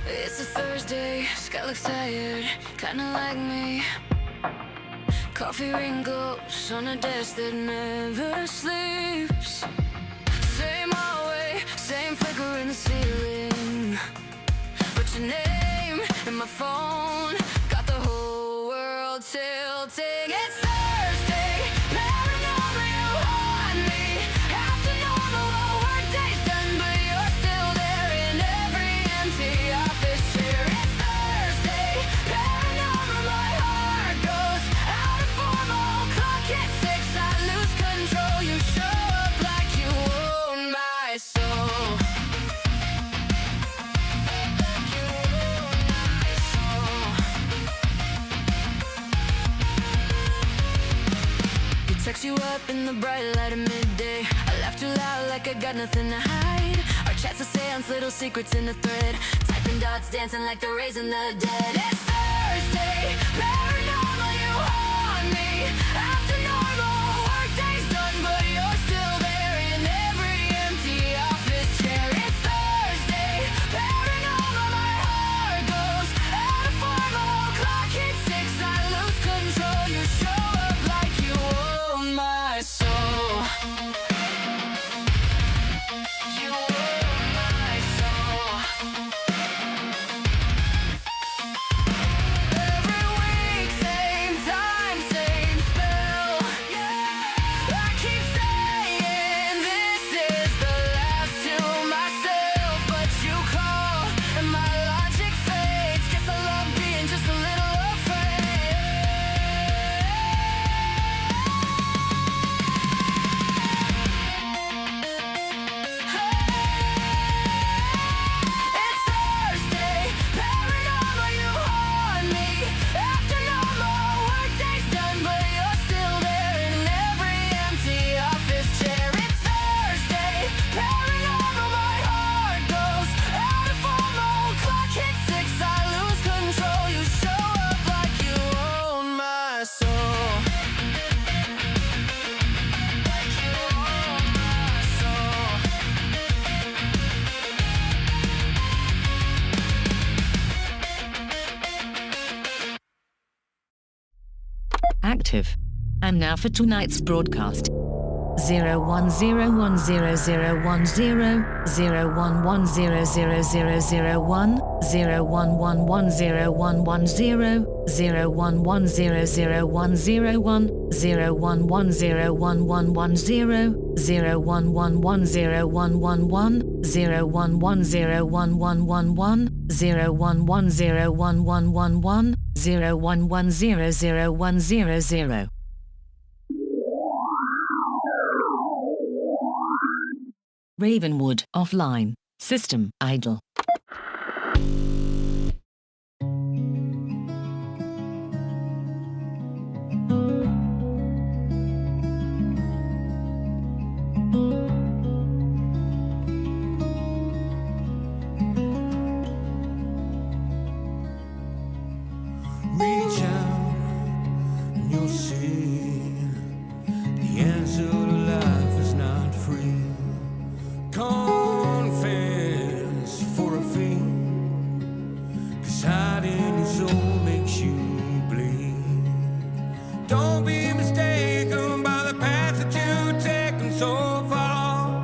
It's a Thursday, Sky looks tired, kinda like me. Coffee wrinkles on a desk that never sleeps. Same hallway, same flicker in the ceiling. But your name and my phone got the whole world tilting. It's Thursday, paranormal, you haunt me. After normal, all work day's done, but you're still there in every empty office chair. It's Thursday, paranormal, my heart goes out of formal. Clock hits 6, I lose control. You show up like you own my soul. Text you up in the bright light of midday. I laugh too loud like I got nothing to hide. Our chats are seance, little secrets in the thread. Typing dots, dancing like the rays in the dead. It's Thursday, paranormal, you haunt me. After normal, work day's done, but you're still there in every empty office chair. It's Thursday, paranormal, my heart goes out of formal. Clock hits 6, I lose control. You show up like you own my soul. You own my soul. Every week, same time, same spell. I keep saying this is the last to myself, but you call and my logic fades. Guess I love being just a little It's Thursday, paranormal, you haunt me. After normal, work day's done, but you're still there in every empty office chair. It's Thursday, paranormal, my heart goes out of formal. Clock hits 6, I lose control. You show up like you own my soul. Like you own my soul. Active. And now for tonight's broadcast. 01010010, 01100001, 01110110, 01100101, 01101110, 01110111, 01101111, 01101111, 01100100. Ravenwood offline. System idle. Reach out and you'll see the answer to life is not free. Confess for a fee, 'cause hiding your soul makes you bleed. Don't be mistaken by the path that you've taken so far.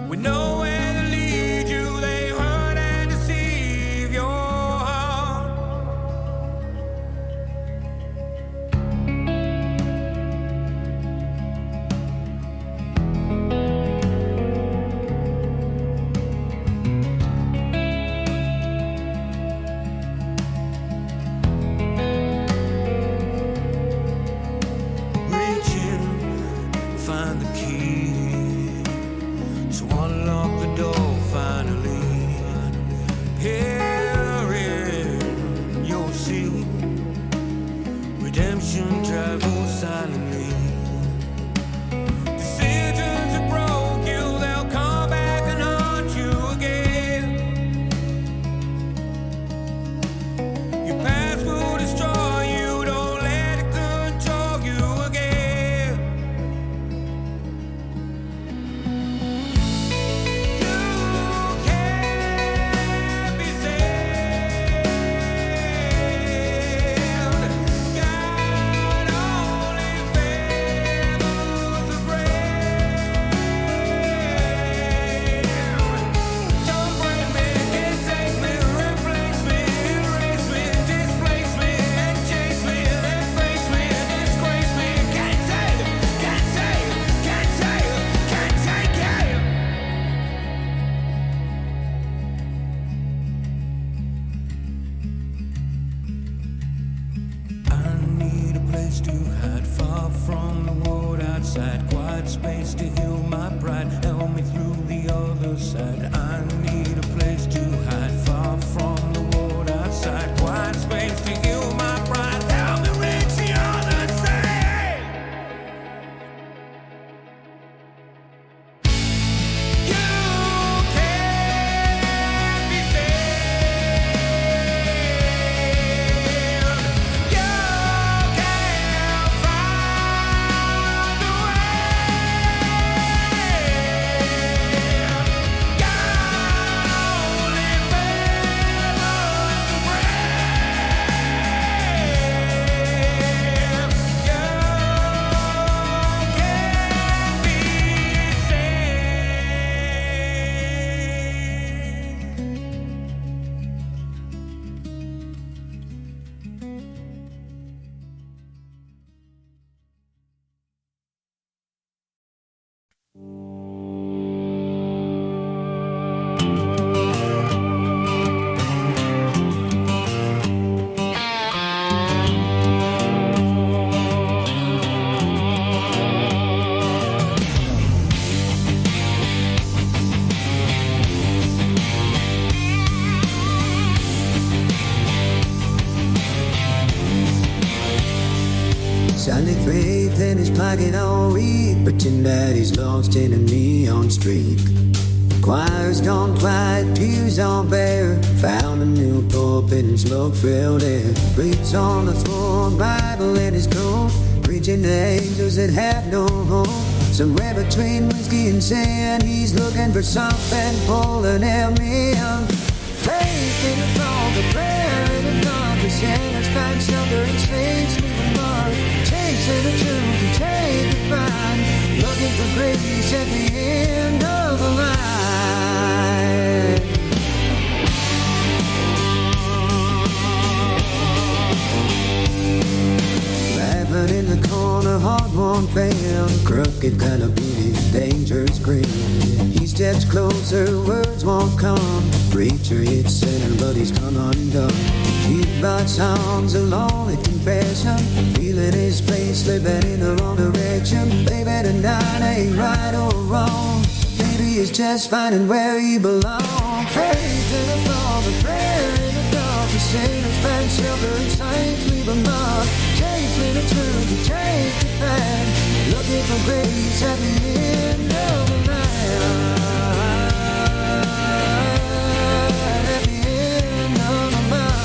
We know where to lead you, they hurt and deceive your heart. Reach in, find the key to unlock the door finally. Here you'll see redemption travels silently. This place to hide, far from the world outside. Quiet space to heal my pride. Help me through the other side. I need a place to hide, far from the world outside. Quiet space to heal my pride. Help me reach the other side. You can't be saved. You can't find a Silent faith in his pocket all week, pretend that he's lost in a neon street. Choir's gone quiet, pews all bare, found a new pulpit and smoke-filled air. Reads on the floor, Bible in his coat, preaching to angels that have no hope. Somewhere between whiskey and sin, he's looking for something pulling him in. Faith in the throne, the prayer in the dark, the sinners find shelter in saints leave a mark. Chasing the truth and take the find, looking for grace at the end of the line. Laughing in the corner, heart won't fail, crooked kind of beauty, dangerous grin. He steps closer, words won't come. Preacher hits center, but he's come undone. Jukebox songs, a lonely confession, feeling his place, slipping in the wrong direction. Baby, tonight ain't right or wrong. Maybe he's just finding where he belongs. Faith in the fall, the prayer in the dark, the sinners find shelter and saints leave a mark. Chasing the truth, you take the fan, looking for grace at the end of the line. At the end of the line.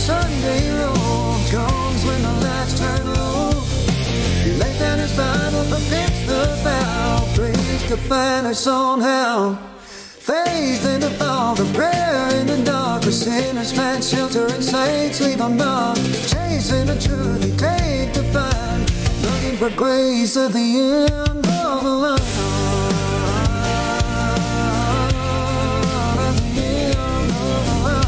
Sunday roll comes when the lights turn low. He laid down his Bible, forgets the vow, prays to find her somehow. Faith in the fall, the prayer in the dark, the sinners find shelter and saints leave a mark. Chasing the truth, he take the find, looking for grace at the end of the line. At the end of the line.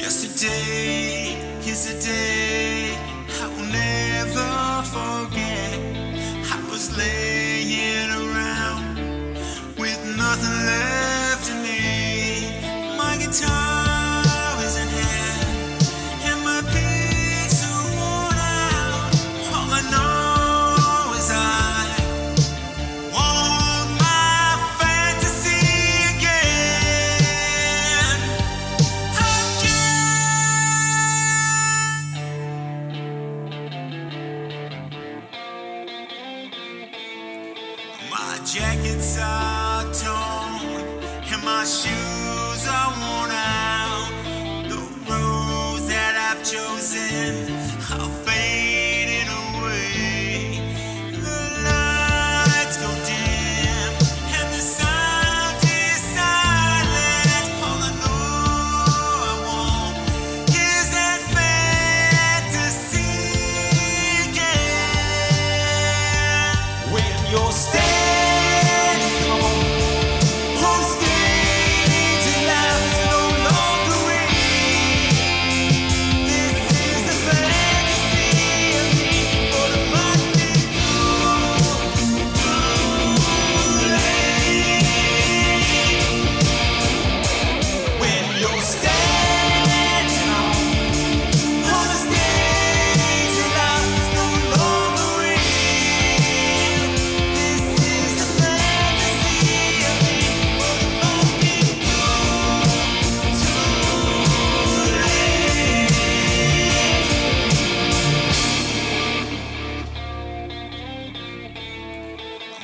Yesterday is a day I will never forget. I was laying around with nothing left in me. My guitar was in hand and my picks are worn out. All I know is I want my fantasy again. My jackets are torn and my shoes are worn out. The roads that I've chosen are fading away. The lights go dim and the sound is silent. All I know I want is that fantasy again. When you're standing on stage and life is no longer real. This is a fantasy of me, but it might be too late. When you're standing on the stage and life is no longer real. This is a fantasy of me, but it might be too late.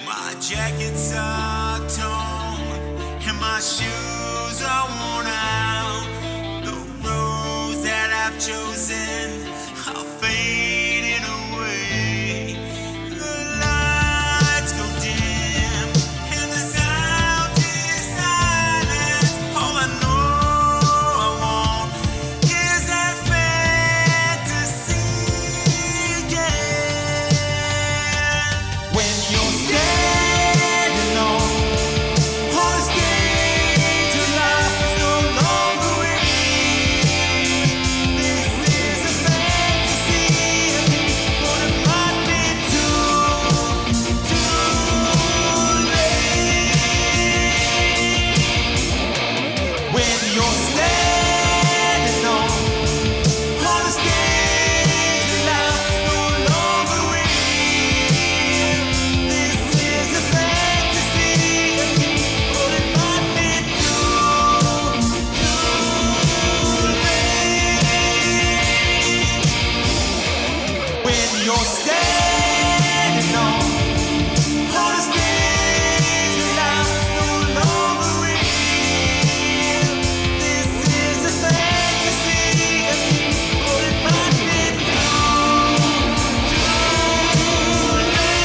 My jackets are torn and my shoes are worn out. The roads that I've chosen are fading away. The lights go dim and the sound is silent. All I know I want is that fantasy again. When you're standing on the stage and life is no longer real. This is a fantasy of me, but it might be too late. When you're standing on the stage and life is no longer real. This is a fantasy of me, but it might be too late. When you're standing on the stage and life is no longer real. This is a fantasy of me, but it might be too late.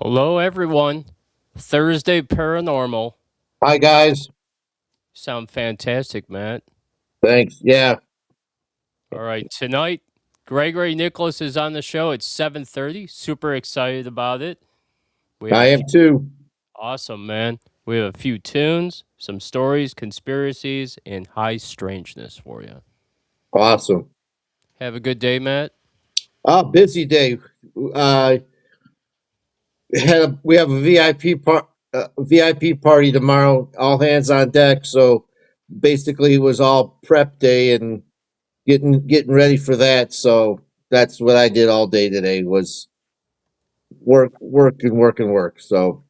Hello, everyone. Thursday Paranormal. Hi, guys. Sound fantastic, Matt. Thanks. Yeah, All right, tonight, Gregory Nicholas is on the show at 7:30. Super excited about it. We have I am too. awesome, man. We have a few tunes, some stories, conspiracies, and high strangeness for you. Awesome. Have a good day, Matt. Busy day. Uh, we have a VIP party tomorrow. All hands on deck. So basically, it was all prep day and getting ready for that. So that's what I did all day today was work. So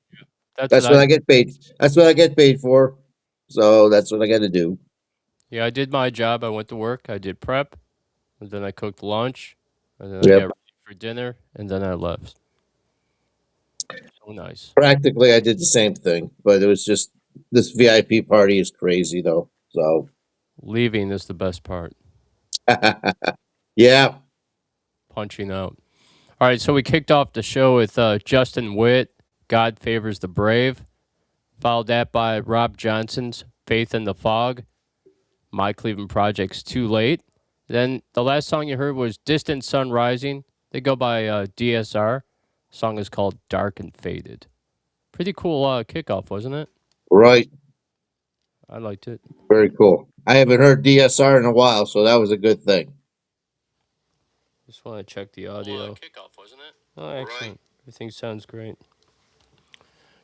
that's what I get paid. That's what I get paid for. So that's what I got to do. Yeah, I did my job. I went to work. I did prep, and then I cooked lunch, and then I Yep. got ready for dinner, and then I left. So nice. Practically, I did the same thing, but it was just this VIP party is crazy though. So Leaving is the best part. yeah, Punching out. All right, so we kicked off the show with Justin Witt, God Favors the Brave. Followed that by Rob Johnson's Faith in the Fog, My Cleveland Project's Too Late. Then the last song you heard was Distant Sun Rising. They go by DSR. The song is called Dark and Faded. Pretty cool kickoff, wasn't it? right. I liked it. Very cool. I haven't heard DSR in a while, so that was a good thing. Just want to check the audio. Kickoff, wasn't it? Oh, excellent. Right. Everything sounds great.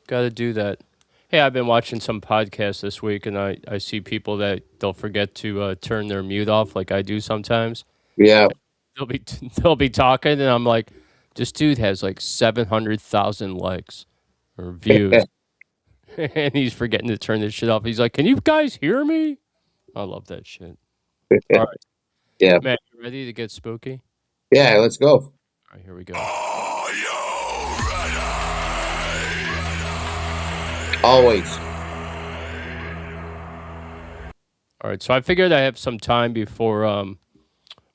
Got to do that. Hey, I've been watching some podcasts this week, and I see people that they'll forget to turn their mute off, like I do sometimes. Yeah, They'll be talking, and I'm like, this dude has like 700,000 likes or views, and he's forgetting to turn this shit off. He's like, "Can you guys hear me?" I love that shit. All right, yeah, Matt, you ready to get spooky? yeah. Let's go. All right, here we go. Always. All right, so I figured I have some time before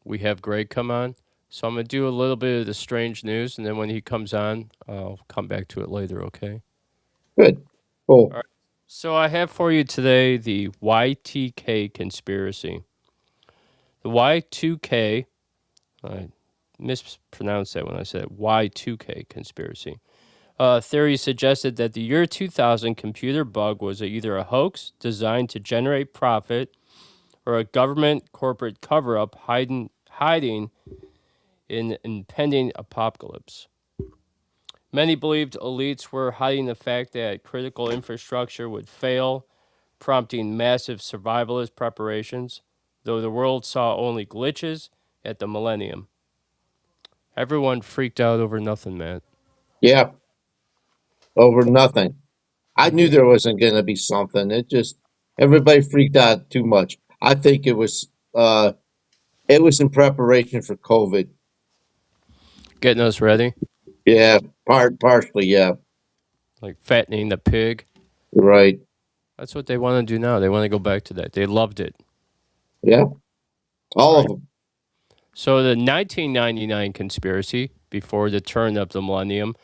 we have Greg come on. So I'm going to do a little bit of the strange news, and then when he comes on, I'll come back to it later, okay? Good. Cool. All right. So I have for you today the Y2K conspiracy. The Y2K, I mispronounced that when I said Y2K conspiracy. Theory suggested that the year 2000 computer bug was either a hoax designed to generate profit or a government corporate cover-up hiding in impending apocalypse. Many believed elites were hiding the fact that critical infrastructure would fail, prompting massive survivalist preparations, though the world saw only glitches at the millennium. Everyone freaked out over nothing, Matt. Yeah. Over nothing. I knew there wasn't going to be something. It just everybody freaked out too much. I think it was in preparation for COVID. Getting us ready, Yeah, partially. Yeah, like fattening the pig. right. That's what they want to do now. They want to go back to that. They loved it. Yeah, all of them. So the 1999 conspiracy, before the turn of the millennium,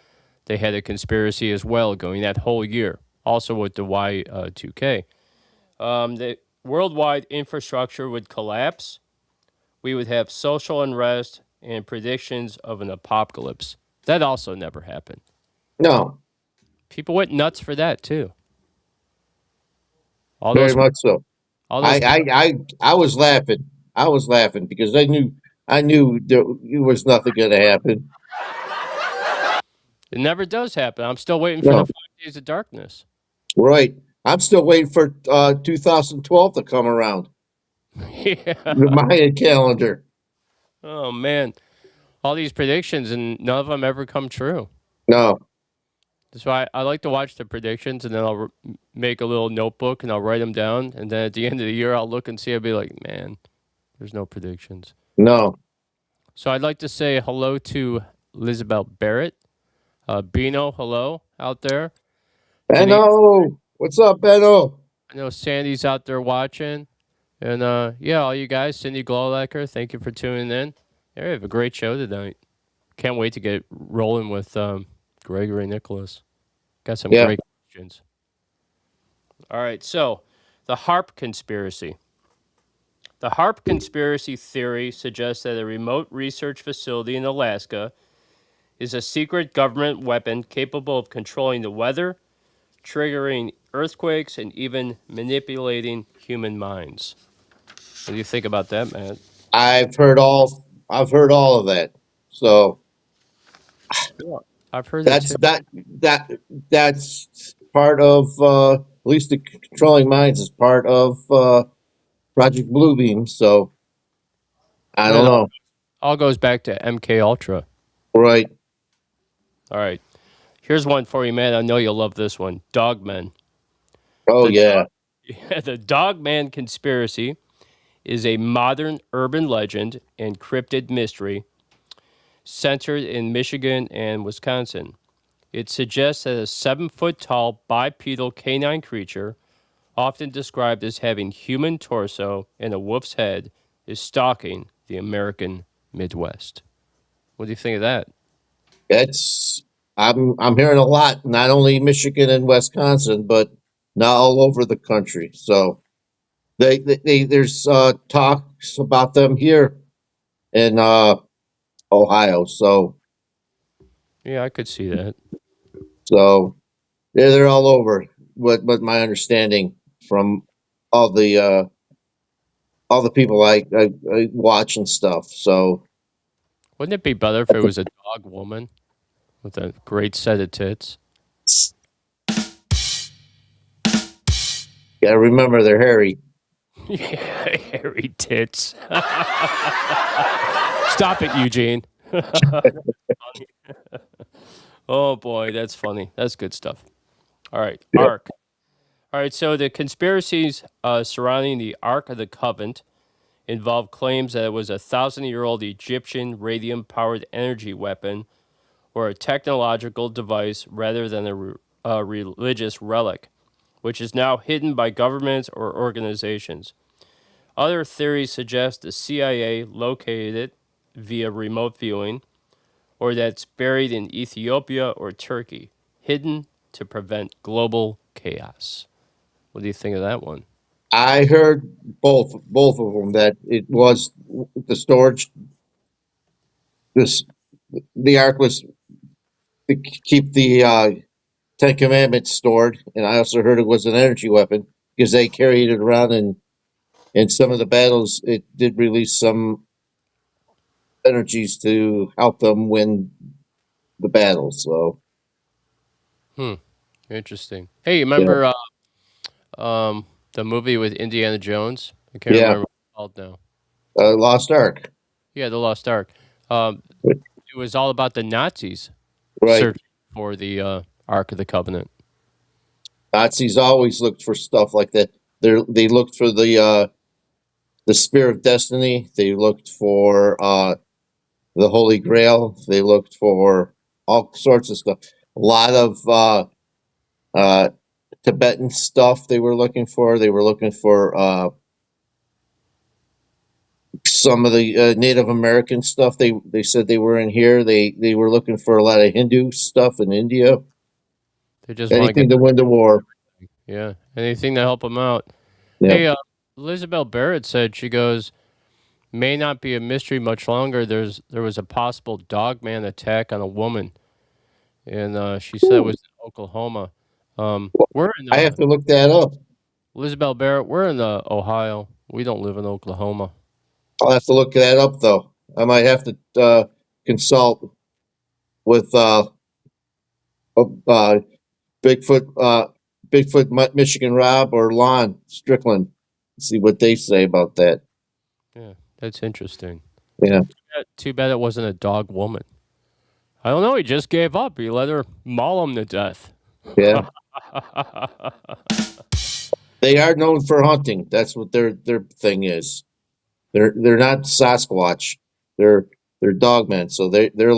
they had a conspiracy as well going that whole year, also with the Y2K. The worldwide infrastructure would collapse. We would have social unrest and predictions of an apocalypse. That also never happened. No, People went nuts for that, too. All very those, much so. all those, I was laughing. I was laughing because I knew there was nothing going to happen. it never does happen. I'm still waiting for No. the 5 days of darkness. Right. I'm still waiting for 2012 to come around. Yeah. The Mayan calendar. Oh, man. All these predictions, and none of them ever come true. No. That's why I like to watch the predictions, and then I'll make a little notebook, and I'll write them down. And then at the end of the year, I'll look and see. I'll be like, man, there's no predictions. No. So I'd like to say hello to Elizabeth Barrett. Bino, hello out there. Benno. What's up, Benno? I know Sandy's out there watching. And, yeah, all you guys, Cindy Glowlacker, thank you for tuning in. Yeah, we have a great show tonight. Can't wait to get rolling with Gregory Nicholas. Got some Yeah. great questions. All right, so the HAARP conspiracy. The HAARP conspiracy theory suggests that a remote research facility in Alaska is a secret government weapon capable of controlling the weather, triggering earthquakes, and even manipulating human minds. What do you think about that, Matt? I've heard all of that. So Yeah, I've heard that that's too. that's part of at least the controlling minds is part of Project Bluebeam. So I don't It know. all goes back to MK Ultra. Right. All right, here's one for you, man. I know you'll love this one. Dogman. Oh The yeah. the Dogman conspiracy is a modern urban legend and cryptid mystery centered in Michigan and Wisconsin. It suggests that a 7-foot tall bipedal canine creature, often described as having human torso and a wolf's head, is stalking the American Midwest. What do you think of that? That's I'm hearing a lot, not only Michigan and Wisconsin, but now all over the country. So there's talks about them here in Ohio. Yeah, I could see that. So they're all over. What my understanding from all the people I watch and stuff. So Wouldn't it be better if it was a dog woman with a great set of tits? gotta remember they're hairy. Yeah, hairy tits. Stop it, Eugene. Oh boy, that's funny. That's good stuff. All right, Yep. Ark. All right, so the conspiracies surrounding the Ark of the Covenant involve claims that it was a 1,000-year-old Egyptian radium-powered energy weapon or a technological device rather than a religious relic, which is now hidden by governments or organizations. Other theories suggest the CIA located it via remote viewing, or that it's buried in Ethiopia or Turkey, hidden to prevent global chaos. What do you think of that one? I heard both of them that it was the storage. This the ark was to keep the Ten Commandments stored, and I also heard it was an energy weapon because they carried it around, and in some of the battles, it did release some energies to help them win the battle. So Interesting. Hey, you yeah, remember the movie with Indiana Jones? I can't yeah, remember what it's called now. Lost Ark, Yeah, The Lost Ark. Um, it was all about the Nazis right? searching for the Ark of the Covenant. Nazis always looked for stuff like that. They looked for the Spear of Destiny. They looked for the Holy Grail. They looked for all sorts of stuff. A lot of uh, Tibetan stuff they were looking for. They were looking for some of the Native American stuff. They said they were in here. They were looking for a lot of Hindu stuff in India. They just want to Anything get, to win the war. yeah, anything to help them out. Yeah. Hey, Elizabeth Barrett said, she goes, may not be a mystery much longer. There was a possible Dogman attack on a woman, and she said it was in Oklahoma. We're in I have to look that up. Elizabeth Barrett. We're in Ohio. We don't live in Oklahoma. I'll have to look that up though. I might have to consult with Michigan Rob or Lon Strickland, see what they say about that. Yeah, that's interesting. Yeah, Too bad it wasn't a dog woman. I don't know. He just gave up. He let her maul him to death. yeah. They are known for hunting. That's what their thing is. They're not Sasquatch. They're dogmen. So they're a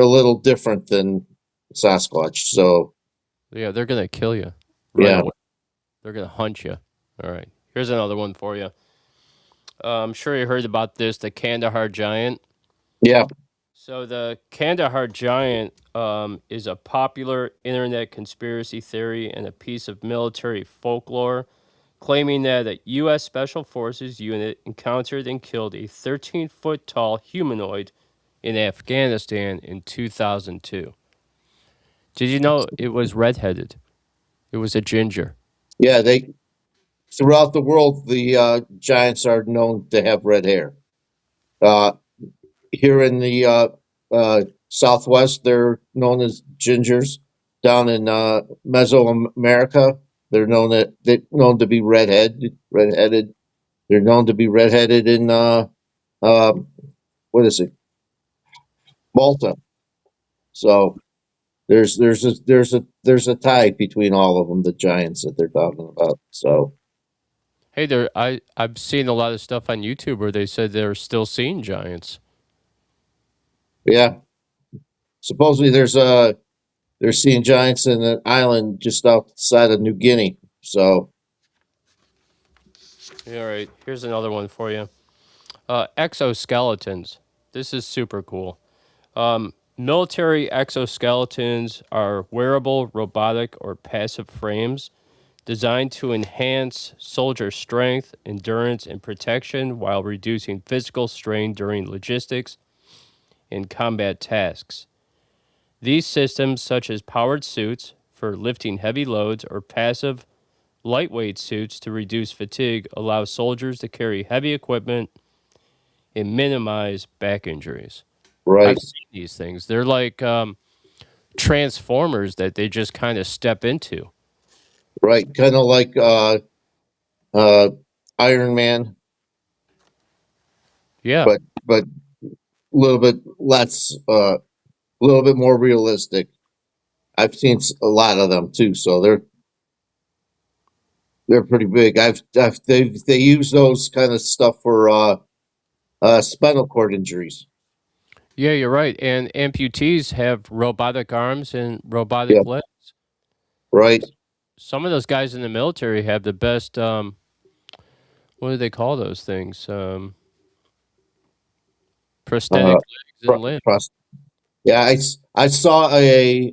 little different than Sasquatch. So Yeah, they're gonna kill you right yeah, away. They're gonna hunt you. All right. Here's another one for you. I'm sure you heard about this. The Kandahar Giant. yeah. So the Kandahar Giant is a popular internet conspiracy theory and a piece of military folklore claiming that a U.S. Special Forces unit encountered and killed a 13-foot tall humanoid in Afghanistan in 2002. Did you know it was redheaded? It was a ginger. Yeah, they throughout the world, the giants are known to have red hair. Uh, Here in the Southwest, they're known as gingers. Down in Mesoamerica, they're known to be redheaded. They're known to be redheaded in what is it, Malta. So there's a tie between all of them, the giants that they're talking about. So Hey, I've seen a lot of stuff on YouTube where they said they're still seeing giants. yeah, supposedly they're seeing giants in an island just outside of New Guinea. So All right, here's another one for you. Exoskeletons. This is super cool. Military exoskeletons are wearable, robotic, or passive frames designed to enhance soldier strength, endurance, and protection while reducing physical strain during logistics and combat tasks. These systems, such as powered suits for lifting heavy loads or passive, lightweight suits to reduce fatigue, allow soldiers to carry heavy equipment and minimize back injuries. right, I've seen these things. They're like transformers that they just kind of step into. right, kind of like uh, Iron Man, Yeah. but a little bit less, a little bit more realistic. I've seen a lot of them too, so they're pretty big. They use those kind of stuff for spinal cord injuries. Yeah, you're right. And amputees have robotic arms and robotic Yeah, legs. right. Some of those guys in the military have the best, what do they call those things? Prosthetic Uh, legs and limbs. yeah, I saw a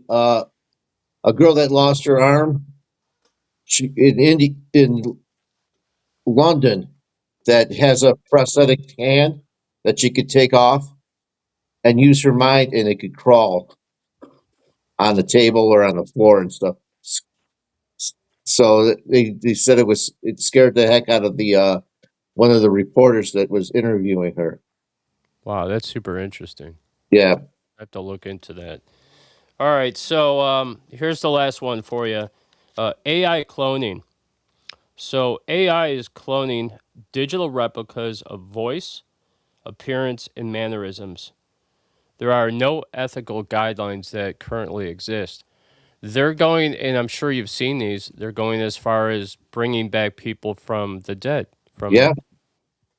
girl that lost her arm. She in London that has a prosthetic hand that she could take off and use her mind, and it could crawl on the table or on the floor and stuff. So they said it scared the heck out of the one of the reporters that was interviewing her. Wow, that's super interesting. Yeah, I have to look into that. All right, so here's the last one for you. AI cloning. So AI is cloning digital replicas of voice, appearance, and mannerisms. There are no ethical guidelines that currently exist. They're going, and I'm sure you've seen these, they're going as far as bringing back people from the dead, from yeah,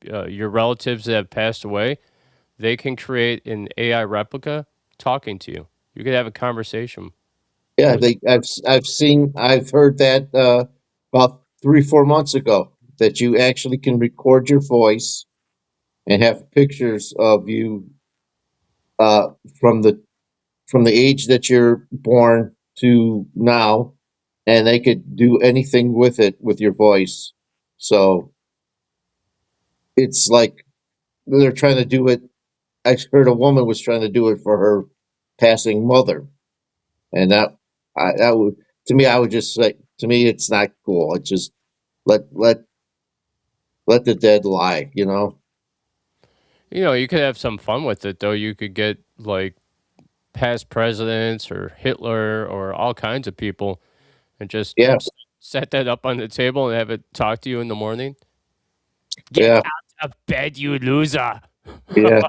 your relatives that have passed away. They can create an AI replica talking to you. You could have a conversation. yeah. with- I've heard that about 3-4 months ago that you actually can record your voice and have pictures of you uh, from the from the age that you're born to now, and they could do anything with it with your voice. So it's like they're trying to do it. I heard a woman was trying to do it for her passing mother, and that would to me, I would just say to me, it's not cool. It's just let let let the dead lie. You could have some fun with it, though. You could get like past presidents or Hitler or all kinds of people and just Yeah, set that up on the table and have it talk to you in the morning. Get yeah, out of bed, you loser. yeah.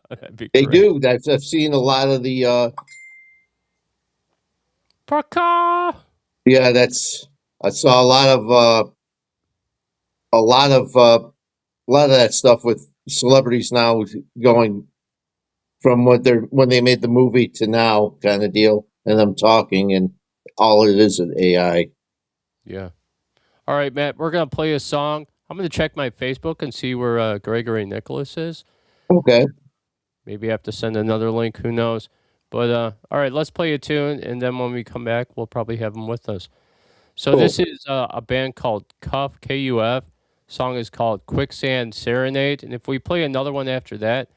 That'd be They great. do. I've seen a lot of the. Parka! Yeah, I saw a lot of a lot of that stuff with celebrities now going from when they made the movie to now kind of deal, and them talking, and all it is AI. Yeah. All right, Matt, we're going to play a song. I'm going to check my Facebook and see where Gregory Nicholas is. Okay. Maybe I have to send another link. Who knows? But all right, let's play a tune, and then when we come back, we'll probably have them with us. So this is a band called Cuff, Kuf. Song is called Quicksand Serenade, and if we play another one after that,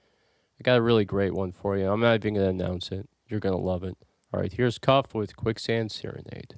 I got a really great one for you. I'm not even going to announce it. You're going to love it. All right, here's Cuff with Quicksand Serenade.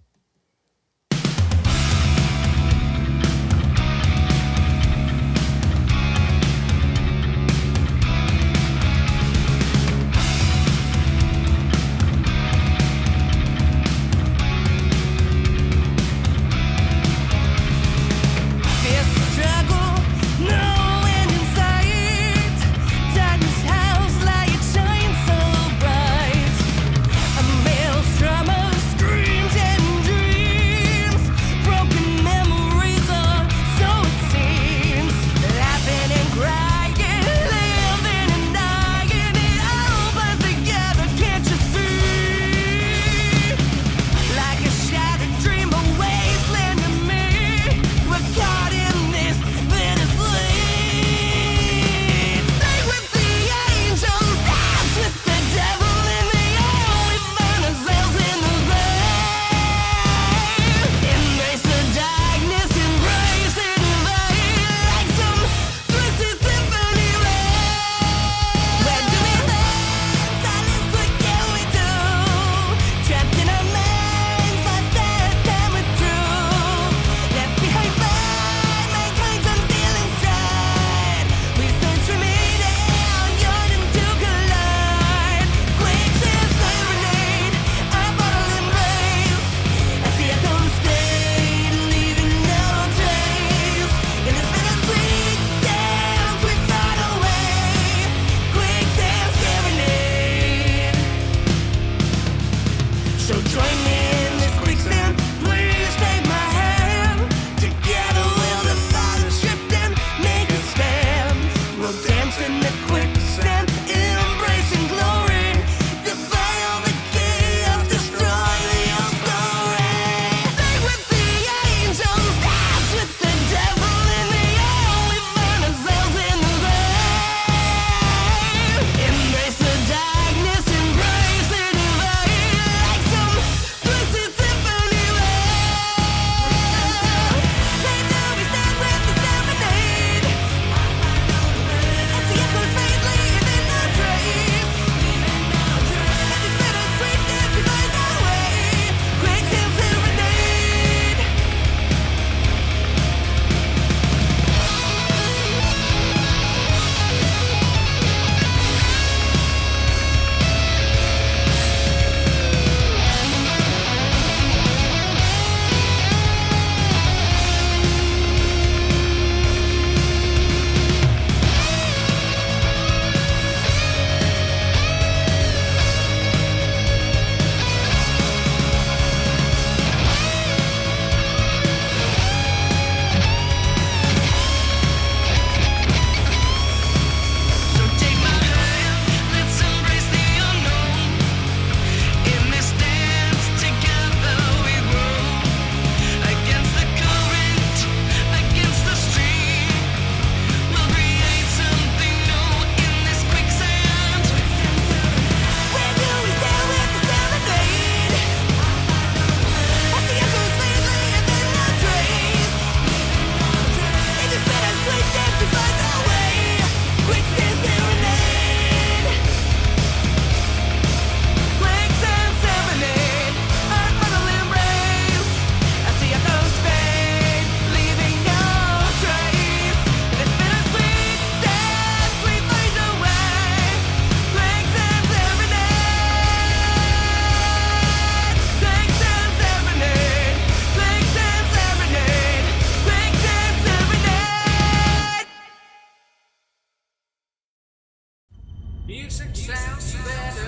Music sounds better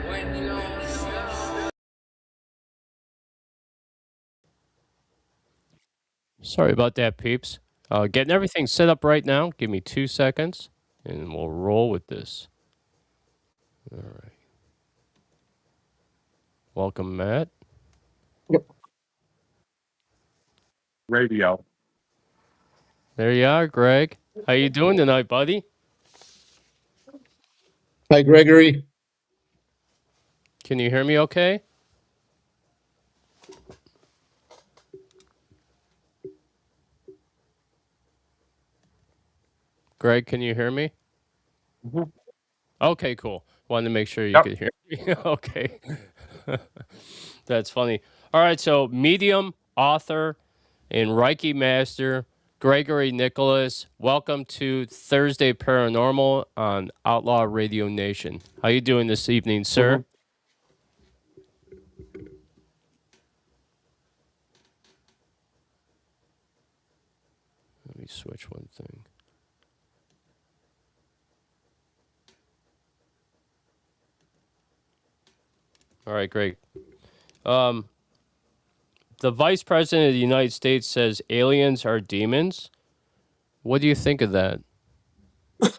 when you're Sorry about that, peeps. Getting everything set up right now. Give me 2 seconds, and we'll roll with this. All right. Welcome, Matt. Radio. There you are, Greg. How you doing tonight, buddy? Hi, Gregory. Can you hear me okay? Greg, can you hear me? Okay, cool. Wanted to make sure you could hear me. Okay. That's funny. All right, so medium, author, and Reiki Master Gregory Nicholas. Welcome to Thursday Paranormal on Outlaw Radio Nation. How you doing this evening, sir? Let me switch one thing. All right, great. The Vice President of the United States says aliens are demons. What do you think of that? I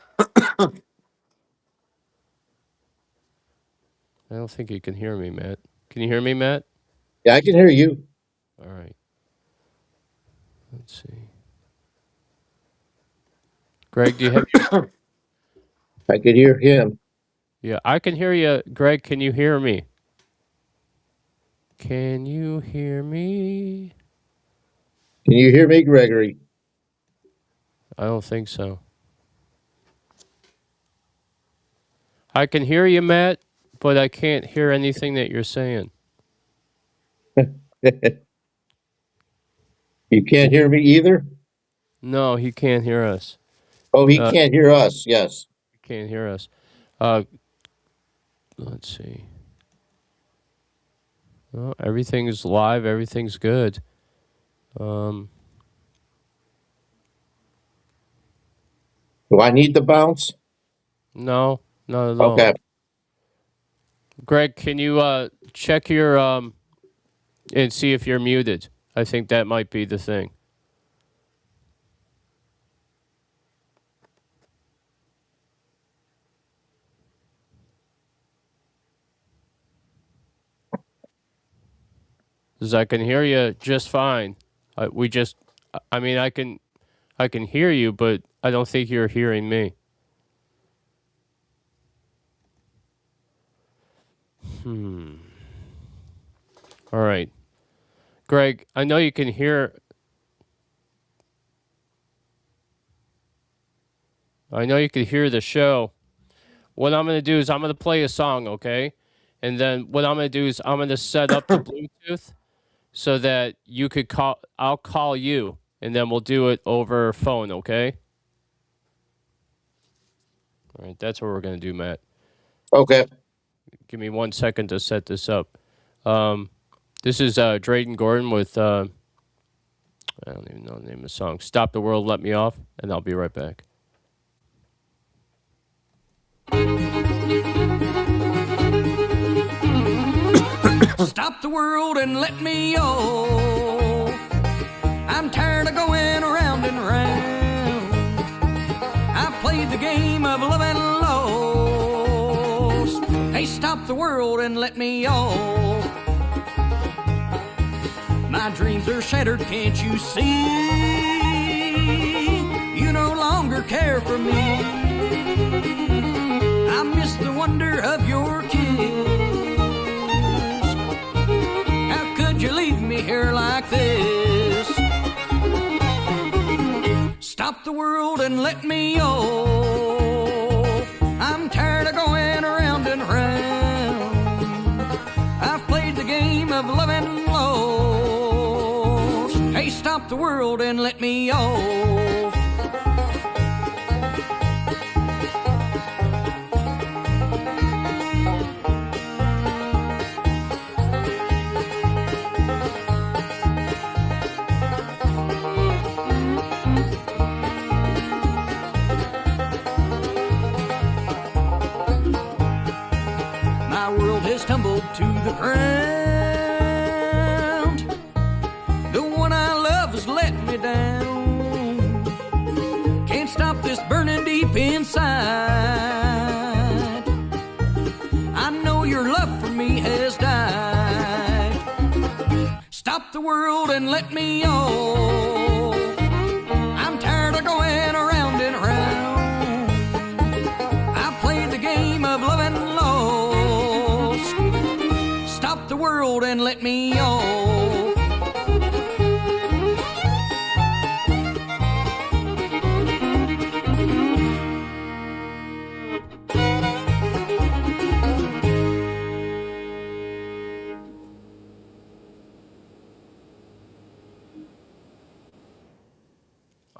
don't think you can hear me, Matt. Can you hear me, Matt? Yeah, I can hear you. All right. Let's see. Greg, do you have... I could hear him. Yeah, I can hear you. Greg, can you hear me? Can you hear me? Can you hear me, Gregory? I don't think so. I can hear you, Matt, but I can't hear anything that you're saying. You can't hear me either? No, he can't hear us. Oh, he can't hear us. Yes. He can't hear us. Let's see. Well, everything's live. Everything's good. Do I need to bounce? No, not at all. Okay. Greg, can you check your and see if you're muted? I think that might be the thing. Because I can hear you just fine. I mean, I can hear you, but I don't think you're hearing me. All right. Greg, I know you can hear... I know you can hear the show. What I'm going to do is I'm going to play a song, okay? And then what I'm going to do is I'm going to set up the Bluetooth so that you could call... I'll call you, and then we'll do it over phone, okay? All right, that's what we're going to do, Matt. Okay. Give me 1 second to set this up. This is Drayton Gordon with... I don't even know the name of the song. Stop the World, Let Me Off, and I'll be right back. Stop the world and let me off. I'm tired of going around and round. I've played the game of love and lost. Hey, stop the world and let me off. My dreams are shattered, can't you see? You no longer care for me. I miss the wonder of your kiss. How could you leave me here like this? Stop the world and let me off. I'm tired of going around and round. I've played the game of love and lost. Hey, stop the world and let me off. Tumbled to the ground. The one I love has let me down. Can't stop this burning deep inside. I know your love for me has died. Stop the world and let me off. I'm tired of going around and around. I played the game of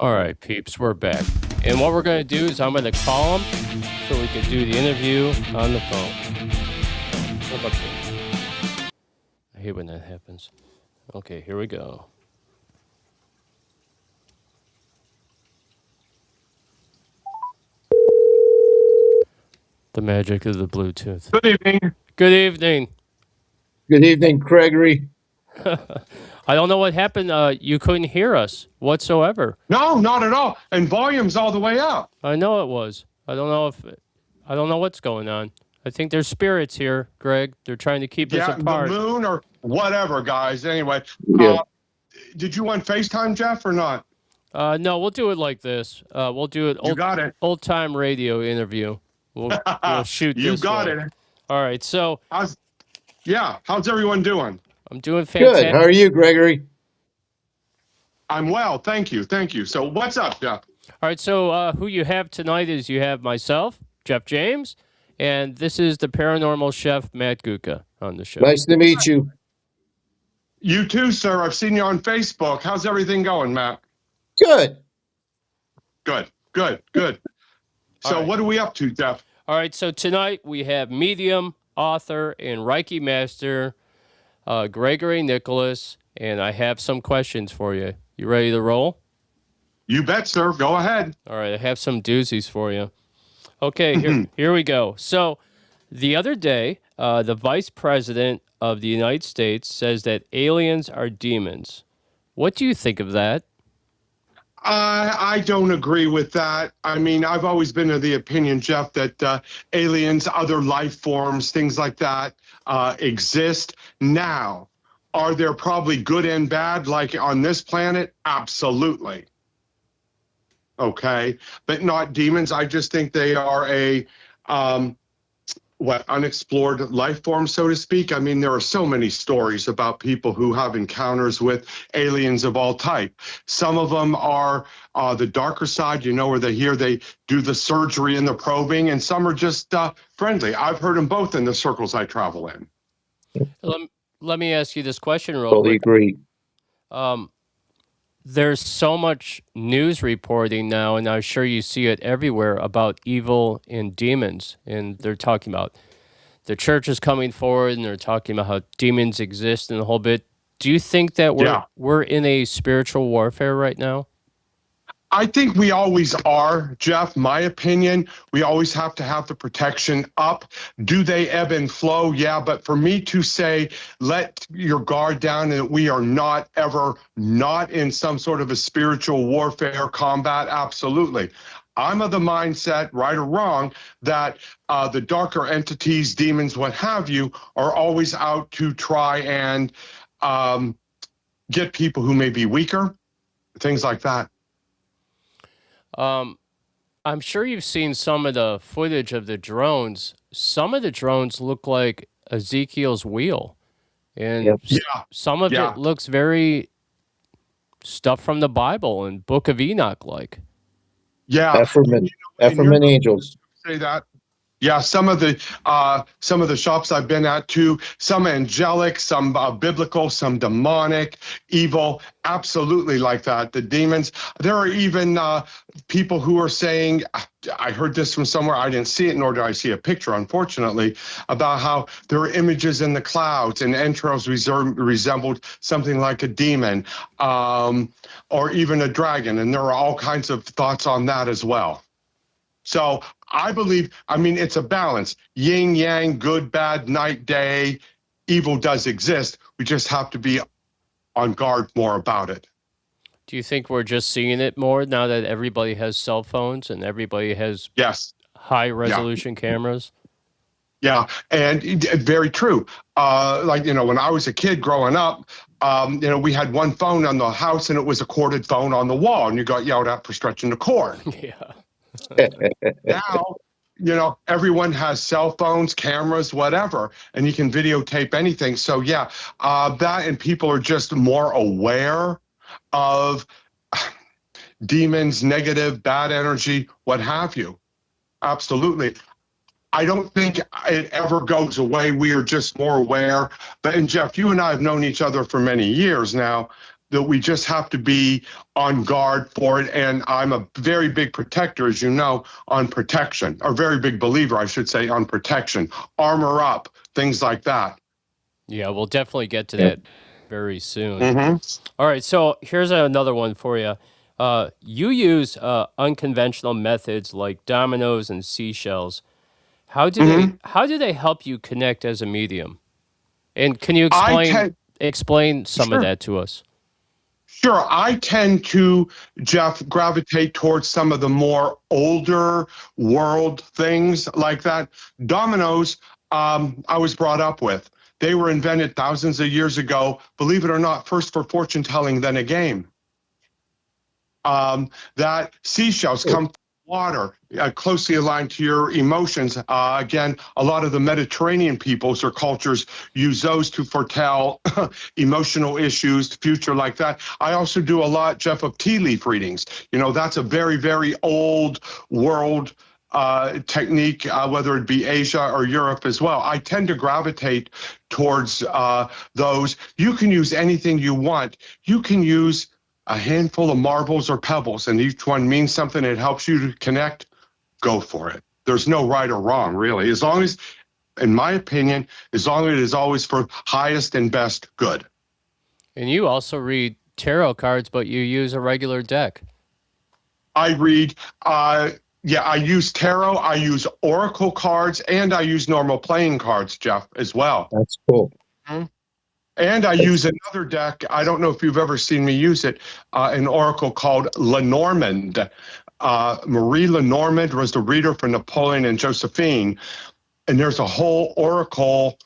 All right, peeps, we're back. And what we're going to do is I'm going to call him so we can do the interview on the phone. What about that? I hate when that happens. Okay, here we go. The magic of the Bluetooth. Good evening. Good evening. Good evening, Gregory. I don't know what happened. You couldn't hear us whatsoever. No, not at all. And volume's all the way up. I know it was. I don't know what's going on. I think there's spirits here, Greg. They're trying to keep us apart. The moon or whatever, guys. Anyway, Yeah. Did you want FaceTime, Jeff, or not? No, we'll do it like this. We'll do it. You got it. Old time radio interview. We'll shoot this. You got way. it. All right. So How's everyone doing? I'm doing fantastic. Good. How are you, Gregory? I'm well, thank you. So what's up, Jeff? All right. So who you have tonight is you have myself, Jeff James, and this is the paranormal chef Matt Guca on the show. Nice to meet you. You too, sir. I've seen you on Facebook. How's everything going, Matt? Good. Good. So right. what are we up to, Jeff? All right. So tonight we have medium, author, and Reiki Master Gregory Nicholas, and I have some questions for you. You ready to roll? You bet, sir. Go ahead. All right, I have some doozies for you. Okay, here we go. So, the other day, the Vice President of the United States says that aliens are demons. What do you think of that? I don't agree with that. I mean, I've always been of the opinion, Jeff, that aliens, other life forms, things like that exist. Now, are there probably good and bad like on this planet? Absolutely. Okay, but not demons. I just think they are a unexplored life form, so to speak. I mean, there are so many stories about people who have encounters with aliens of all type. Some of them are the darker side, where they do the surgery and the probing, and some are just friendly. I've heard them both in the circles I travel in. Let me ask you this question real Totally quick. agree. There's so much news reporting now, and I'm sure you see it everywhere, about evil and demons. And they're talking about the church is coming forward, and they're talking about how demons exist and the whole bit. Do you think that we're in a spiritual warfare right now? I think we always are, Jeff. My opinion, we always have to have the protection up. Do they ebb and flow? Yeah, but for me to say, let your guard down and we are not ever not in some sort of a spiritual warfare combat, absolutely. I'm of the mindset, right or wrong, that the darker entities, demons, what have you, are always out to try and get people who may be weaker, things like that. I'm sure you've seen some of the footage of the drones. Some of the drones look like Ezekiel's wheel. And some of it looks very stuff from the Bible and Book of Enoch like. Yeah. Ephraimin angels. Say that. Yeah, some of the shops I've been at too, some angelic, some biblical, some demonic, evil, absolutely like that. The demons. There are even people who are saying, I heard this from somewhere, I didn't see it, nor did I see a picture, unfortunately, about how there are images in the clouds and entrails resembled something like a demon or even a dragon. And there are all kinds of thoughts on that as well. So I believe, it's a balance. Yin, yang, good, bad, night, day. Evil does exist. We just have to be on guard more about it. Do you think we're just seeing it more now that everybody has cell phones and everybody has high resolution cameras? Yeah, and very true. When I was a kid growing up, we had one phone on the house and it was a corded phone on the wall and you got yelled at for stretching the cord. Yeah. Now, everyone has cell phones, cameras, whatever, and you can videotape anything. So that and people are just more aware of demons, negative, bad energy, what have you. Absolutely. I don't think it ever goes away. We are just more aware. And Jeff, you and I have known each other for many years now. that we just have to be on guard for it. And I'm a very big protector, as you know, on protection, or very big believer, I should say, on protection, armor up, things like that. Yeah, we'll definitely get to that very soon. Mm-hmm. All right, so here's another one for you. You use unconventional methods like dominoes and seashells. How do they help you connect as a medium? And can you explain some of that to us? Sure. I tend to, Jeff, gravitate towards some of the more older world things like that. Dominoes, I was brought up with. They were invented thousands of years ago, believe it or not, first for fortune telling, then a game. That seashells come from water, closely aligned to your emotions. Again, a lot of the Mediterranean peoples or cultures use those to foretell emotional issues, future like that. I also do a lot, Jeff, of tea leaf readings. You know, that's a very, very old world technique, whether it be Asia or Europe as well. I tend to gravitate towards those. You can use anything you want. You can use a handful of marbles or pebbles, and each one means something. It helps you to connect. Go for it. There's no right or wrong, really. As long as, in my opinion, as long as it is always for highest and best good. And you also read tarot cards, but you use a regular deck. I read, I use tarot, I use oracle cards, and I use normal playing cards, Jeff, as well. That's cool. Mm-hmm. And I use another deck. I don't know if you've ever seen me use it, an oracle called Lenormand. Marie Lenormand was the reader for Napoleon and Josephine. And there's a whole oracle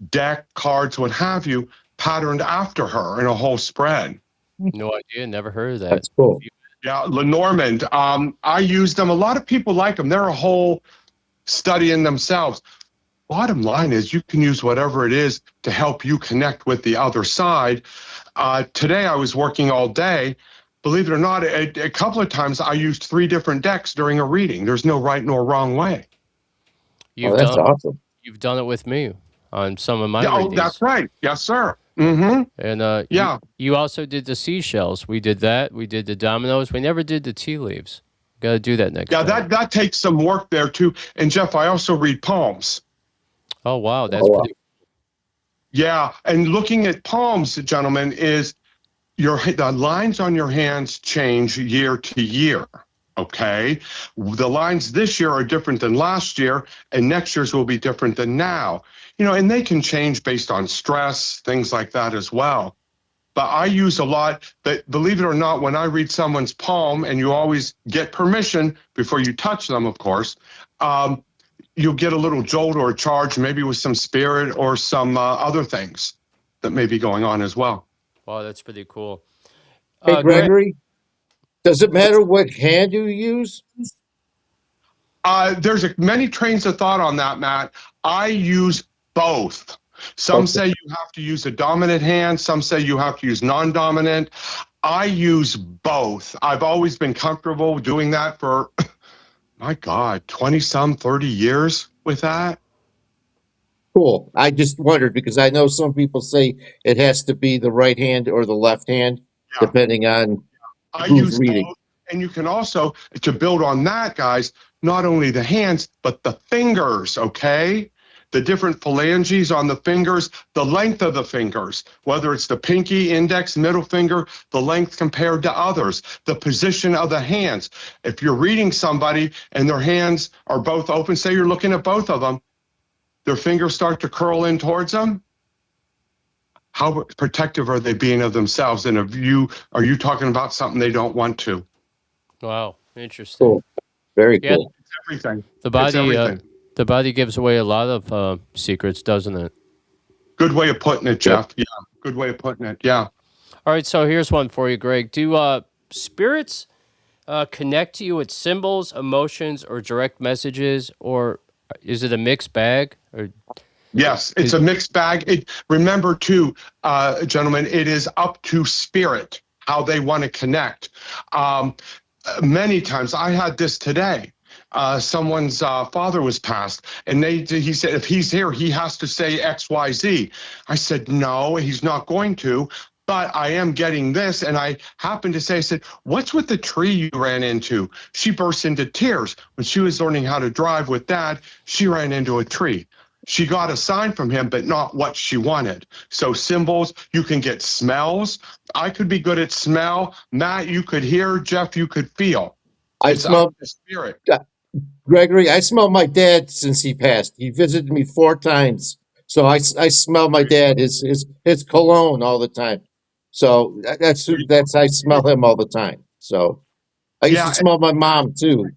deck, cards, what have you, patterned after her in a whole spread. No idea. Never heard of that. That's cool. Yeah, Lenormand. I use them. A lot of people like them. They're a whole study in themselves. Bottom line is you can use whatever it is to help you connect with the other side. Today I was working all day. Believe it or not, a couple of times I used 3 different decks during a reading. There's no right nor wrong way. That's awesome. You've done it with me on some of my readings. Oh, that's right. Yes, sir. Mm-hmm. And you also did the seashells. We did that. We did the dominoes. We never did the tea leaves. Got to do that next time. Yeah, that takes some work there too. And Jeff, I also read palms. Oh, wow. That's pretty. Yeah. And looking at palms, gentlemen, is the lines on your hands change year to year. Okay. The lines this year are different than last year, and next year's will be different than now. You know, and they can change based on stress, things like that as well. But I use a lot, but believe it or not, when I read someone's palm, and you always get permission before you touch them, of course, you'll get a little jolt or a charge, maybe with some spirit or some other things that may be going on as well. Wow, that's pretty cool. Hey, Gregory, does it matter what hand you use? There's many trains of thought on that, Matt. I use both. Some say you have to use a dominant hand. Some say you have to use non-dominant. I use both. I've always been comfortable doing that for, my God, 20-some, 30 years with that. Cool. I just wondered because I know some people say it has to be the right hand or the left hand, depending on I who's use reading. both. And you can also, to build on that, guys, not only the hands, but the fingers, okay? The different phalanges on the fingers, the length of the fingers, whether it's the pinky, index, middle finger, the length compared to others, the position of the hands. If you're reading somebody and their hands are both open, say you're looking at both of them, their fingers start to curl in towards them, how protective are they being of themselves? And are you talking about something they don't want to? Wow, interesting. Cool. Very cool. It's everything. The body gives away a lot of secrets, doesn't it? Good way of putting it, Jeff. Yeah, good way of putting it. Yeah. All right, so here's one for you, Greg. Do spirits connect to you with symbols, emotions, or direct messages, or is it a mixed bag? Or yes, it's a mixed bag. Remember, too, gentlemen, it is up to spirit how they want to connect. Many times, I had this today. Someone's father was passed, and he said, if he's here, he has to say X, Y, Z. I said, no, he's not going to. but I am getting this. And I happened to say, I said, what's with the tree you ran into? She burst into tears. When she was learning how to drive with Dad, she ran into a tree. She got a sign from him, but not what she wanted. So symbols, you can get smells. I could be good at smell. Matt, you could hear. Jeff, you could feel. I It's smell up the spirit. Gregory. I smell my dad since he passed. He visited me 4 times, so I smell my dad. His cologne all the time. So that's I smell him all the time. So I used to Yeah, smell my mom too.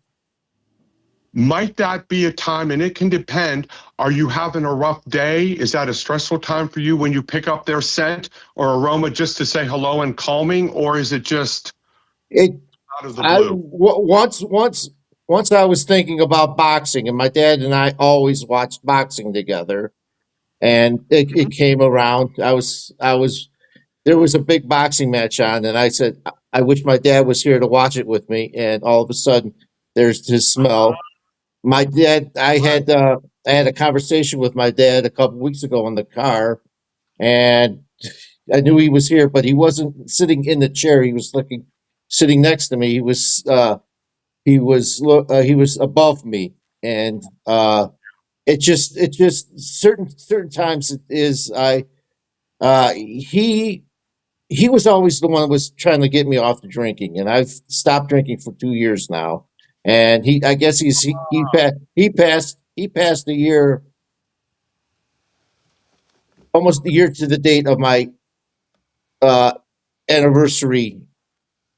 might that be a time, and it can depend, are you having a rough day? Is that a stressful time for you when you pick up their scent or aroma just to say hello and calming, or is it just It out of the I blue? once I was thinking about boxing, and my dad and I always watched boxing together, and it came around. There was a big boxing match on, and I said I wish my dad was here to watch it with me. And all of a sudden, there's his smell. My dad, I had a conversation with my dad a couple weeks ago in the car, and I knew he was here, but he wasn't sitting in the chair. He was sitting next to me. He was above me, and it just certain times it is he was always the one that was trying to get me off the drinking, and I've stopped drinking for 2 years now. And I guess he passed a year, almost a year to the date of my uh anniversary,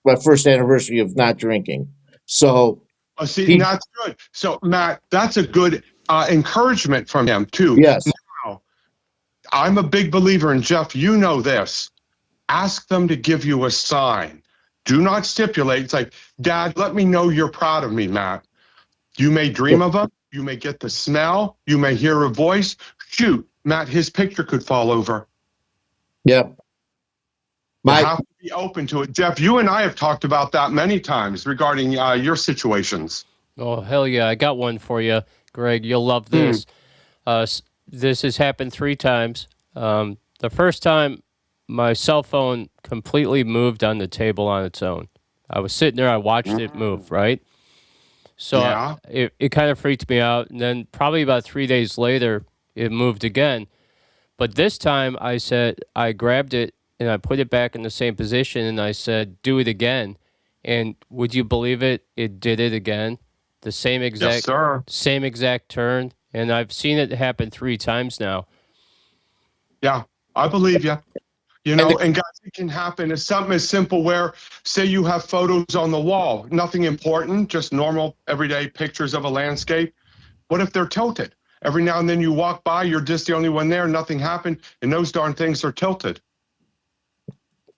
my first anniversary of not drinking. So See, and he, that's good. So, Matt, that's a good encouragement from him, too. yes, Now, I'm a big believer in Jeff. You know this. Ask them to give you a sign. Do not stipulate. It's like, Dad, let me know you're proud of me, Matt. You may dream of him. You may get the smell. You may hear a voice. Shoot, Matt, his picture could fall over. yeah. You My have to be open to it. Jeff, you and I have talked about that many times regarding your situations. Oh, hell yeah. I got one for you, Greg. You'll love this. This has happened 3 times. The first time, my cell phone completely moved on the table on its own. I was sitting there, I watched it move, right? So Yeah. it kind of freaked me out. And then probably about 3 days later, it moved again. But this time I grabbed it and I put it back in the same position and I said, do it again. And would you believe it? It did it again. The Yes, sir. same exact turn. And I've seen it happen 3 times now. Yeah, I believe you. You And know, and guys, it can happen. It's something as simple where, say you have photos on the wall, nothing important, just normal, everyday pictures of a landscape. What if they're tilted? Every now and then you walk by, you're just the only one there, nothing happened, and those darn things are tilted.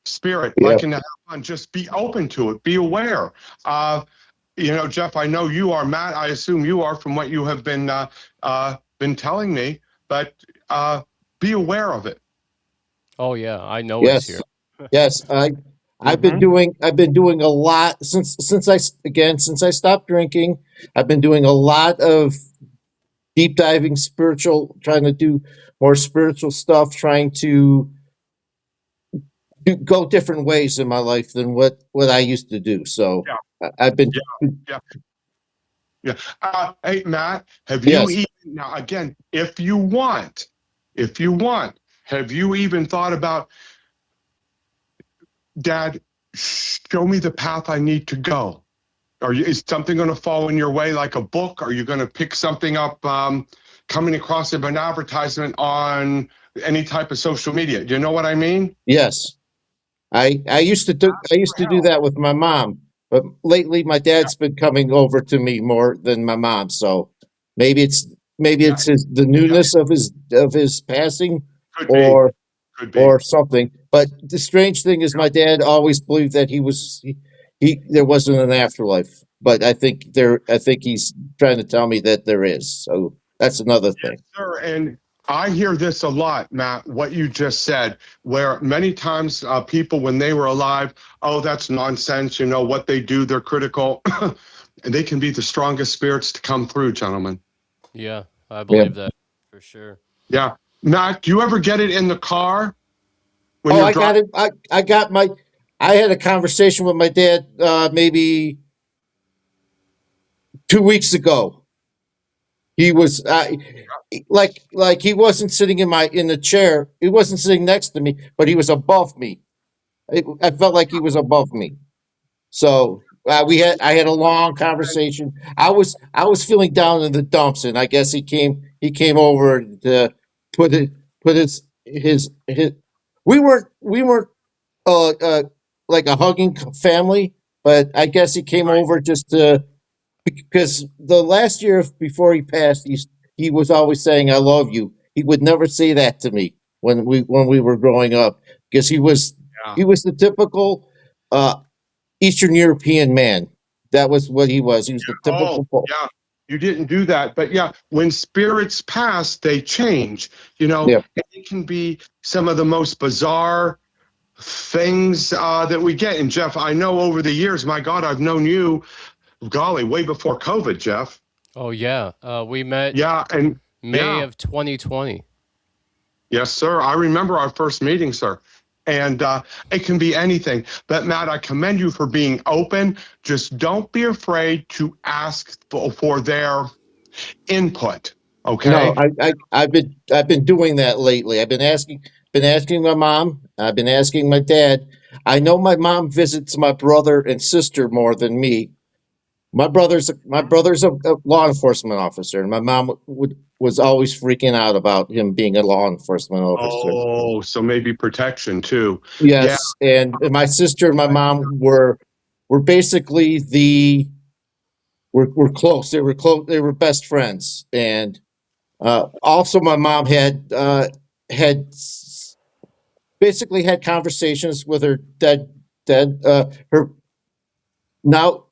Spirit, Yeah. like in the fun, just be open to it, be aware. You know, Jeff, I know you are. Matt, I assume you are from what you have been telling me, but be aware of it. Oh yeah, I know it's here. yes, I've been doing a lot since I stopped drinking. I've been doing a lot of deep diving trying to do more spiritual stuff, trying to go different ways in my life than what I used to do. So I've been Yeah. Hey, Matt, have you yes. even, now again, if you want, have you even thought about, Dad, show me the path I need to go? Is something going to fall in your way like a book? Are you going to pick something up coming across an advertisement on any type of social media? Do you know what I mean? Yes. I used to do that with my mom, but lately my dad's been coming over to me more than my mom. So maybe it's the newness of his passing, Could be. or Could be. or something. But the strange thing is, my dad always believed that there wasn't an afterlife. But I think he's trying to tell me that there is. So that's another thing. Sure, and I hear this a lot, Matt, what you just said, where many times people, when they were alive, oh, that's nonsense, you know, what they do, they're critical. And they can be the strongest spirits to come through, gentlemen. Yeah, I believe that for sure. Yeah. Matt, do you ever get it in the car? when Oh, you're I got driving? it. I got my. I had a conversation with my dad maybe 2 weeks ago. He was like he wasn't sitting in the chair. He wasn't sitting next to me, but he was above me. I felt like he was above me. So I had a long conversation. I was feeling down in the dumps, and I guess he came over to put it put his. We weren't like a hugging family, but I guess he came over just to because the last year before he passed, he was always saying "I love you." He would never say that to me when we were growing up because Yeah. he was the typical uh, Eastern European man. That was what he was. He was the Oh, typical. yeah. You didn't do that. But yeah, when spirits pass, they change, Yeah. and it can be some of the most bizarre things that we get. And Jeff, I know over the years, my God, I've known you, golly, way before COVID, Jeff. Oh yeah, we met Yeah. And May yeah, of 2020. yes, sir. I remember our first meeting, sir. And it can be anything. But Matt, I commend you for being open. Just don't be afraid to ask for their input. No, Okay. I've been doing that lately. I've been asking my mom. I've been asking my dad. I know my mom visits my brother and sister more than me. My brother's a law enforcement officer, and my mom was always freaking out about him being a law enforcement officer. Oh, so maybe protection too. Yeah. Yes, and my sister and my mom were basically were close. They were close. They were best friends, and also my mom basically had conversations with her dead her now.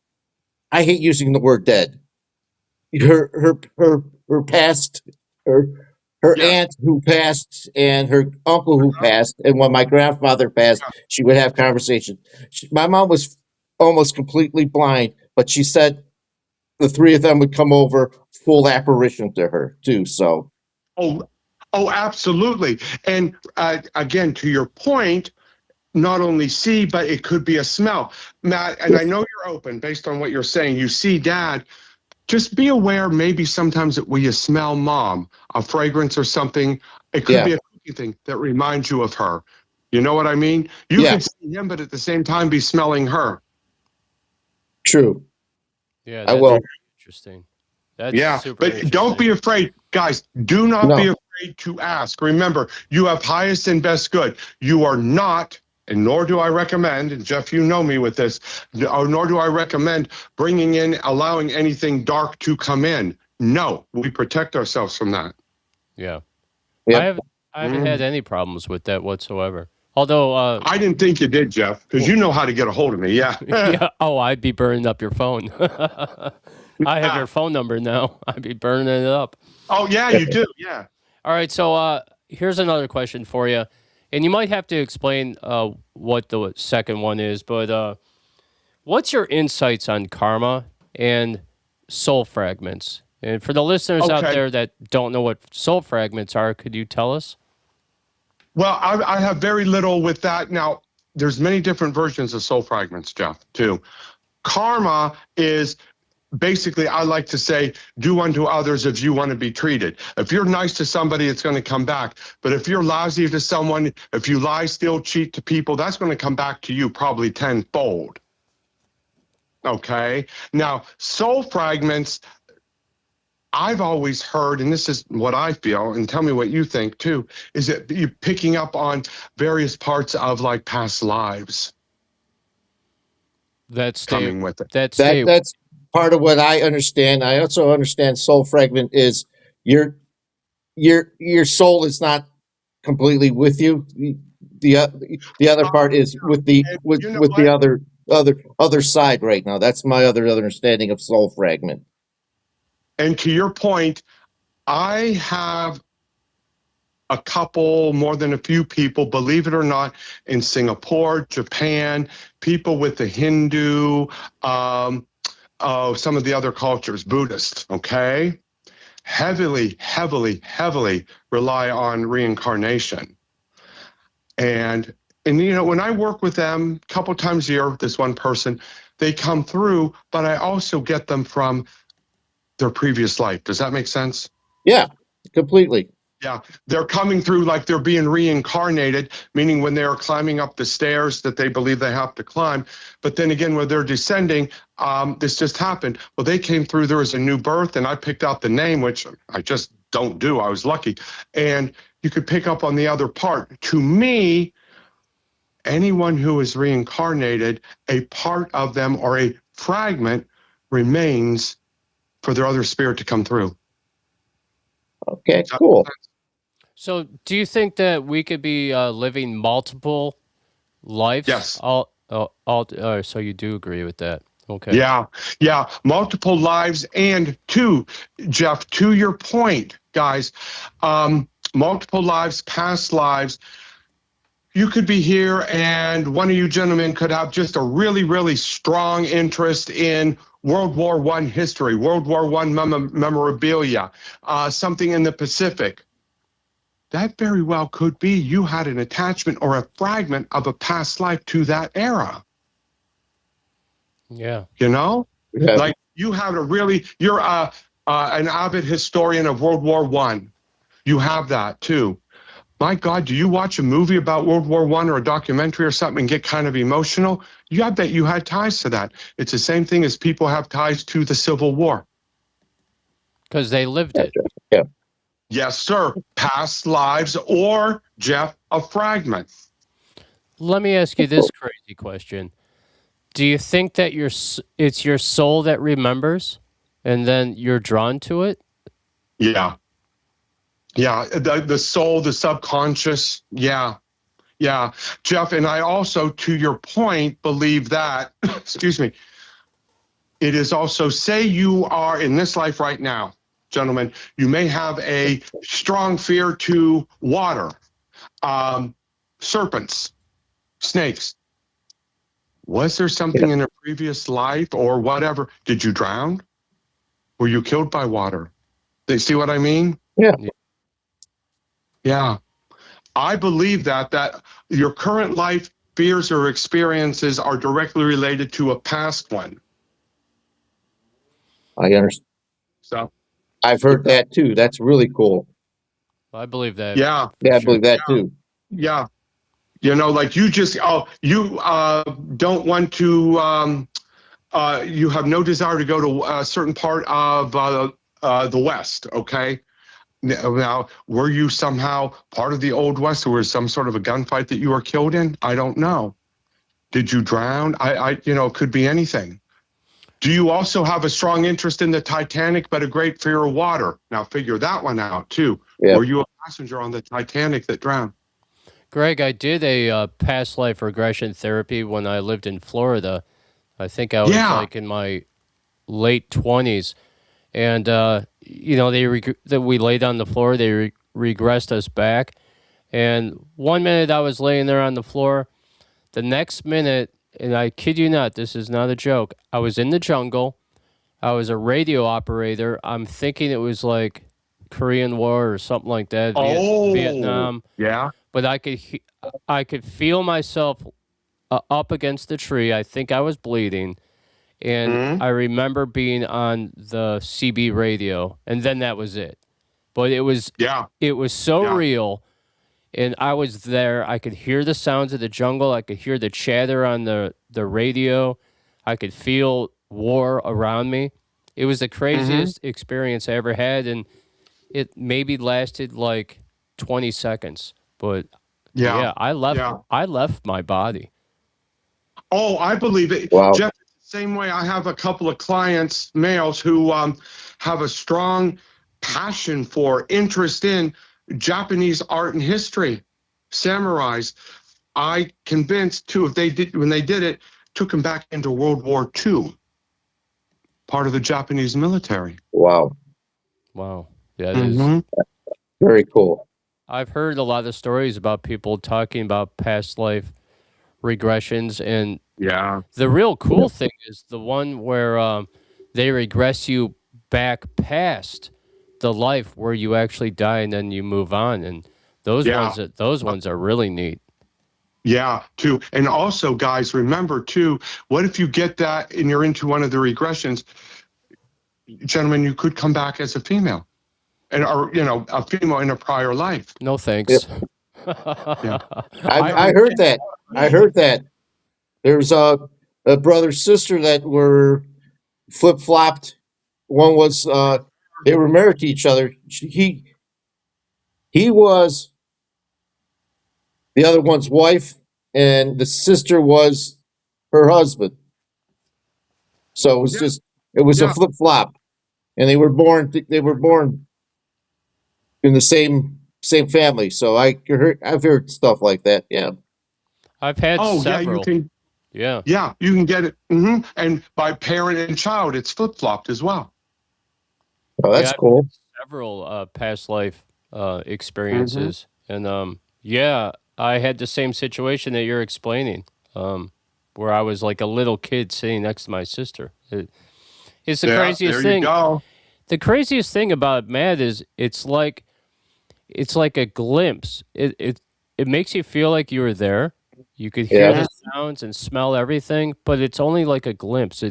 I hate using the word dead. Her past her her Yes. aunt who passed and her uncle who passed, and when my grandfather passed, she would have conversations. My mom was almost completely blind, but she said the three of them would come over full apparition to her too. So Oh, oh, absolutely. And again, to your point, not only see, but it could be a smell. Matt, and I know you're open based on what you're saying. You see dad, just be aware maybe sometimes that when you smell mom, a fragrance or something, it could yeah, be a cookie thing that reminds you of her. You know what I mean? You yeah, could see him, but at the same time be smelling her. true. Yeah, I that's will. interesting. That's Yeah, super but interesting. don't be afraid, guys. Do not be No, afraid to ask. Remember, you have highest and best good. You are not, and nor do I recommend, and Jeff, you know me with this, nor do I recommend allowing anything dark to come in. No, we protect ourselves from that. Yeah, yeah, I haven't had any problems with that whatsoever. Although, I didn't think you did, Jeff, because you know how to get a hold of me. Yeah. yeah. Oh, I'd be burning up your phone. I have your phone number now. I'd be burning it up. Oh, yeah, you do. Yeah. All right, so here's another question for you, and you might have to explain what the second one is, but what's your insights on karma and soul fragments? And for the listeners out Okay. there that don't know what soul fragments are, could you tell us? Well, I have very little with that. Now, there's many different versions of soul fragments, Jeff, too. Karma is basically, I like to say, do unto others as you want to be treated. If you're nice to somebody, it's going to come back. But if you're lousy to someone, if you lie, steal, cheat to people, that's going to come back to you probably tenfold. Okay? Now, soul fragments, I've always heard, and this is what I feel, and tell me what you think too, is that you're picking up on various parts of like past lives coming with it. that's part of what I understand. I also understand soul fragment is your soul is not completely with you. The other part is with the And with you know with the what? other side right now. That's my other understanding of soul fragment. And to your point, I have a couple, more than a few people, believe it or not, in Singapore, Japan, people with the Hindu, some of the other cultures, Buddhist, okay? Heavily rely on reincarnation. And when I work with them a couple times a year, this one person, they come through, but I also get them from their previous life. Does that make sense? Yeah, completely. Yeah, they're coming through like they're being reincarnated, meaning when they're climbing up the stairs that they believe they have to climb. But then again, when they're descending, this just happened. Well, they came through, there was a new birth, and I picked out the name, which I just don't do. I was lucky. And you could pick up on the other part. To me, anyone who is reincarnated, a part of them or a fragment remains for their other spirit to come through. Okay, cool. So, do you think that we could be living multiple lives? Yes. So you do agree with that? Okay. Yeah. Multiple lives. And Jeff, to your point, guys, multiple lives, past lives. You could be here and one of you gentlemen could have just a really, really strong interest in World War I history, World War I memorabilia, something in the Pacific. That very well could be you had an attachment or a fragment of a past life to that era. Yeah. Yeah. Like you have you're an avid historian of World War I. You have that too. My God, do you watch a movie about World War I or a documentary or something and get kind of emotional? I bet you had ties to that. It's the same thing as people have ties to the Civil War. Because they lived it. Yeah. Yes, sir. Past lives or, Jeff, a fragment. Let me ask you this crazy question. Do you think that it's your soul that remembers and then you're drawn to it? Yeah. Yeah, the soul, the subconscious. Yeah. Jeff, and I also, to your point, believe that, excuse me, it is also, say you are in this life right now, gentlemen, you may have a strong fear to water, serpents, snakes. Was there something in a previous life or whatever? Did you drown? Were you killed by water? They see what I mean? Yeah. I believe that your current life fears or experiences are directly related to a past one. I understand. So I've heard that too. That's really cool. I believe that. yeah. Yeah, I believe that too. Yeah. Like you just you don't want to you have no desire to go to a certain part of the West, okay? Now, were you somehow part of the Old West, or was some sort of a gunfight that you were killed in? I don't know. Did you drown? It could be anything. Do you also have a strong interest in the Titanic, but a great fear of water? Now, figure that one out, too. Yep. Were you a passenger on the Titanic that drowned? Greg, I did a past life regression therapy when I lived in Florida. I think I was like in my late 20s. And, we laid on the floor. They regressed us back. And 1 minute I was laying there on the floor. The next minute, and I kid you not, this is not a joke, I was in the jungle. I was a radio operator. I'm thinking it was like Korean War or something like that, Vietnam. Yeah. But I could feel myself up against the tree. I think I was bleeding. And I remember being on the CB radio, and then that was it. But it was so real, and I was there. I could hear the sounds of the jungle. I could hear the chatter on the radio. I could feel war around me. It was the craziest experience I ever had, and it maybe lasted like 20 seconds. But I left my body. Oh, I believe it. Wow. Jeff, same way I have a couple of clients, males, who have a strong passion for, interest in Japanese art and history, samurais. I convinced too, when they did it, took them back into World War II, part of the Japanese military. Wow. Yeah, it is. Very cool. I've heard a lot of stories about people talking about past life regressions, and the real cool thing is the one where they regress you back past the life where you actually die and then you move on, and those ones are really neat. Yeah, too. And also, guys, remember too, what if you get that and you're into one of the regressions? Gentlemen, you could come back as a female, or a female in a prior life. No thanks. Yeah. I heard that. I heard that. There's a brother sister that were flip flopped. One was they were married to each other. He was the other one's wife, and the sister was her husband. So it was just it was a Yeah. flip flop, and they were born in the same family. So I've heard stuff like that. Yeah. I've had Oh, yeah, you several. can. Yeah. Yeah, you can get it. And by parent and child, it's flip flopped as well. Oh, that's I've cool. had several past life experiences, and yeah, I had the same situation that you're explaining, where I was like a little kid sitting next to my sister. It's the craziest there thing. you go. The craziest thing about Matt is it's like a glimpse. It makes you feel like you were there. You could hear Yeah. the sounds and smell everything, but it's only like a glimpse.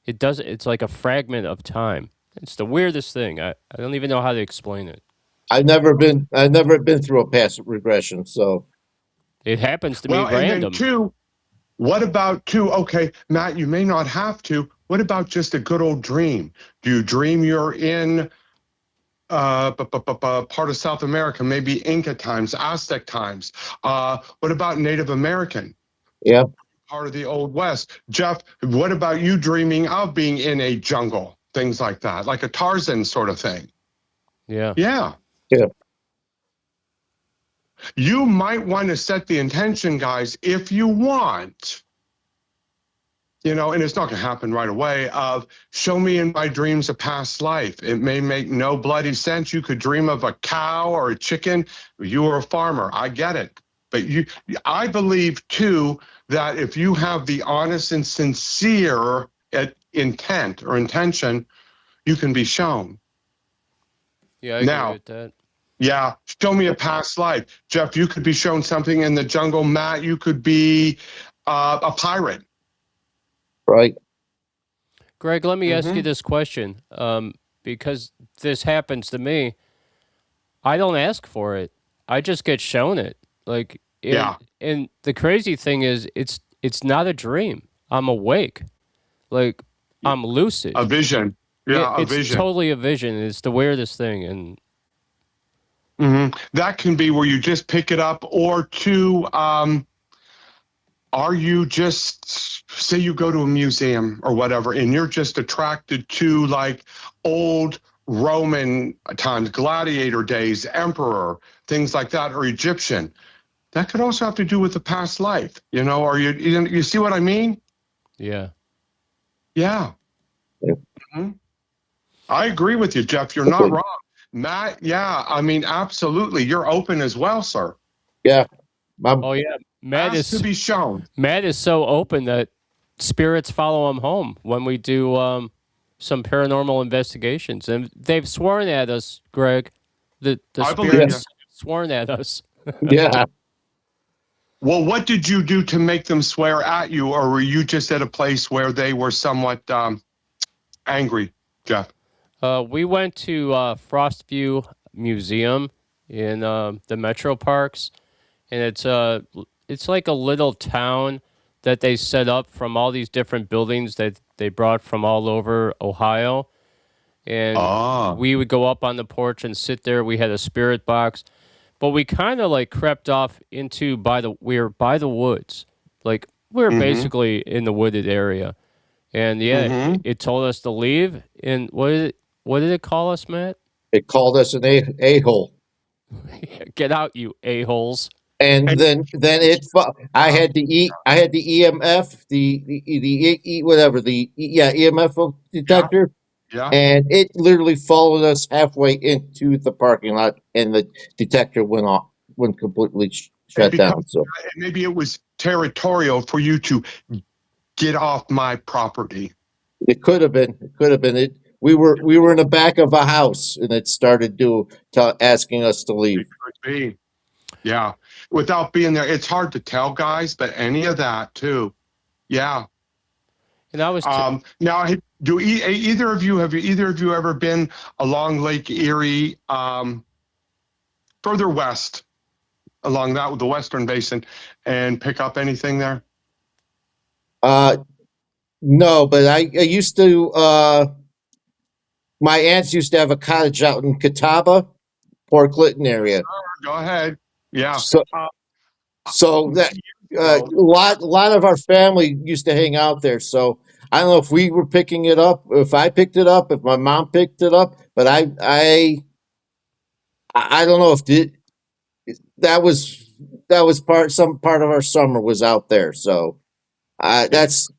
It's like a fragment of time. It's the weirdest thing. I don't even know how to explain it. I've never been through a past regression. So It happens to me Well, and then random. two, what about two? Okay, Matt, you may not have to. What about just a good old dream? Do you dream you're in part of South America, maybe Inca times, Aztec times? What about Native American? yeah. Part of the Old West. Jeff, what about you dreaming of being in a jungle? Things like that, like a Tarzan sort of thing. Yeah. Yeah. Yeah. You might want to set the intention, guys, if you want, and it's not going to happen right away, of show me in my dreams a past life. It may make no bloody sense. You could dream of a cow or a chicken. You were a farmer. I get it. But I believe, too, that if you have the honest and sincere intent or intention, you can be shown. Yeah, I agree Now, with that. yeah, show me a past life. Jeff, you could be shown something in the jungle. Matt, you could be a pirate. Right. Greg, let me ask you this question, because this happens to me. I don't ask for it. I just get shown it. Like, and the crazy thing is, it's not a dream. I'm awake. Like, I'm lucid. A vision. Yeah, a it's vision. totally a vision. It's the weirdest thing, and that can be where you just pick it up, or two, are you just, say you go to a museum or whatever, and you're just attracted to like old Roman times, gladiator days, emperor, things like that, or Egyptian. That could also have to do with the past life, or you see what I mean? yeah. Yeah. Yeah. I agree with you, Jeff. You're not wrong. Matt, yeah, I mean, absolutely. You're open as well, sir. Yeah. Oh yeah, Matt Ask to be shown. Matt is so open that spirits follow him home when we do some paranormal investigations, and they've sworn at us, Greg. The I believe spirits you. sworn at us. Yeah. Well, what did you do to make them swear at you, or were you just at a place where they were somewhat angry, Jeff? We went to Frostview Museum in the Metro Parks, and it's like a little town that they set up from all these different buildings that they brought from all over Ohio. And we would go up on the porch and sit there. We had a spirit box, but we kind of like crept off into we were by the woods. Like we were basically in the wooded area. And yeah, it told us to leave. And what did it call us, Matt? It called us an a-hole. Get out, you a-holes. And then I had the EMF, the EMF detector. Yeah. And it literally followed us halfway into the parking lot, and the detector went completely shut down. So maybe it was territorial for you to get off my property. it could have been. We were in the back of a house, and it started asking us to leave. It could be. Yeah. Without being there, it's hard to tell, guys, but any of that too. Yeah. And I was Now, either of you ever been along Lake Erie, further west, along the Western Basin, and pick up anything there? No, but I used to. My aunts used to have a cottage out in Catawba, Port Clinton area. Go ahead. Yeah. So that a lot of our family used to hang out there. So I don't know if we were picking it up, if I picked it up, if my mom picked it up, but I don't know if that was some part of our summer was out there. So that's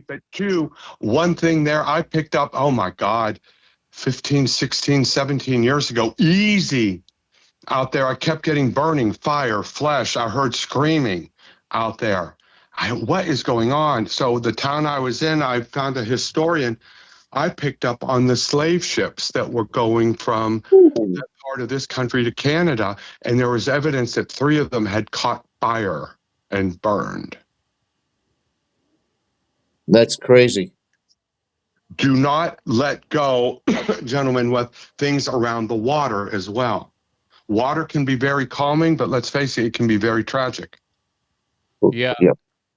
But two, one thing there I picked up, oh my God, 15, 16, 17 years ago, easy out there. I kept getting burning, fire, flesh. I heard screaming out there. What is going on? So the town I was in, I found a historian. I picked up on the slave ships that were going from that part of this country to Canada, and there was evidence that 3 of them had caught fire and burned. That's crazy. Do not let go, gentlemen, with things around the water as well. Water can be very calming, but let's face it, it can be very tragic. Yeah.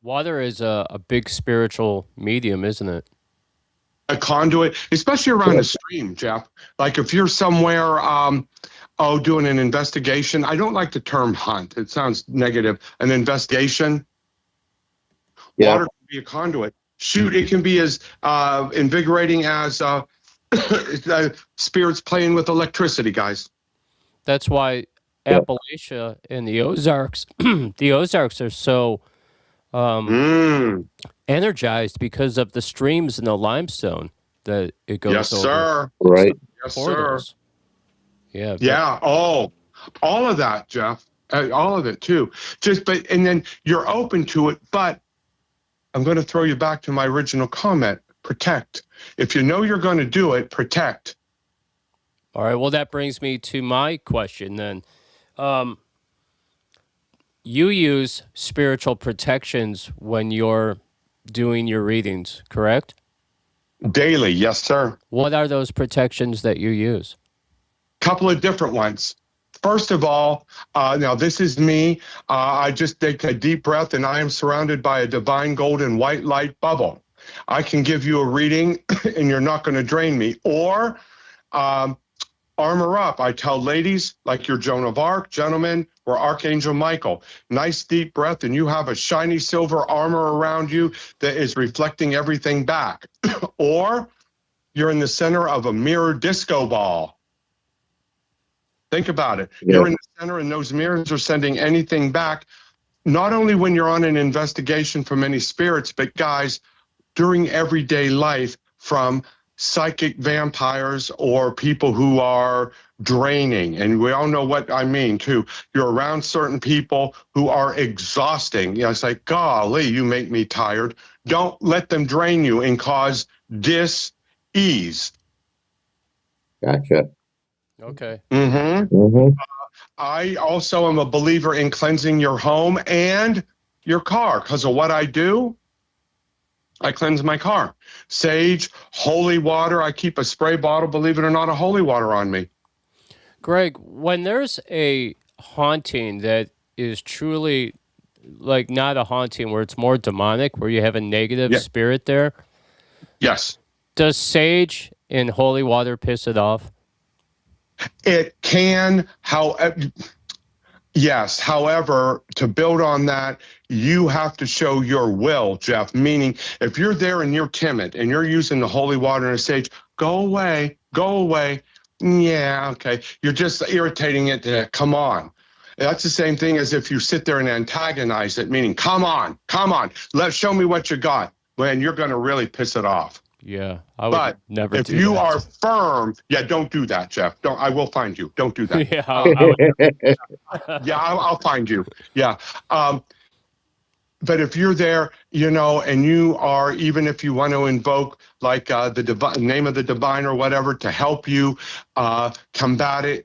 Water is a big spiritual medium, isn't it? A conduit, especially around a stream, Jeff. Like if you're somewhere, doing an investigation. I don't like the term hunt. It sounds negative. An investigation. Yeah. Water can be a conduit. Shoot, it can be as invigorating as spirits playing with electricity, guys. That's why Appalachia and the Ozarks, the Ozarks are so energized because of the streams and the limestone that it goes Yes, over. sir. Right. Yes, Portals. sir. Yeah. Yeah. Oh, all of that, Jeff. All of it too. And then you're open to it, but I'm going to throw you back to my original comment. Protect. If you know you're going to do it, protect. All right. Well, that brings me to my question then. You use spiritual protections when you're doing your readings, correct? Daily. Yes, sir. What are those protections that you use? Couple of different ones. First of all, now this is me. I just take a deep breath and I am surrounded by a divine golden white light bubble. I can give you a reading and you're not going to drain me. Or armor up. I tell ladies like you're Joan of Arc, gentlemen, or Archangel Michael. Nice deep breath and you have a shiny silver armor around you that is reflecting everything back. Or you're in the center of a mirror disco ball. Think about it. Yeah. You're in the center and those mirrors are sending anything back, not only when you're on an investigation from any spirits, but guys, during everyday life from psychic vampires or people who are draining. And we all know what I mean too. You're around certain people who are exhausting. You know, it's like, golly, you make me tired. Don't let them drain you and cause dis-ease. Gotcha. Okay. Mm-hmm. Mm-hmm. I also am a believer in cleansing your home and your car because of what I do. I cleanse my car. Sage, holy water. I keep a spray bottle, believe it or not, of holy water on me. Greg, when there's a haunting that is truly like not a haunting where it's more demonic, where you have a negative spirit there. Yes. Does sage and holy water piss it off? It can, yes. However, to build on that, you have to show your will, Jeff. Meaning, if you're there and you're timid and you're using the holy water and the sage, go away, go away. Yeah, okay. You're just irritating it to come on. That's the same thing as if you sit there and antagonize it, meaning, come on, show me what you got. When you're going to really piss it off. Yeah, I would never do that. If you are firm, don't do that, Jeff. I will find you. Don't do that. Yeah, I'll find you. Yeah. but if you're there, and you are, even if you want to invoke like the name of the divine or whatever to help you combat it,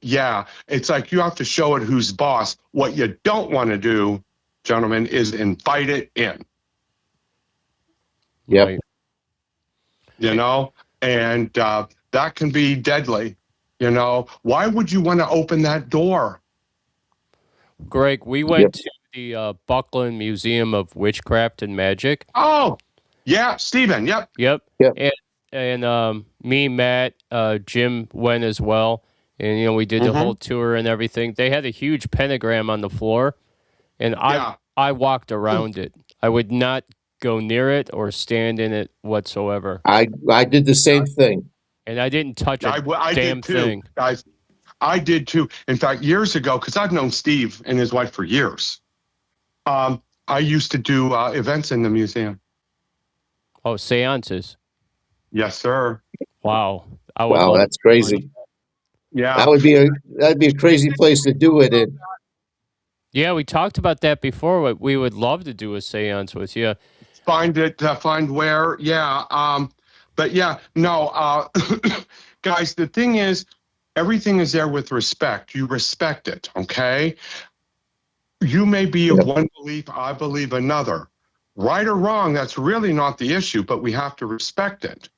it's like you have to show it who's boss. What you don't want to do, gentlemen, is invite it in. Yep. Right. And that can be deadly. Why would you want to open that door? Greg, we went to the Buckland Museum of Witchcraft and Magic. Oh, yeah, Stephen. Yep. Yep. Yep. And me, Matt, Jim went as well. And, we did the whole tour and everything. They had a huge pentagram on the floor. And I walked around it. I would not go near it or stand in it whatsoever. I did the same thing. And I didn't touch a I damn did too, thing. guys. I did too. In fact, years ago, because I've known Steve and his wife for years, I used to do events in the museum. Oh, seances. Yes, sir. Wow. Wow, that's crazy. Yeah. That'd be a crazy place to do it in. Yeah, we talked about that before. We would love to do a seance with you. Find where. Yeah. But yeah, no, guys, the thing is, everything is there with respect. You respect it, okay? You may be of one belief, I believe another. Right or wrong, that's really not the issue, but we have to respect it,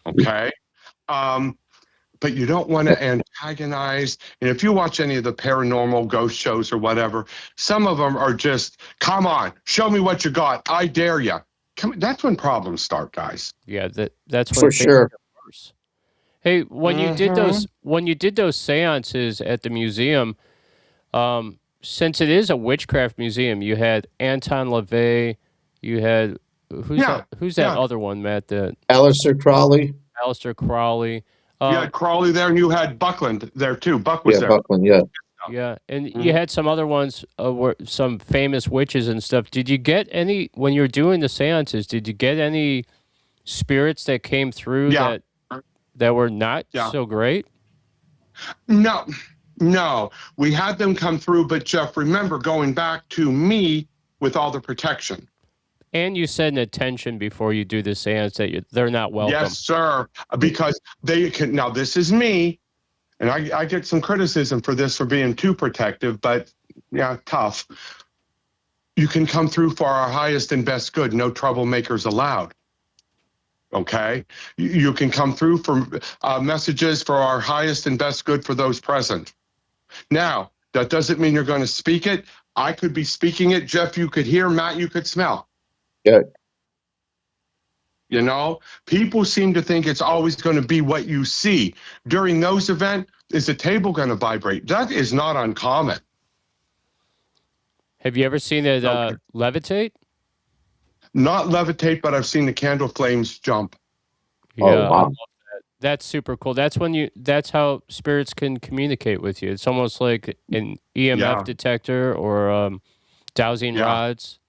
okay? But you don't want to antagonize. And if you watch any of the paranormal ghost shows or whatever, some of them are just, come on, show me what you got. I dare you. That's when problems start, guys. Yeah, that's when For sure. get worse. Hey, when you did those seances at the museum, since it is a witchcraft museum, you had Anton LaVey, you had who's that other one, Matt? Aleister Crowley. Aleister Crowley. You had Crowley there, and you had Buckland there too. Buck was there. Buckland, yeah. Yeah, and you had some other ones, some famous witches and stuff. Did you get any, when you were doing the seances, did you get any spirits that came through that were not so great? No. We had them come through, but Jeff, remember going back to me with all the protection. And you said an attention before you do the seance that they're not welcome. Yes, sir, because they can, now this is me, and I get some criticism for this for being too protective, but yeah, tough. You can come through for our highest and best good, no troublemakers allowed. Okay? You can come through for messages for our highest and best good for those present. Now, that doesn't mean you're going to speak it. I could be speaking it. Jeff, you could hear. Matt, you could smell. Good. People seem to think it's always going to be what you see. During those events, is the table going to vibrate? That is not uncommon. Have you ever seen it levitate? Not levitate, but I've seen the candle flames jump. Yeah, wow. I love that. That's super cool. That's how spirits can communicate with you. It's almost like an EMF detector or dowsing rods.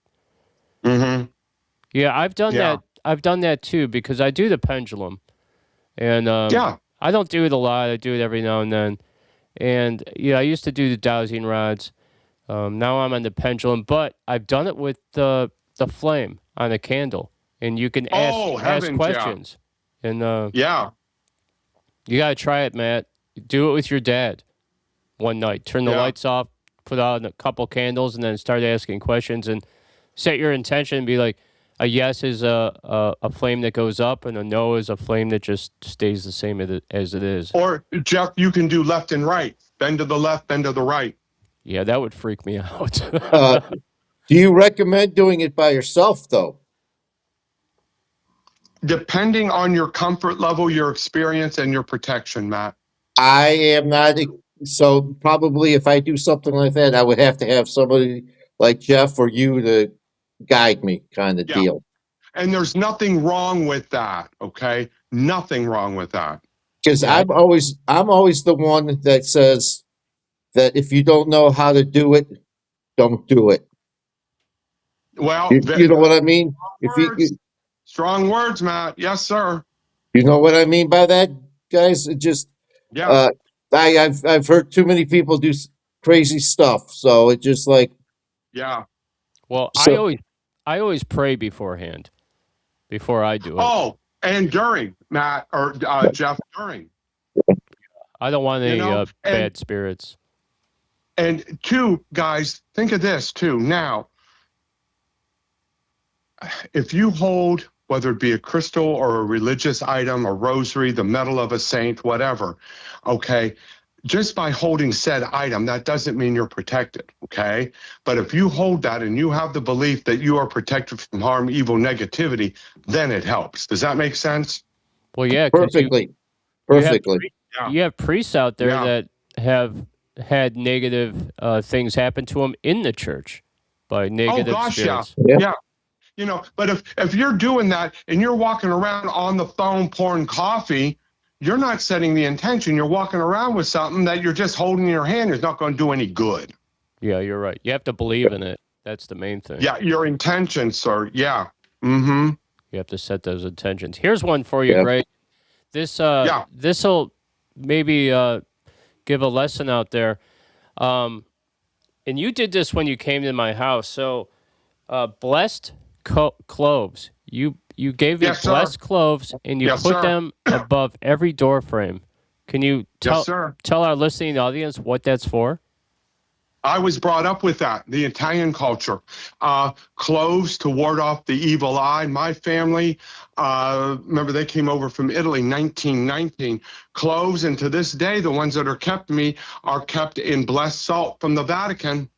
Mm-hmm. Yeah, I've done that. I've done that too because I do the pendulum, and I don't do it a lot. I do it every now and then, and I used to do the dowsing rods. Now I'm on the pendulum, but I've done it with the flame on a candle, and you can ask questions. And you gotta try it, Matt. Do it with your dad one night. Turn the lights off, put on a couple candles, and then start asking questions and set your intention and be like, a yes is a flame that goes up, and a no is a flame that just stays the same as it is. Or, Jeff, you can do left and right. Bend to the left, bend to the right. Yeah, that would freak me out. Do you recommend doing it by yourself, though? Depending on your comfort level, your experience, and your protection, Matt. I am not. So probably if I do something like that, I would have to have somebody like Jeff or you to guide me, kind of deal. And there's nothing wrong with that, okay? Nothing wrong with that. Because I'm always the one that says that if you don't know how to do it, don't do it. Well, you know what I mean? Strong words, Matt. Yes, sir. You know what I mean by that, guys? It just I've heard too many people do crazy stuff, so it just like Well, I always pray beforehand, before I do it. Oh, and during, Matt, or Jeff, during. I don't want any and- bad spirits. And two, guys, think of this too. Now, if you hold, whether it be a crystal or a religious item, a rosary, the medal of a saint, whatever, okay, just by holding said item, that doesn't mean you're protected, okay? But if you hold that and you have the belief that you are protected from harm, evil, negativity, then it helps. Does that make sense? Well, yeah, 'cause Perfectly. you have Perfectly. you have priests out there Yeah. that have had negative things happen to them in the church by negative spirits. Yeah. Yeah. You know, but if you're doing that and you're walking around on the phone pouring coffee, you're not setting the intention. You're walking around with something that you're just holding in your hand is not going to do any good. Yeah, you're right. You have to believe in it. That's the main thing. Yeah, your intention, sir. Yeah. Mm-hmm. You have to set those intentions. Here's one for you, Yeah. Greg. This'll maybe give a lesson out there. And you did this when you came to my house. So blessed cloves. You gave me Yes, sir. blessed cloves and you Yes, put sir. them above every door frame. Can you Yes, sir. tell our listening audience what that's for? I was brought up with that, the Italian culture. Cloves to ward off the evil eye. My family, remember they came over from Italy, 1919. Cloves, and to this day, the ones that are kept in blessed salt from the Vatican.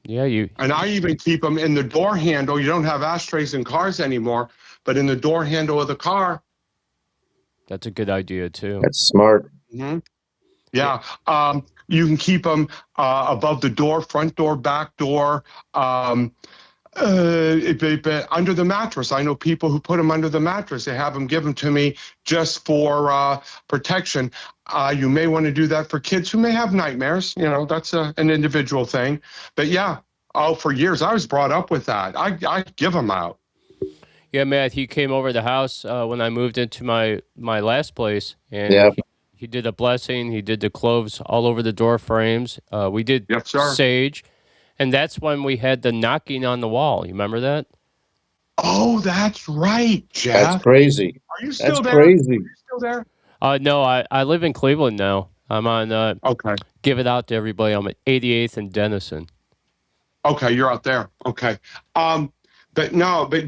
Yeah, And I even keep them in the door handle. You don't have ashtrays in cars anymore, but in the door handle of the car. That's a good idea too. That's smart. Mm-hmm. Yeah. You can keep them above the door, front door, back door, under the mattress. I know people who put them under the mattress. They have them given to me just for protection. You may want to do that for kids who may have nightmares. You know, that's an individual thing. But yeah, for years I was brought up with that. I give them out. Yeah, Matt, he came over the house when I moved into my last place, and Yeah. he did a blessing. He did the cloves all over the door frames. We did Yes, sir. sage, and that's when we had the knocking on the wall. You remember that? Oh, that's right, Jeff. That's crazy. Are you still That's there? crazy. Are you still there? No, I live in Cleveland now. I'm on Okay. Give It Out to Everybody. I'm at 88th and Denison. Okay, you're out there. Okay. But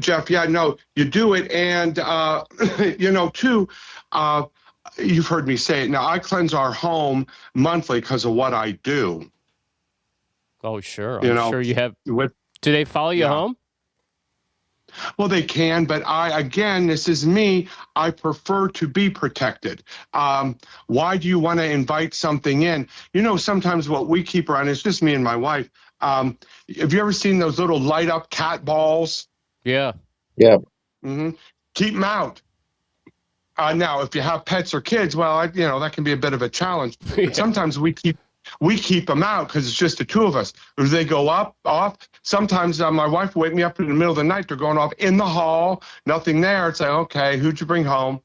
Jeff, yeah, no, you do it. And, too, you've heard me say it. Now, I cleanse our home monthly because of what I do. Oh, sure. You I'm know, sure you have. With, Do they follow you Yeah. home? well, they can, but this is me. I prefer to be protected. Why do you want to invite something in? You know, sometimes what we keep around, it's just me and my wife. Have you ever seen those little light up cat balls? Yeah. Yeah. Mm-hmm. Keep them out. Now, if you have pets or kids, well, that can be a bit of a challenge. Yeah. But sometimes we keep them out because it's just the two of us. If they go off. Sometimes my wife will wake me up in the middle of the night. They're going off in the hall, nothing there. It's like, okay, who'd you bring home?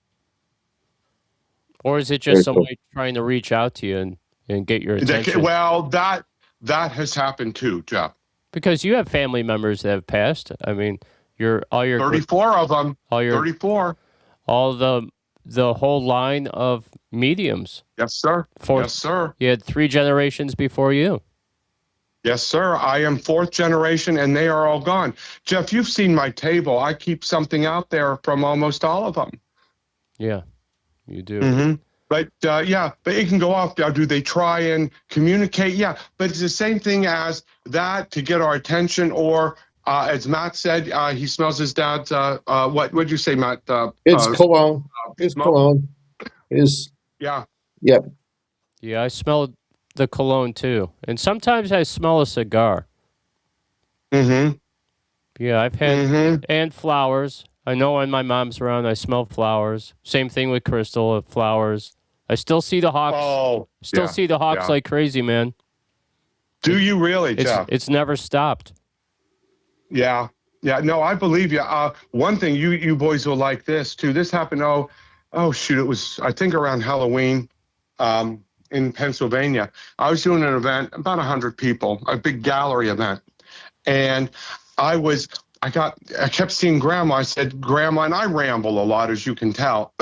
Or is it just somebody trying to reach out to you and get your attention? Well, that has happened too, Jeff. Because you have family members that have passed. I mean, all your 34 of them. all your 34. all the whole line of mediums. Yes, sir. Fourth. Yes, sir. You had 3 generations before you. Yes, sir. I am 4th generation, and they are all gone. Jeff, you've seen my table. I keep something out there from almost all of them. Yeah, you do. Mm-hmm. But but it can go off. Now, do they try and communicate? Yeah, but it's the same thing as that to get our attention. Or as Matt said, he smells his dad's. What would you say, Matt? It's cologne. It's smoke? cologne. Yeah. Yep. Yeah, I smell the cologne too, and sometimes I smell a cigar. Mm-hmm. Yeah, I've had Mm-hmm. and flowers. I know when my mom's around, I smell flowers. Same thing with Crystal, flowers. I still see the hawks. Oh, Still yeah, see the hawks yeah. like crazy, man. Do you really, Jeff? It's never stopped. Yeah. Yeah. No, I believe you. One thing you boys will like this too. This happened. Oh shoot! It was, I think, around Halloween, in Pennsylvania. I was doing an event, about 100 people, a big gallery event, and I kept seeing Grandma. I said, Grandma, and I ramble a lot, as you can tell.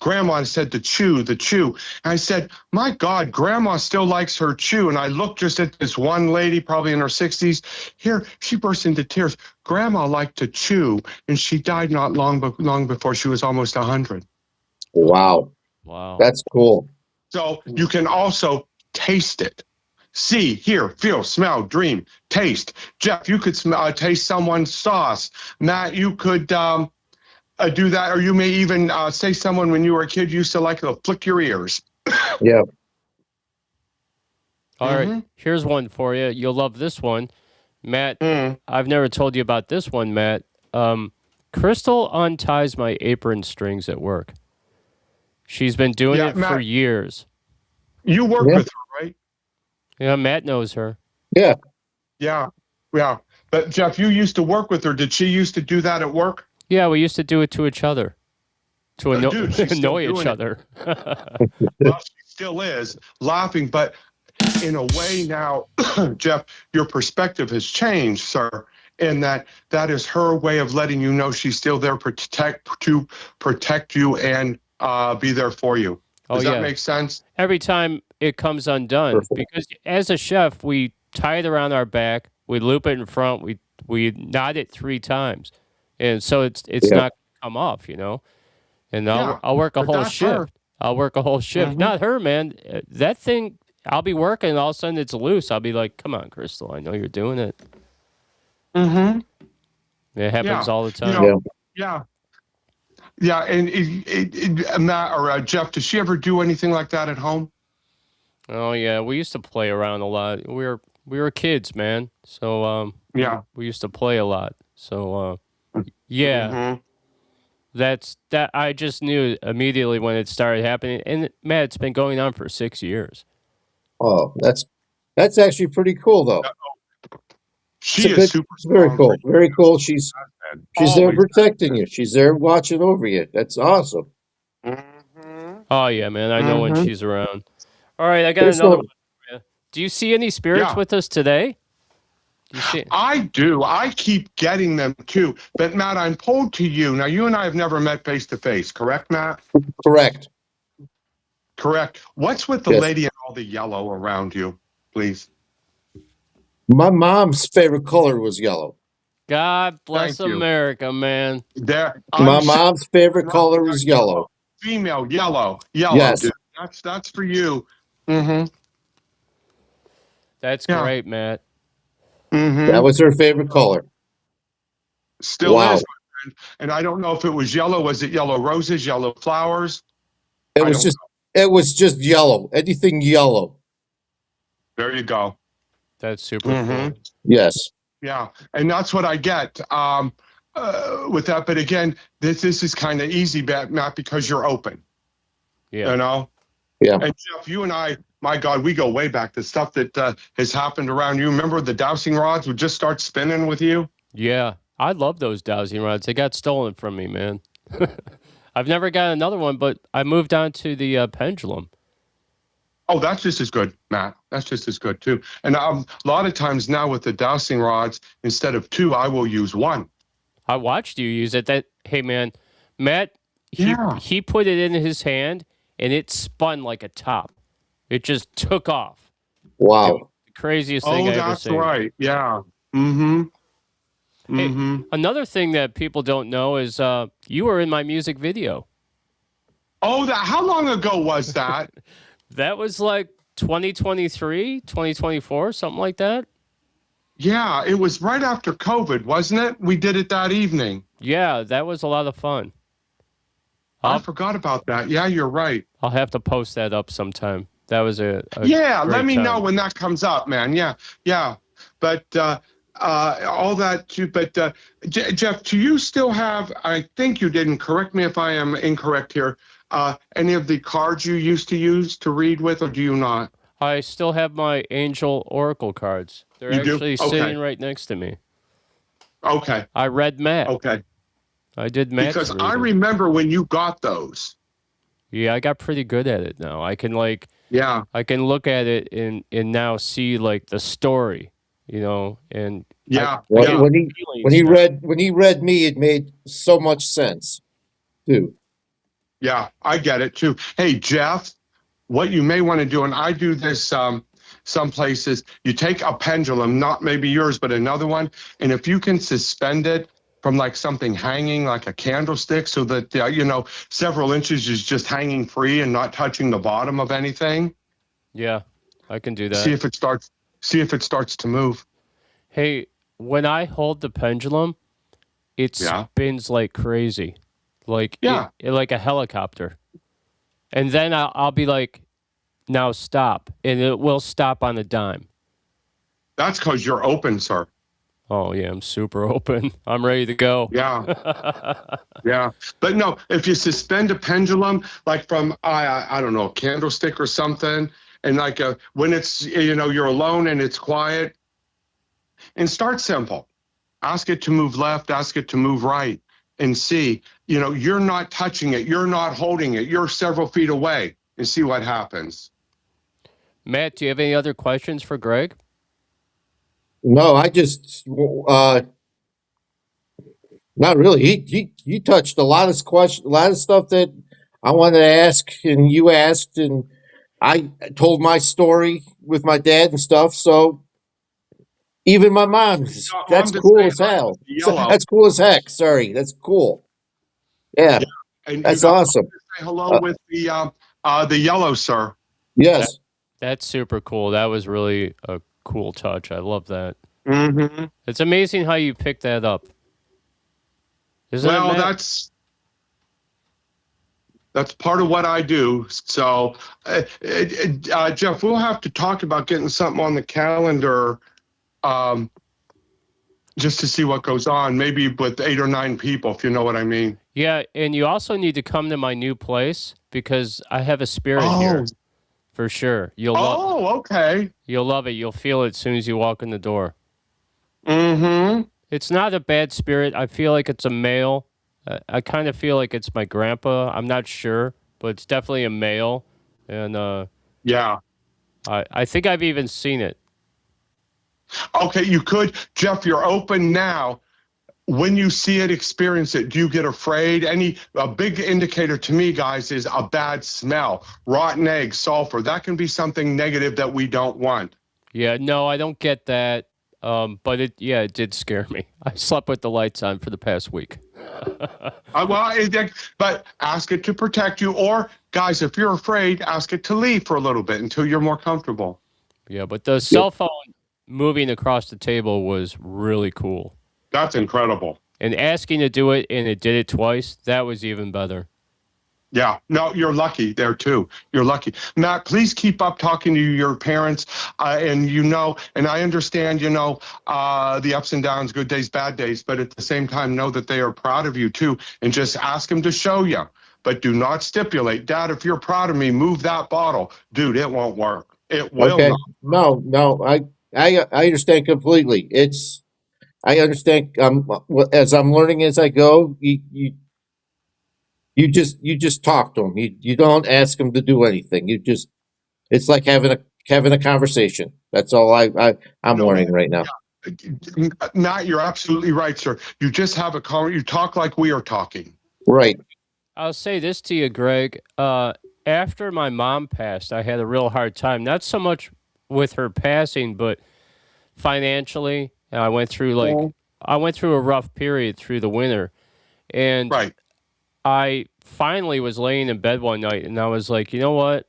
Grandma said the chew. And I said, my God, Grandma still likes her chew. And I looked just at this one lady, probably in her 60s. Here, she burst into tears. Grandma liked to chew, and she died not long before she was almost 100. Wow. Wow. That's cool. So you can also taste it. See, hear, feel, smell, dream, taste. Jeff, you could taste someone's sauce. Matt, you could do that, or you may even say someone when you were a kid used to like to flick your ears. Yeah. All right, here's one for you. You'll love this one. Matt, I've never told you about this one, Matt. Crystal unties my apron strings at work. She's been doing it Matt, for years. You work with her, right? Yeah, Matt knows her. Yeah. Yeah. But Jeff, you used to work with her. Did she used to do that at work? Yeah, we used to do it to each other. To annoy each other. Well, she still is laughing, but in a way now, Jeff, your perspective has changed, sir, in that is her way of letting you know she's still there to protect you and be there for you. Does that make sense? Every time it comes undone, because as a chef, we tie it around our back, we loop it in front, we knot it 3 times, and so it's not going to come off, you know. And I'll work a whole shift. I'll work a whole shift. Not her, man. That thing, I'll be working, and all of a sudden it's loose. I'll be like, "Come on, Crystal, I know you're doing it." Mm-hmm. It happens all the time. You know, yeah. And Matt or Jeff, does she ever do anything like that at home? Oh yeah, we used to play around a lot. We were kids, man. So we used to play a lot. So that's that. I just knew immediately when it started happening. And Matt, it's been going on for 6 years. Oh, that's actually pretty cool, though. She is super very strong. cool. Very cool. She's there protecting you. She's there watching over you. That's awesome. Oh yeah, man. I know when she's around. All right, I got another one for you. Do you see any spirits with us today? Do you see? I do. I keep getting them too. But Matt, I'm told to you. Now, you and I have never met face to face, correct, Matt? Correct. What's with the lady in all the yellow around you, please? My mom's favorite color was yellow. God bless America, man. My mom's favorite color was yellow. Female, yellow. Yes. Dude. That's for you. Mm-hmm. That's great, Matt. Mm-hmm. That was her favorite color. Still is, my friend. And I don't know if it was yellow. Was it yellow roses, yellow flowers? It was just yellow. Anything yellow. There you go. That's super cool. Yes. Yeah, and that's what I get with that. But again, this is kind of easy, Matt, because you're open. Yeah. You know? Yeah. And Jeff, you and I, my God, we go way back. The stuff that has happened around you. Remember the dowsing rods would just start spinning with you? Yeah. I love those dowsing rods. They got stolen from me, man. I've never got another one, but I moved on to the pendulum. Oh, that's just as good, Matt. That's just as good, too. And a lot of times now with the dowsing rods, instead of 2, I will use 1. I watched you use it. Hey, man, Matt, he put it in his hand, and it spun like a top. It just took off. Wow. The craziest thing I've ever seen. Oh, that's right. Yeah. Mm-hmm. Hey, another thing that people don't know is you were in my music video. Oh, how long ago was that? That was like 2023, 2024, something like that. Yeah, it was right after COVID, wasn't it? We did it that evening. Yeah, that was a lot of fun. I forgot about that. Yeah, you're right. I'll have to post that up sometime. That was a let me time. know when that comes up, man. Yeah. But all that too. But Jeff, do you still have? I think you didn't. Correct me if I am incorrect here. Any of the cards you used to use to read with, or do you not? I still have my Angel Oracle cards. They're actually sitting right next to me. Okay. I read Matt. Okay. I did Matt. Because I remember when you got those. Yeah, I got pretty good at it now. I can I can look at it and now see like the story you know, and Yeah, When, yeah. when he feelings. when he read me, it made so much sense too. Yeah, I get it too. Hey, Jeff, what you may want to do, and I do this some places, you take a pendulum, not maybe yours, but another one, and if you can suspend it from like something hanging like a candlestick so that, several inches is just hanging free and not touching the bottom of anything, Yeah, I can do see that. if it starts to move. Hey, when I hold the pendulum, it Yeah. spins like crazy, like Yeah. like a helicopter. And then I'll be like, now stop, and it will stop on a dime. That's because you're open, sir. Oh yeah, I'm super open. I'm ready to go. Yeah. Yeah. But no, if you suspend a pendulum, like from, I don't know, a candlestick or something, and like when it's, you're alone and it's quiet, and start simple. Ask it to move left, ask it to move right, and see, you're not touching it, you're not holding it, you're several feet away, and see what happens. Matt, do you have any other questions for Greg? No, I just not really. He touched a lot of a lot of stuff that I wanted to ask, and you asked, and I told my story with my dad and stuff. So even my mom, that's Mom, to cool say as hi hell. with the yellow. That's cool as heck. Sorry, that's cool. Yeah, Yeah. And you that's got awesome. to say hello with the yellow, sir. Yes. That's super cool. That was really a cool touch. I love that. Mm-hmm. It's amazing how you picked that up. Isn't Well, it, Matt? that's part of what I do. So, Jeff, we'll have to talk about getting something on the calendar, just to see what goes on. Maybe with 8 or 9 people, if you know what I mean. Yeah, and you also need to come to my new place because I have a spirit here. For sure. Okay. You'll love it. You'll feel it as soon as you walk in the door. Mm-hmm. It's not a bad spirit. I feel like it's a male. I kind of feel like it's my grandpa. I'm not sure, but it's definitely a male. And Yeah. I think I've even seen it. Okay, you could, Jeff. You're open now. When you see it, experience it. Do you get afraid? A big indicator to me, guys, is a bad smell, rotten eggs, sulfur. That can be something negative that we don't want. Yeah, no, I don't get that. But it did scare me. I slept with the lights on for the past week. But ask it to protect you, or guys, if you're afraid, ask it to leave for a little bit until you're more comfortable. Yeah, but the cell phone moving across the table was really cool. That's incredible. And asking to do it, and it did it twice, that was even better. Yeah, no, you're lucky there too. You're lucky. Matt, please keep up talking to your parents. And I understand, the ups and downs, good days, bad days, but at the same time, know that they are proud of you too. And just ask them to show you. But do not stipulate, Dad, if you're proud of me, move that bottle. Dude, it won't work. It will Okay. not. No. I understand completely. I understand. As I'm learning as I go, you just talk to them. You don't ask them to do anything. It's like having a conversation. That's all I'm learning right now. Matt, you're absolutely right, sir. You just have you talk like we are talking. Right. I'll say this to you, Greg. After my mom passed, I had a real hard time. Not so much with her passing, but financially. I went through a rough period through the winter, and Right. I finally was laying in bed one night, and I was like, you know what?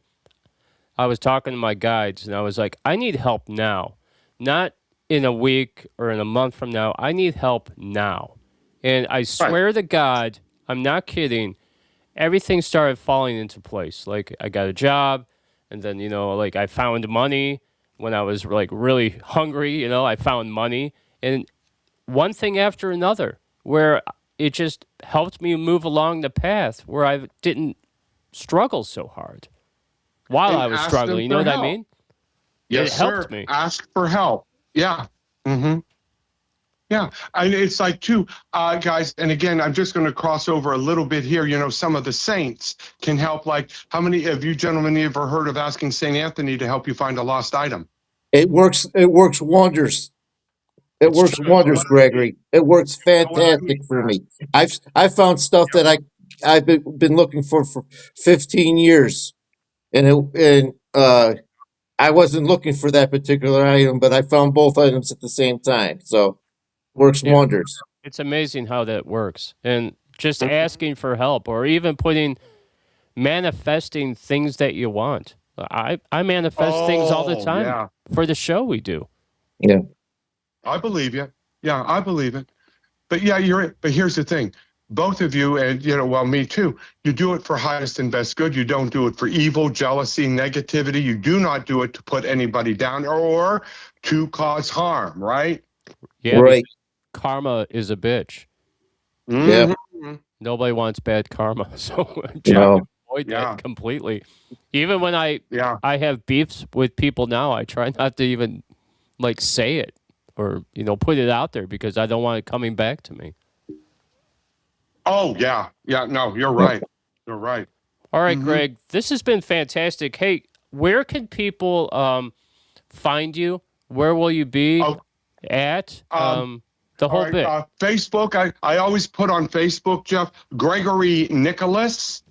I was talking to my guides, and I was like, I need help now, not in a week or in a month from now. I need help now, and I swear to God, I'm not kidding. Everything started falling into place. Like I got a job, and then like I found money when I was like really hungry. I found money, and one thing after another, where it just helped me move along the path where I didn't struggle so hard while And I was ask struggling. them You know for what I help. mean? Yes, It helped sir. me. Ask for help. Yeah. Mm-hmm. Yeah. And it's like, too, guys, and again, I'm just going to cross over a little bit here. Some of the saints can help. Like, how many of you gentlemen ever heard of asking St. Anthony to help you find a lost item? It works wonders. It It's works true. wonders, Gregory. It works fantastic for me. I've found stuff that I've been looking for 15 years, and I wasn't looking for that particular item, but I found both items at the same time. So works Yeah. wonders. It's amazing how that works. And just Mm-hmm. asking for help or even manifesting things that you want. I manifest things all the Oh, time yeah. for the show we do. Yeah. I believe you. Yeah, I believe it. But yeah, but here's the thing. Both of you, and well, me too, you do it for highest and best good. You don't do it for evil, jealousy, negativity. You do not do it to put anybody down or to cause harm, right? Yeah, Right. because karma is a bitch. Yeah. Mhm. Nobody wants bad karma. So No. avoid Yeah. that completely. Even when I Yeah. have beefs with people now, I try not to even say it or put it out there because I don't want it coming back to me. Oh, yeah. Yeah, no, you're right. You're right. All right, Mhm. Greg, this has been fantastic. Hey, where can people find you? Where will you be Oh, at? The all whole right, bit. Facebook, I always put on Facebook, Jeff, Gregory Nicholas.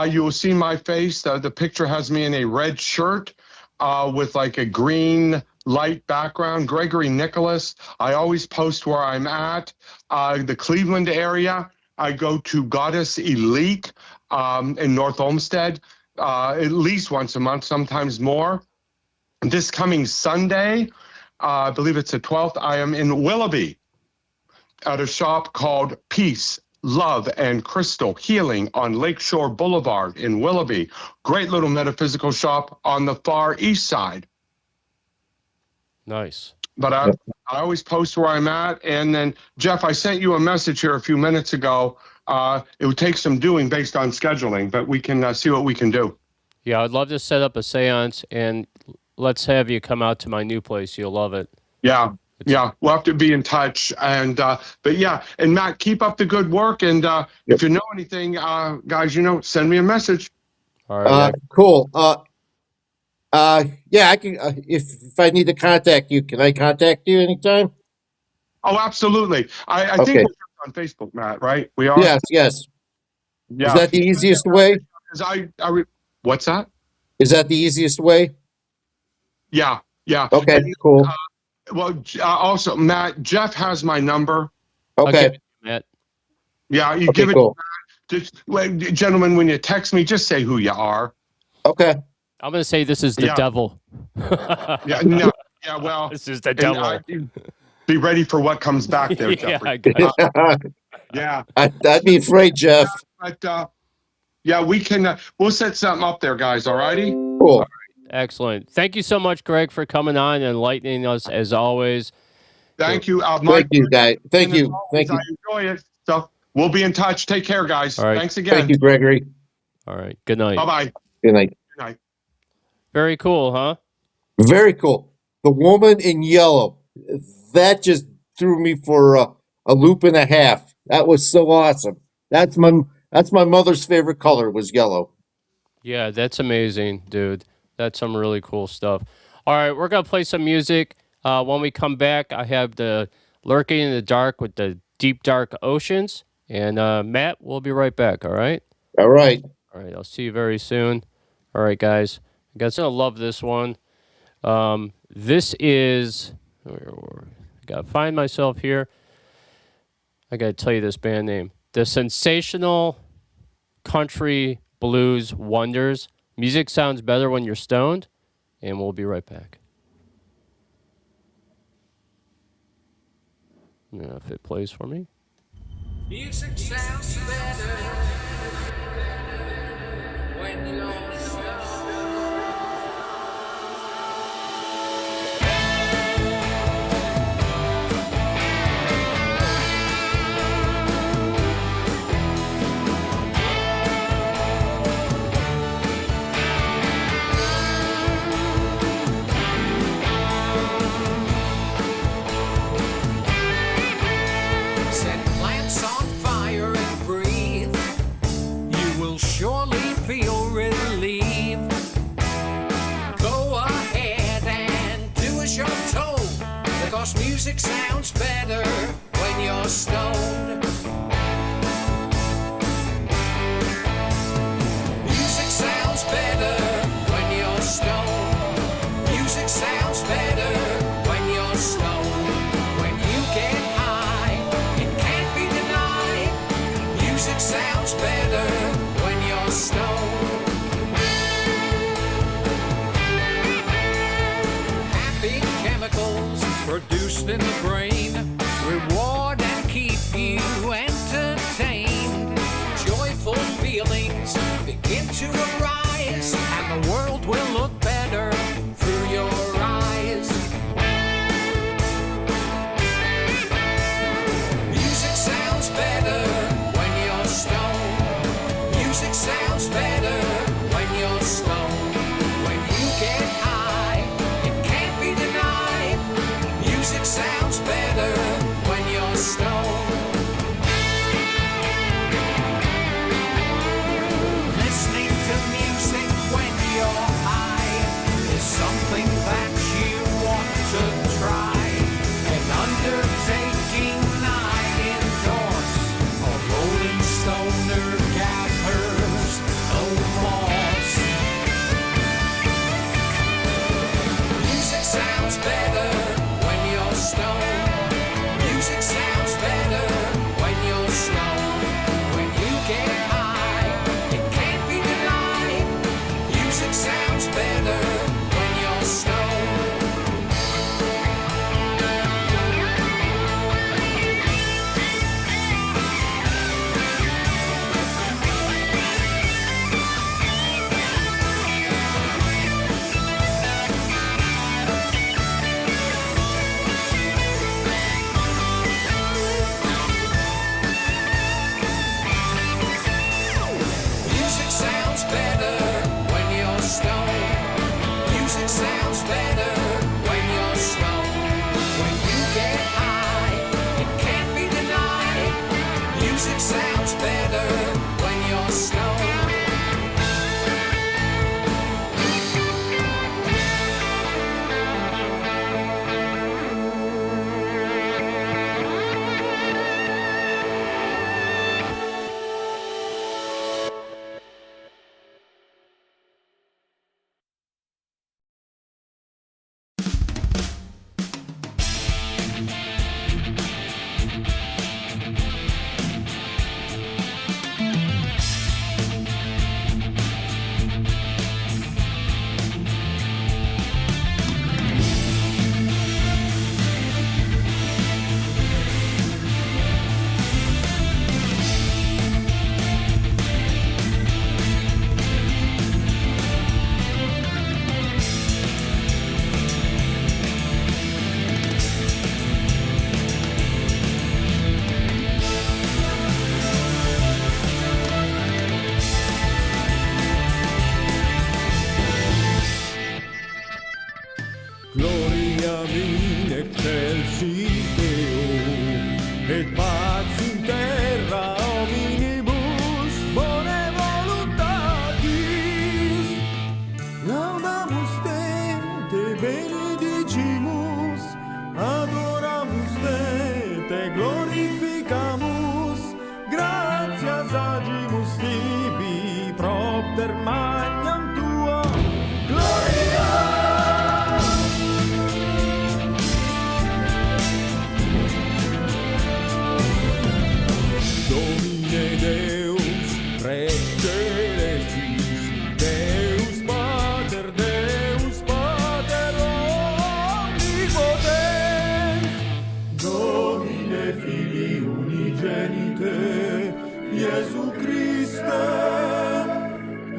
You will see my face. The picture has me in a red shirt with like a green light background. Gregory Nicholas. I always post where I'm at. The Cleveland area, I go to Goddess Elite in North Olmsted at least once a month, sometimes more. This coming Sunday, I believe it's the 12th, I am in Willoughby at a shop called Peace, Love, and Crystal Healing on Lakeshore Boulevard in Willoughby. Great little metaphysical shop on the far east side. Nice. But I always post where I'm at. And then, Jeff, I sent you a message here a few minutes ago. It would take some doing based on scheduling, but we can see what we can do. Yeah, I'd love to set up a seance and let's have you come out to my new place. You'll love it. Yeah. Yeah, we'll have to be in touch. And but yeah, and Matt, keep up the good work. And if you know anything, guys, send me a message. All right. Cool. Yeah, I can. If I need to contact you, can I contact you anytime? Oh, absolutely. I think Okay. we're on Facebook, Matt, right? We are? Yes. Yes. Yeah. Is that the easiest way? What's that? Is that the easiest way? Yeah. Yeah. Okay. And, Cool. well, also, Matt, Jeff has my number. I'll give Okay. it to you, Matt. Yeah, you Okay. give it Cool. to Matt. Gentlemen, when you text me, just say who you are. Okay. I'm going to say this is the Yeah. devil. Yeah, no. Yeah, well, This is the and devil. be ready for what comes back there, Yeah, Jeffrey. I got you. Yeah. I'd be afraid, Jeff. But yeah, we can. We'll set something up there, guys. All righty. Cool. Excellent. Thank you so much, Greg, for coming on and enlightening us as always. Thank you, Mike. Thank you, guys. Thank And as you. Thank always, you. I enjoy it. So we'll be in touch. Take care, guys. All right. Thanks again. Thank you, Gregory. All right. Good night. Bye-bye. Good night. Good night. Very cool, huh? Very cool. The woman in yellow. That just threw me for a loop and a half. That was so awesome. That's my mother's favorite color was yellow. Yeah, that's amazing, dude. That's some really cool stuff. All right, we're going to play some music. When we come back, I have the Lurking in the Dark with the Deep Dark Oceans. And Matt, we'll be right back, all right? All right. All right, I'll see you very soon. All right, guys. You guys are going to love this one. This is... I got to find myself here. I got to tell you this band name. The Sensational Country Blues Wonders. Music sounds better when you're stoned. And we'll be right back. Yeah, if it plays for me. Music sounds better when you're set plants on fire and breathe. You will surely feel relief. Music sounds better when you're stoned. Music sounds better when you're stoned. Music sounds better when you're stoned. When you get high, it can't be denied. Music sounds better when you're stoned. Happy chemicals produced in the brain reward and keep you entertained. Joyful feelings begin to arise, and the world will look better through your eyes. Music sounds better when you're stoned. Music sounds better when you're stoned. When you get high, it can't be denied. Music sounds better when you're stoned. Listening to music when you're high is something that you want to try. An undertaking I endorse. A rolling stoner gathers no remorse. Music sounds better when you're stoned. Music sounds better when you're stoned. When you get high, it can't be denied. Music sounds better when you're stoned. Music sounds better when you're stoned. Music sounds better when you're stoned. When you get high, it can't be denied. Music sounds better when you're stoned. Gloria in excelsis Deo, et pax in terra omnibus bone voluntatis. Laudamus te benedicimus, adoramus te glorificamus, gratias agimus tibi propter magnam tua. Gloria! Domine Deus, Rex Celestis, Deus Pater omnipotens, Domine Filii unigenite, Iesu Christe,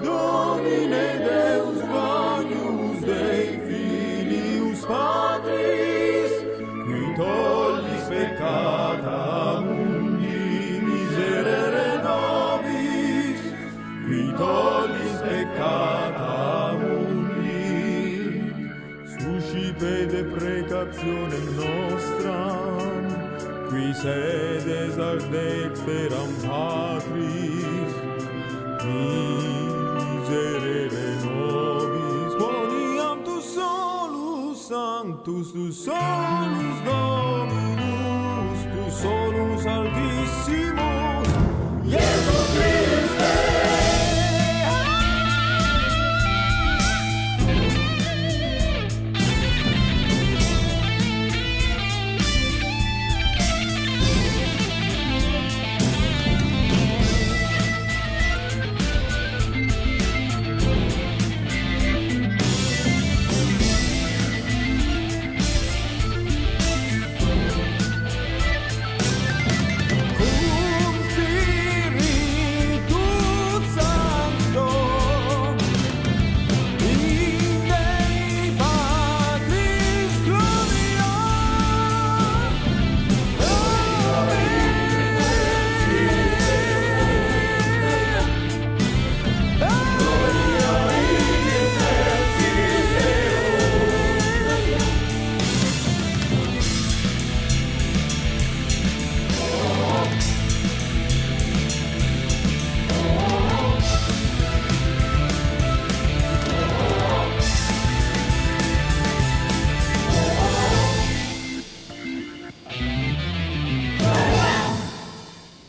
Domine Deus Bonius Dei Filius Patris, qui tollis peccata mundi, miserere nobis, qui tollis peccata mundi, suscipe deprecationem nostram, qui sedes ad dexteram Patris, miserere nobis, quoniam tu solus sanctus Sanctus, tu solus Dominus, tu solus Altissimus, Iesus Christe.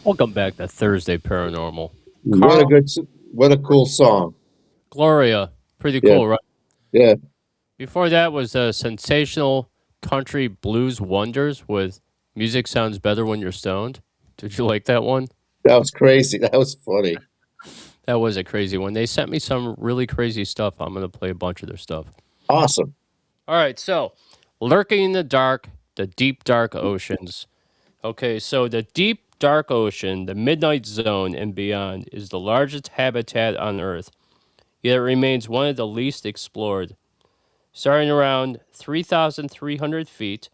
Welcome back to Thursday Paranormal. What a cool song. Gloria, pretty Yeah. cool, right? Yeah. Before that was a sensational country blues wonders with Music Sounds Better When You're Stoned. Did you like that one? That was crazy. That was funny. That was a crazy one. They sent me some really crazy stuff. I'm going to play a bunch of their stuff. Awesome. All right, so lurking in the dark, the deep, dark oceans. Okay, so the deep, dark ocean, the midnight zone and beyond, is the largest habitat on Earth, yet it remains one of the least explored. Starting around 3,300 feet.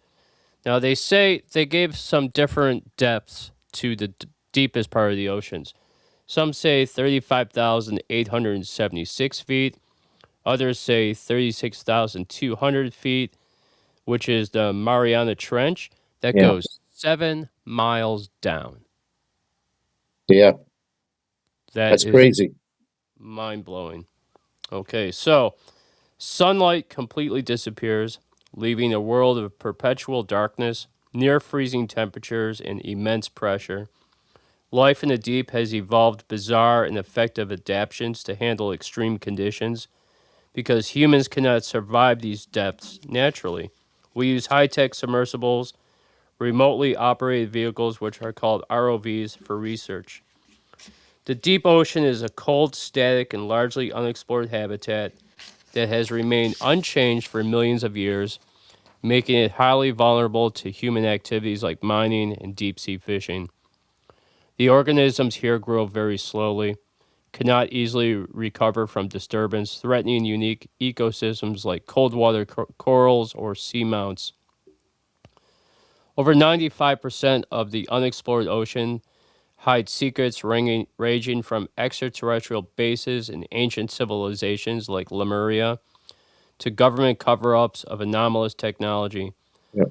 Now, they say they gave some different depths to the deepest part of the oceans. Some say 35,876 feet. Others say 36,200 feet, which is the Mariana Trench. That goes 7 miles down. Yeah. That's crazy. Mind-blowing. Okay, so sunlight completely disappears, leaving a world of perpetual darkness, near freezing temperatures, and immense pressure. Life in the deep has evolved bizarre and effective adaptations to handle extreme conditions because humans cannot survive these depths naturally. We use high-tech submersibles, remotely operated vehicles, which are called ROVs, for research. The deep ocean is a cold, static, and largely unexplored habitat that has remained unchanged for millions of years, making it highly vulnerable to human activities like mining and deep-sea fishing. The organisms here grow very slowly, cannot easily recover from disturbance, threatening unique ecosystems like cold water corals or seamounts. Over 95% of the unexplored ocean hides secrets ranging from extraterrestrial bases in ancient civilizations like Lemuria to government cover-ups of anomalous technology. Yep.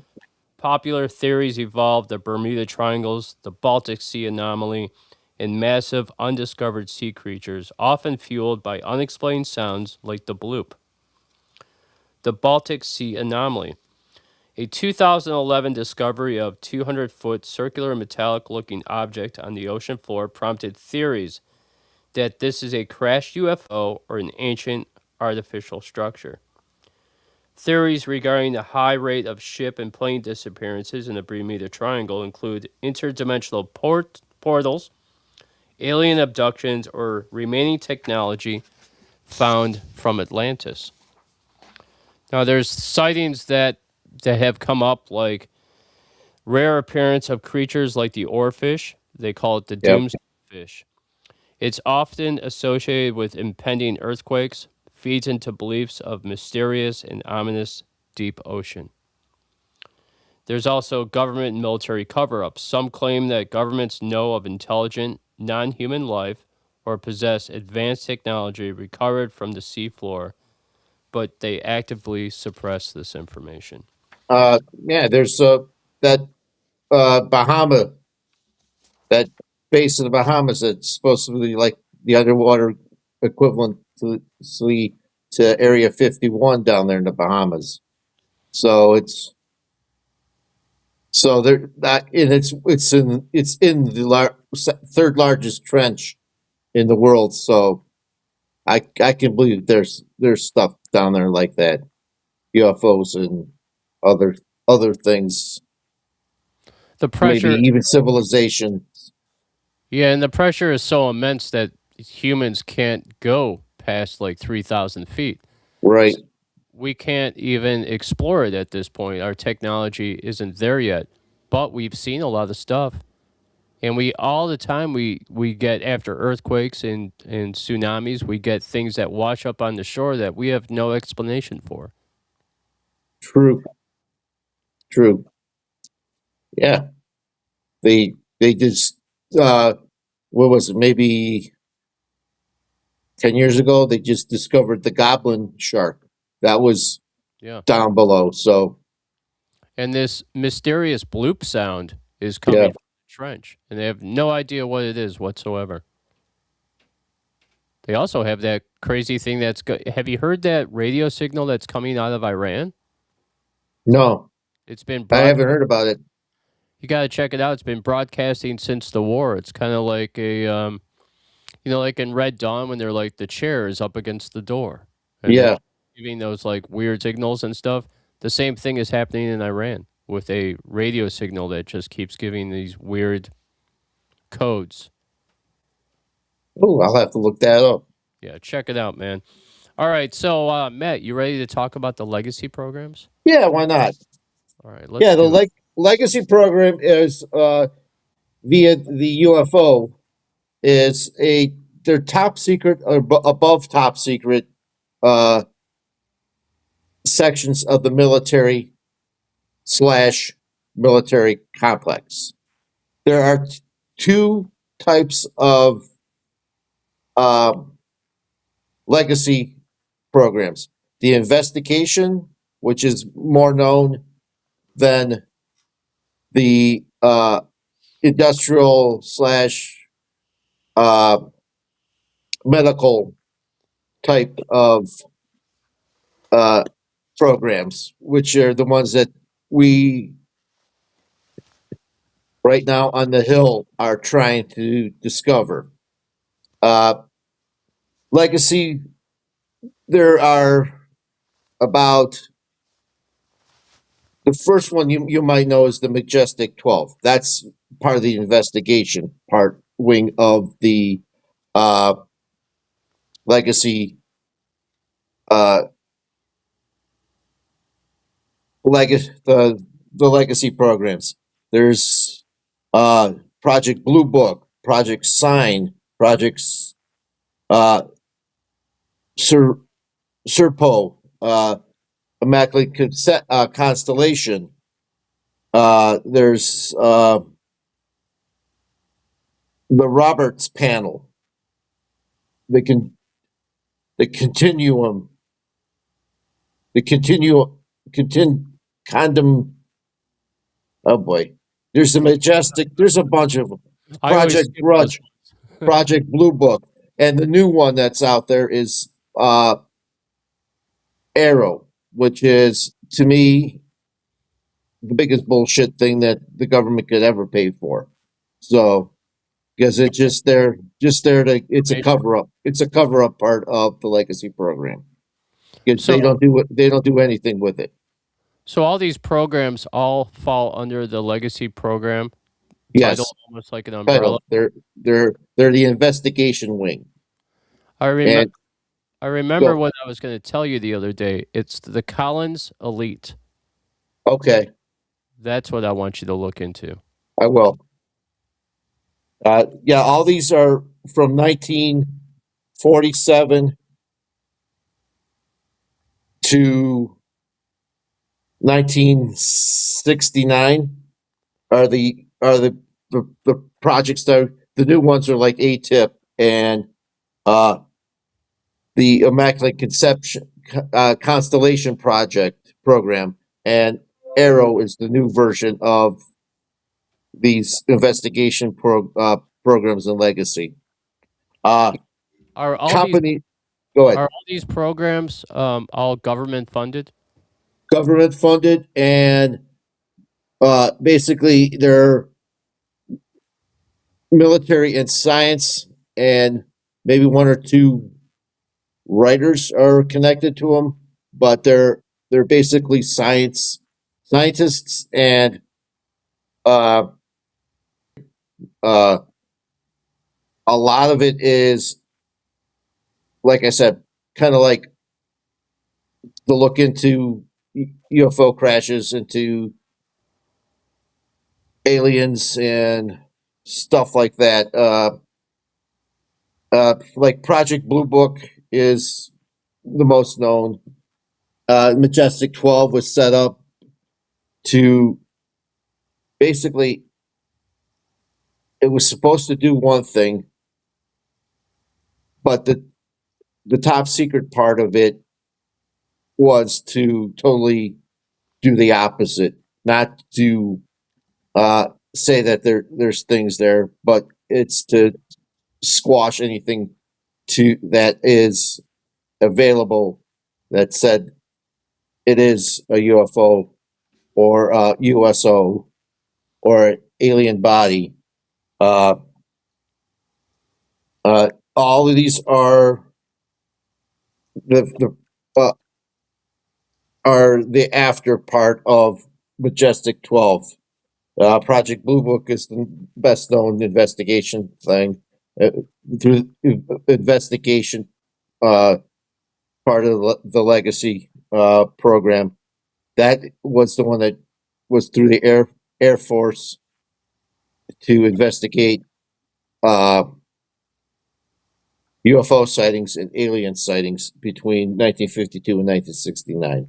Popular theories evolved the Bermuda Triangles, the Baltic Sea anomaly, and massive undiscovered sea creatures, often fueled by unexplained sounds like the bloop. The Baltic Sea anomaly. A 2011 discovery of 200-foot circular metallic-looking object on the ocean floor prompted theories that this is a crashed UFO or an ancient artificial structure. Theories regarding the high rate of ship and plane disappearances in the Bermuda Triangle include interdimensional portals, alien abductions, or remaining technology found from Atlantis. Now, there's sightings that have come up, like rare appearance of creatures like the oarfish. They call it the doomsday fish. It's often associated with impending earthquakes, feeds into beliefs of mysterious and ominous deep ocean. There's also government and military cover-ups. Some claim that governments know of intelligent, non-human life or possess advanced technology recovered from the seafloor, but they actively suppress this information. There's that that base of the Bahamas that's supposed to be like the underwater equivalent to Area 51 down there in the Bahamas. So it's they're not, and it's in the third largest trench in the world. So I can believe there's stuff down there like that, UFOs and other things, The maybe pressure, even civilization. yeah, and the pressure is so immense that humans can't go past like 3,000 feet. Right. We can't even explore it at this point. Our technology isn't there yet, but we've seen a lot of stuff. And we all the time we get after earthquakes and tsunamis, we get things that wash up on the shore that we have no explanation for. True. Yeah. They just what was it? Maybe 10 years ago, they just discovered the goblin shark that was Yeah. down below. So And this mysterious bloop sound is coming yeah, from the trench, and they have no idea what it is whatsoever. They also have that crazy thing have you heard that radio signal that's coming out of Iran? no, It's been I haven't heard about it. You got to check it out. It's been broadcasting since the war. It's kind of like like in Red Dawn when they're like the chair is up against the door. And they're Yeah. giving those like weird signals and stuff. The same thing is happening in Iran with a radio signal that just keeps giving these weird codes. Oh, I'll have to look that up. Yeah, check it out, man. All right, so Matt, you ready to talk about the legacy programs? Yeah, why not? All right, let's Yeah, the do it. legacy program is via the UFO is they're top secret or above top secret sections of the military complex. There are two types of legacy programs: the investigation, which is more known than the industrial / medical type of programs, which are the ones that we right now on the Hill are trying to discover. Legacy, there are about the first one you might know is the Majestic 12. That's part of the investigation part wing of the legacy the legacy programs. There's Project Blue Book, Project Sign, Projects Serpo, Immaculate Constellation. There's the Roberts panel, the continuum, condom. Oh boy, there's a Majestic. There's a bunch of them. I always Project skip Grudge, Project Blue Book, and the new one that's out there is Arrow, which is to me the biggest bullshit thing that the government could ever pay for. So, because it's just there to it's a cover up. It's a cover up part of the legacy program. Because So- they don't do anything with it. So all these programs all fall under the legacy program Yes, title, almost like an umbrella. title. They're the investigation wing. I remember. And I remember Go. what I was going to tell you the other day. It's the Collins Elite. okay, That's what I want you to look into. I will. Yeah, all these are from 1947 to 1969 are the projects that the new ones are like ATIP and the Immaculate Conception Constellation Project program, and Arrow is the new version of these investigation programs and legacy. Are all Company, go ahead. Are all these programs all government funded? government funded, and basically they're military and science, and maybe one or two writers are connected to them, but they're basically scientists, and uh, uh, a lot of it is, like I said, kind of like the look into UFO crashes, into aliens and stuff like that. Like Project Blue Book is the most known. Majestic 12 was set up to basically, it was supposed to do one thing, but the top secret part of it was to totally do the opposite, not to say that there's things there, but it's to squash anything to that is available that said it is a UFO or a USO or alien body. Uh, all of these the are the after part of Majestic 12. Project Blue Book is the best known investigation thing. Through investigation, part of the legacy program, that was the one that was through the Air Force to investigate UFO sightings and alien sightings between 1952 and 1969.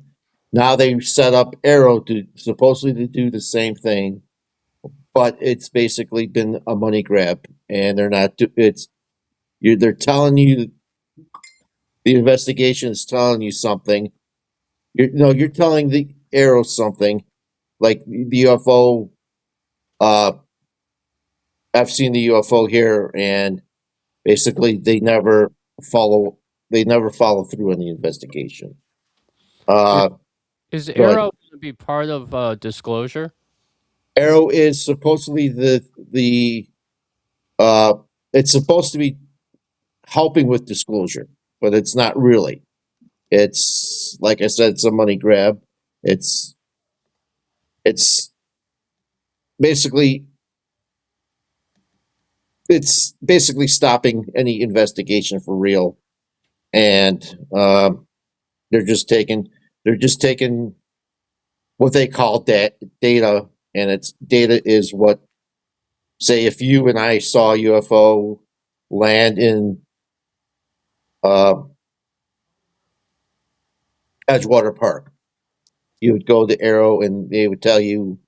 Now they set up Arrow to supposedly to do the same thing, but it's basically been a money grab, and they're not. They're telling you, the investigation is telling you something. You're telling the Arrow something, like the UFO. I've seen the UFO here, and basically they never follow. They never follow through on the investigation. Is Go ahead. Arrow going to be part of Disclosure? Arrow is supposedly the it's supposed to be helping with disclosure, but it's not really. It's, like I said, it's a money grab. It's basically it's basically stopping any investigation for real, and they're just taking what they call data, and it's data is what, say, if you and I saw a UFO land in Edgewater Park, you would go to Arrow and they would tell you,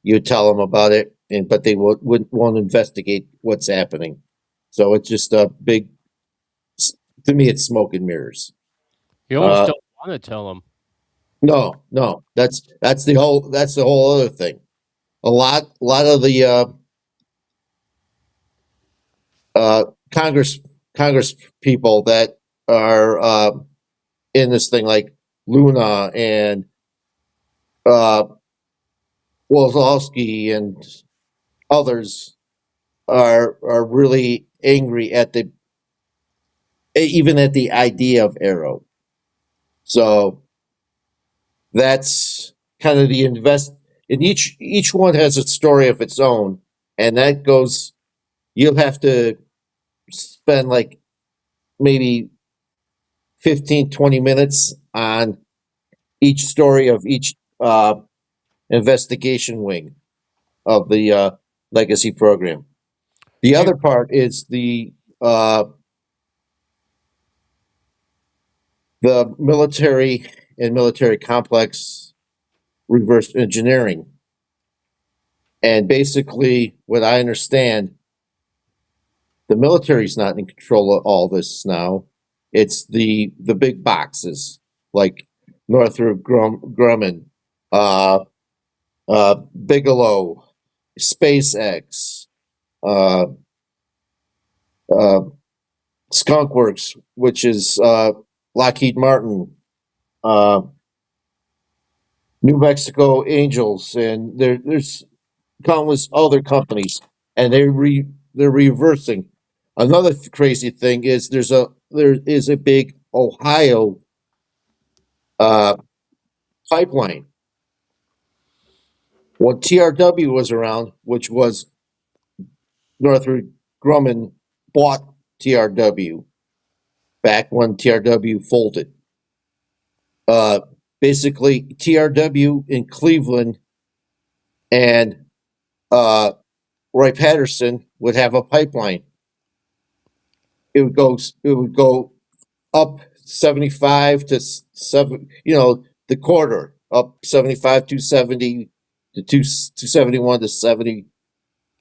you'd tell them about it, and but they won't investigate what's happening. So it's just a big, to me, it's smoke and mirrors. You almost don't want to tell them. No, that's the whole other thing. A lot of the Congress people that are in this thing, like Luna and Wolzowski and others, are really angry at even at the idea of Arrow. So that's kind of the and each one has a story of its own, and that goes, you'll have to spend like maybe 15-20 minutes on each story of each investigation wing of the legacy program. The other part is the military and military complex reverse engineering. And basically, what I understand, the military's not in control of all this now. It's the big boxes like Northrop Grumman, Bigelow, SpaceX, uh, Skunkworks, which is Lockheed Martin, New Mexico Angels, and there's countless other companies, and they're reversing. Another crazy thing is there is a big Ohio uh, pipeline. When TRW was around, which was Northrop Grumman bought TRW back when TRW folded. Uh, Basically, TRW in Cleveland and Roy Patterson would have a pipeline. It would go up 75 to 7, the quarter up 75 270 to 271 to 70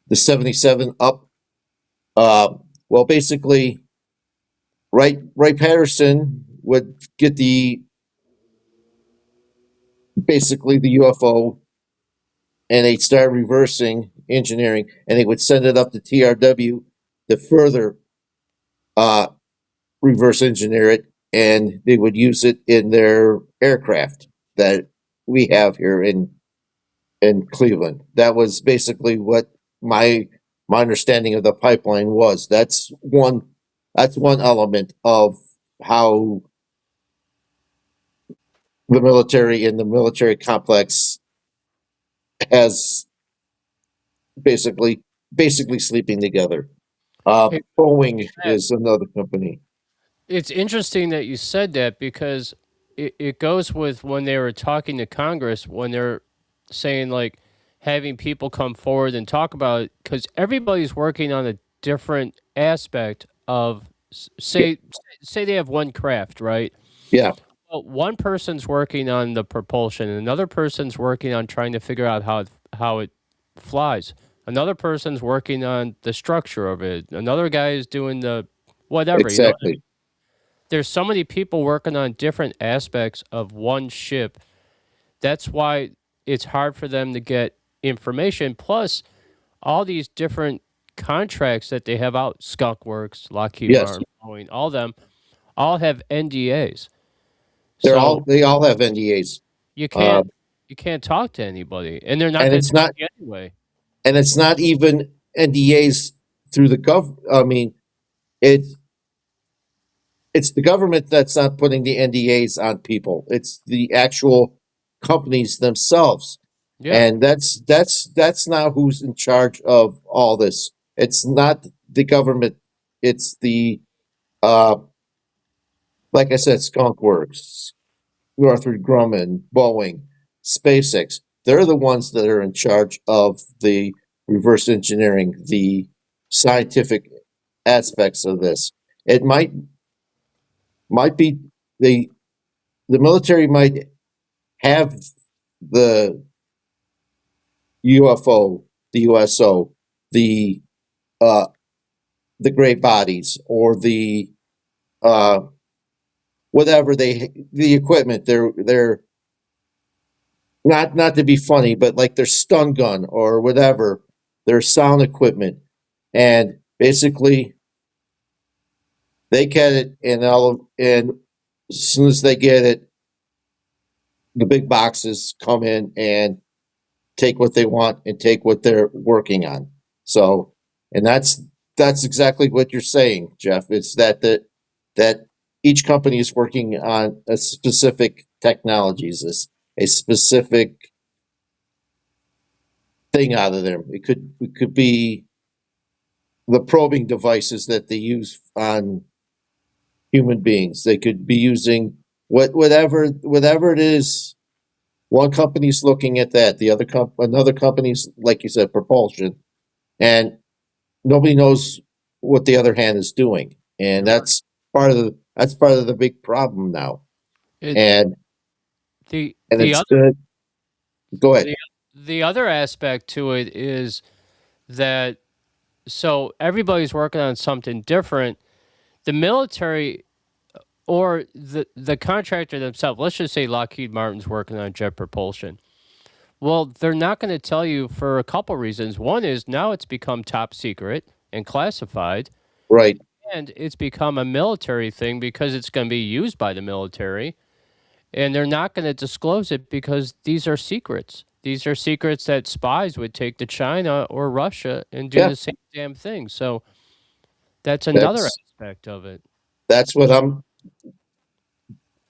to 77 up. Well, basically, Ray Patterson would get basically the UFO, and they'd start reversing engineering, and they would send it up to TRW to further reverse engineer it, and they would use it in their aircraft that we have here in Cleveland. That was basically what my understanding of the pipeline was. That's one element of how the military and the military complex has basically sleeping together. Boeing is another company. It's interesting that you said that because it goes with when they were talking to Congress, when they're saying like having people come forward and talk about it, because everybody's working on a different aspect of say they have one craft, right? Yeah, Well, one person's working on the propulsion, and another person's working on trying to figure out how it flies. Another person's working on the structure of it. Another guy is doing the whatever. exactly. There's so many people working on different aspects of one ship. That's why it's hard for them to get information. Plus, all these different contracts that they have out, Skunk Works, Lockheed Yes, Martin, Boeing, all them, all have NDAs. So they all have NDAs. you Uh, can't talk to anybody, and they're not and going to it's talk not to you anyway. and it's not even NDAs through the I mean, it's the government that's not putting the NDAs on people. It's the actual companies themselves. Yeah, And that's now who's in charge of all this. It's not the government. It's the like I said, Skunk Works, Northrop Grumman, Boeing, SpaceX. They're the ones that are in charge of the reverse engineering, the scientific aspects of this. It might be the military might have the UFO, the USO, the uh, the gray bodies, or the uh, whatever the equipment. They're not to be funny, but like their stun gun or whatever, their sound equipment, and basically they get it, and as soon as they get it, the big boxes come in and take what they want and take what they're working on. So, and that's exactly what you're saying, Jeff. It's that each company is working on a specific technologies, a specific thing out of them. It could be the probing devices that they use on human beings. They could be using whatever it is. One company's looking at that. Another company's, like you said, propulsion, and nobody knows what the other hand is doing, and that's part of the big problem now. it, And the and the it's other good. Go ahead. the other aspect to it is that so everybody's working on something different. The military or the contractor themselves, let's just say Lockheed Martin's working on jet propulsion. Well, they're not going to tell you for a couple reasons. One is now it's become top secret and classified, Right. and it's become a military thing because it's going to be used by the military. And they're not going to disclose it because these are secrets. These are secrets that spies would take to China or Russia and do Yeah, the same damn thing. So that's another that's aspect of it. that's what I'm.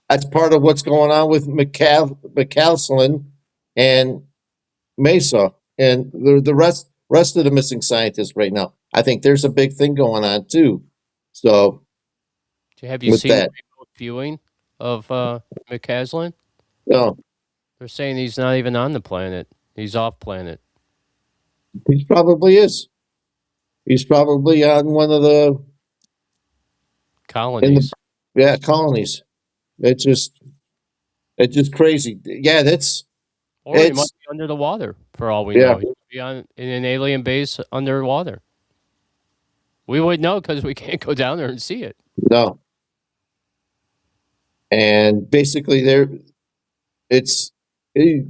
That's part of what's going on with McCaslin and Mesa and the rest of the missing scientists right now. I think there's a big thing going on too. So Have you with seen the that, remote viewing of McCaslin? no, They're saying he's not even on the planet. He's off planet. he probably is. He's probably on one of the in the Colonies. colonies. It's just crazy. Yeah, Or he might it's be under the water, for all we yeah, know. He could be in an alien base underwater. We would know because we can't go down there and see it. no. And basically it's it,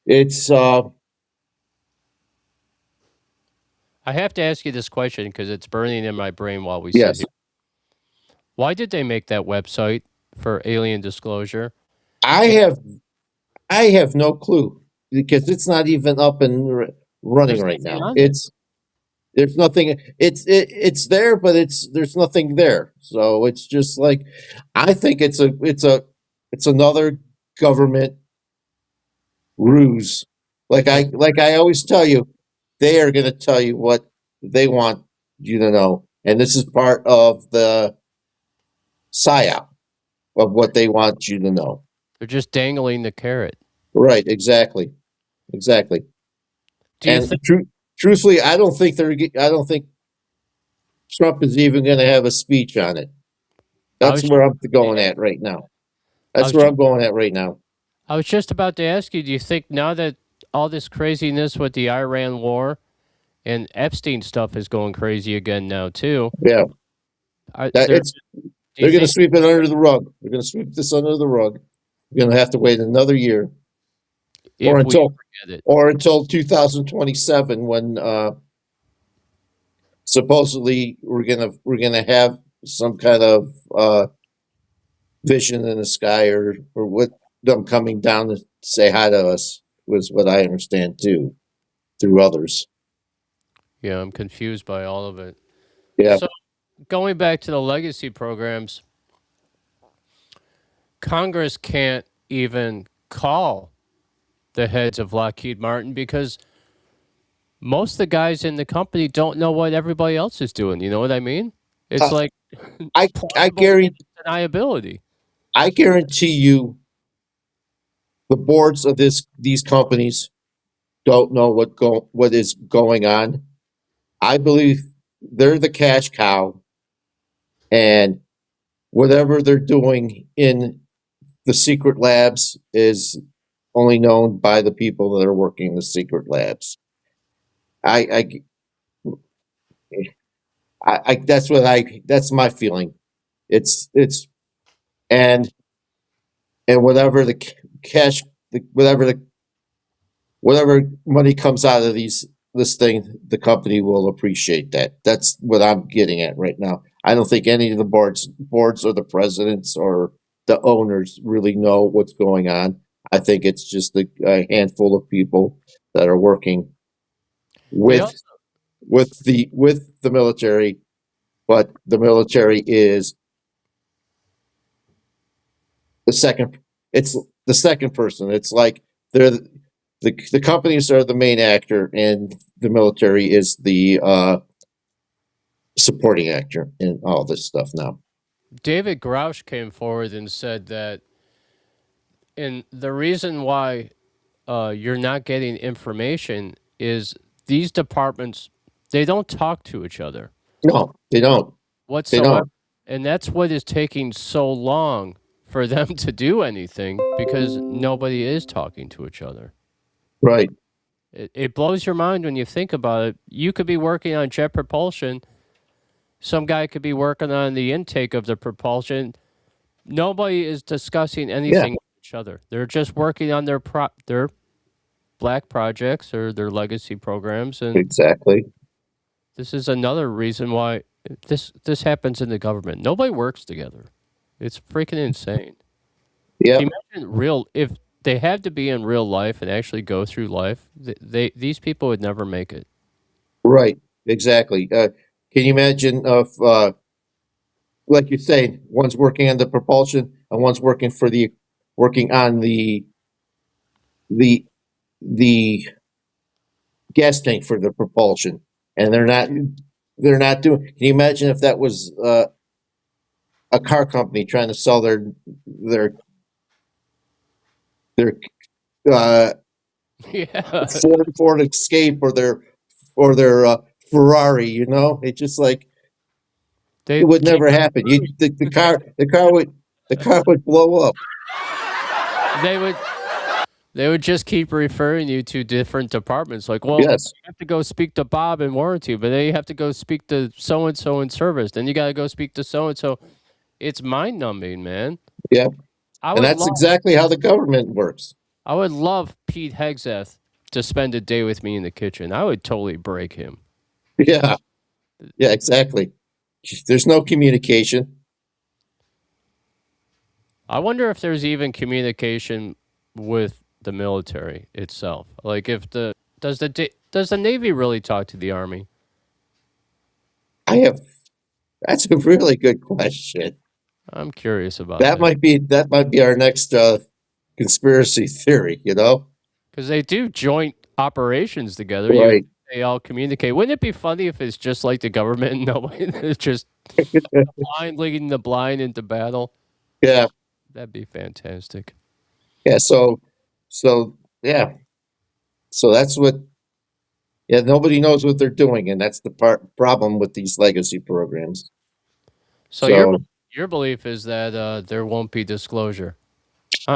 it's I have to ask you this question because it's burning in my brain while we sit yes. here. Why did they make that website for alien disclosure? I have I have no clue because it's not even up and running There's right nothing now. on it. There's nothing. It's there, but there's nothing there. So it's just like I think it's another government ruse. Like I always tell you, they are going to tell you what they want you to know, and this is part of the psyop of what they want you to know. They're just dangling the carrot. Right? Exactly. Exactly. Do you And think? truthfully, I don't think Trump is even going to have a speech on it. I That's was, where I'm going at right now. I That's was, where ju- I'm going at right now. I was just about to ask you. Do you think now that all this craziness with the Iran war and Epstein stuff is going crazy again now too? Yeah, Are that there, it's do you they're going to think? sweep it under the rug. They're going to sweep this under the rug. We're going to have to wait another year, or If we ever get it, until 2027 when supposedly we're gonna have some kind of vision in the sky or what them coming down to say hi to us was what I understand too through others. yeah, I'm confused by all of it. Yeah. So going back to the legacy programs, Congress can't even call the heads of Lockheed Martin because most of the guys in the company don't know what everybody else is doing. You know what I mean? It's Uh, like I plausible deniability. I guarantee you the boards of these companies don't know what is going on. I believe they're the cash cow, and whatever they're doing in the secret labs is only known by the people that are working in the secret labs. I, that's my feeling. It's and whatever the cash, whatever money comes out of this thing, the company will appreciate that. That's what I'm getting at right now. I don't think any of the boards or the presidents or the owners really know what's going on. I think it's just a handful of people that are working They with the military, but the military is the second. It's the second person. It's like they're the companies are the main actor, and the military is the supporting actor in all this stuff now. David Grouch came forward and said that, and the reason why you're not getting information is these departments, they don't talk to each other No, they don't. They whatsoever. don't. And that's what is taking so long for them to do anything because nobody is talking to each other. Right. It blows your mind when you think about it. You could be working on jet propulsion. Some guy could be working on the intake of the propulsion. Nobody is discussing anything with each other. They're just working on their black projects or their legacy programs, and Exactly. this is another reason why this happens in the government. Nobody works together. It's freaking insane. Yeah, Can you imagine real if they had to be in real life and actually go through life? These people would never make it. right, exactly. Can you imagine if, like you say, one's working on the propulsion and one's working on the the gas tank for the propulsion, and they're not doing. Can you imagine if that was a car company trying to sell their their uh, Yeah, Ford Escape or their Ferrari? You know, it's just like they it would keep never happen. The car would blow up. they would they would just keep referring you to different departments. Like, well, Yes, you have to go speak to Bob in warranty, but then you have to go speak to so and so in service. Then you got to go speak to so and so. It's mind numbing, man. yeah, I and would that's love exactly how the government works. I would love Pete Hegseth to spend a day with me in the kitchen. I would totally break him. Yeah, yeah, exactly. There's no communication. I wonder if there's even communication with the military itself. Like, if does the Navy really talk to the Army? I have. That's a really good question. I'm curious about That that might be our next conspiracy theory. You know, because they do joint operations together. right? They all communicate. Wouldn't it be funny if it's just like the government and nobody it's just the blind leading the blind into battle? Yeah, That'd be fantastic. yeah. So yeah. So that's what. Yeah, nobody knows what they're doing, and that's the problem with these legacy programs. So So your belief is that there won't be disclosure.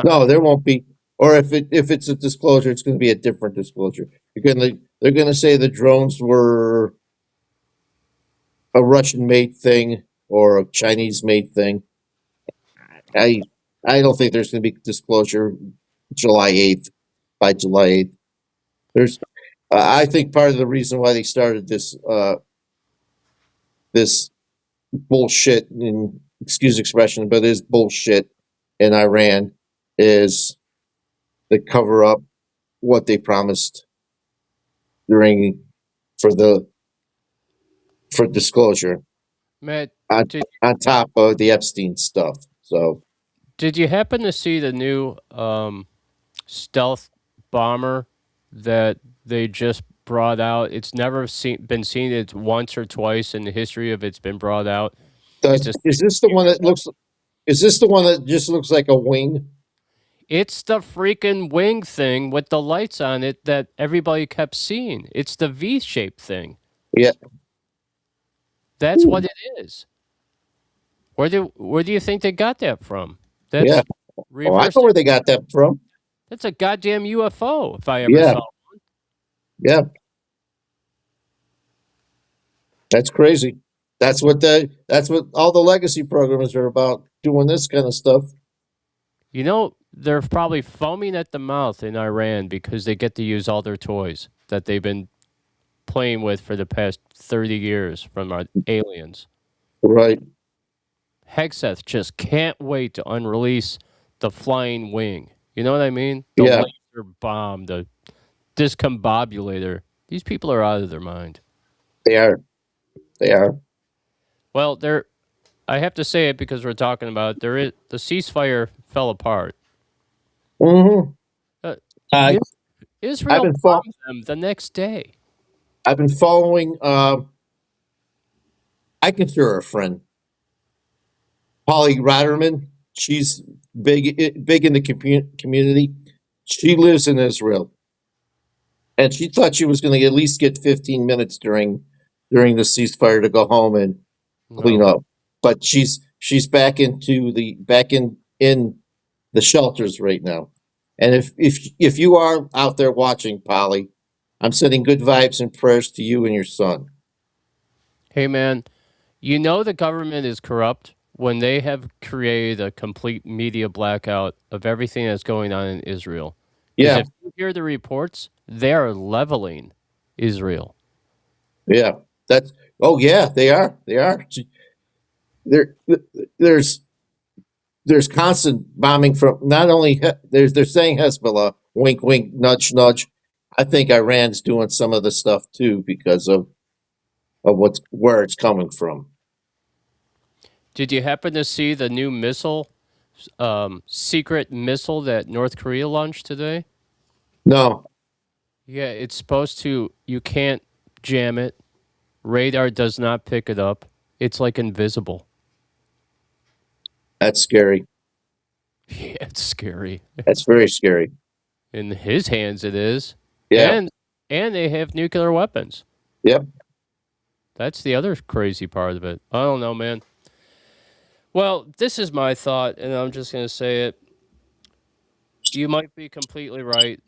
no, there won't be. Or if it's a disclosure, it's going to be a different disclosure. They're gonna say the drones were a Russian made thing or a Chinese made thing. I I don't think there's going to be disclosure July 8th by July 8th. There's I think part of the reason why they started this bullshit, and excuse the expression, but it is bullshit in Iran is to cover up what they promised during for the for disclosure Matt, on, did, on top of the Epstein stuff. So did you happen to see the new stealth bomber that they just brought out? It's never been seen. It's once or twice in the history of it's been brought out. It's a is this the one that looks? Is this the one that just looks like a wing? It's the freaking wing thing with the lights on it that everybody kept seeing. It's the V-shaped thing. Yeah. That's what it is. Where do you think they got that from? That's Yeah. Oh, I reverse. know where they got that from. That's a goddamn UFO. If I ever Yeah. saw. Yeah. That's crazy. That's what all the legacy programs are about, doing this kind of stuff. You know, they're probably foaming at the mouth in Iran because they get to use all their toys that they've been playing with for the past 30 years from our aliens. Right. Hegseth just can't wait to unrelease the flying wing. You know what I mean? The Yeah. laser bomb, the discombobulator. These people are out of their mind. They are. They are. Well, I have to say it because we're talking about the ceasefire fell apart. Mm-hmm. Is- I've Israel been bombed them the next day. I've been following. I consider her a friend, Polly Ratterman. She's big in the community. She lives in Israel, and she thought she was going to at least get 15 minutes during the ceasefire to go home and clean up. But she's back in the shelters right now. And if you are out there watching, Polly, I'm sending good vibes and prayers to you and your son. Hey, man, you know the government is corrupt when they have created a complete media blackout of everything that's going on in Israel. 'Cause Yeah, if you hear the reports, they are leveling Israel. yeah. Oh yeah, they are. They are. There, there's there's constant bombing from not only they're saying Hezbollah, wink, wink, nudge, nudge. I think Iran's doing some of the stuff too because of where it's coming from. Did you happen to see the new missile, secret missile that North Korea launched today? No, Yeah, it's supposed to. You can't jam it. Radar does not pick it up. It's like invisible. that's scary. Yeah, it's scary. That's very scary. In his hands, it is. Yeah. And they have nuclear weapons. Yep. That's the other crazy part of it. I don't know, man. Well, this is my thought, and I'm just going to say it. You might be completely right.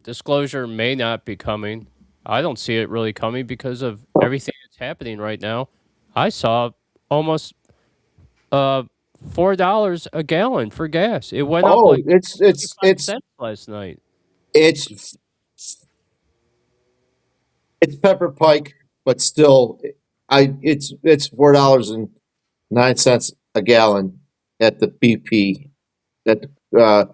Disclosure may not be coming. I don't see it really coming because of everything that's happening right now. I saw almost $4 a gallon for gas. It went up like it's 25 cents last night. it's Pepper Pike, but still, it's $4.09 a gallon at the BP at the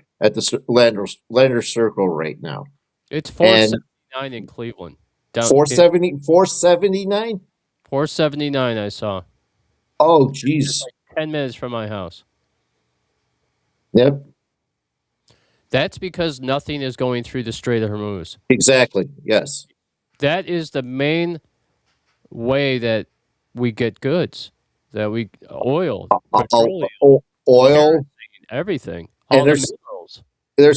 Lander Circle right now. It's $4.79 in Cleveland. $4.79. $4.79 I saw. Oh, jeez. Like 10 minutes from my house. Yep. That's because nothing is going through the Strait of Hormuz. Exactly. Yes. That is the main way that we get goods. That we oil, petroleum, oil, kerosene, everything, all and the minerals. They're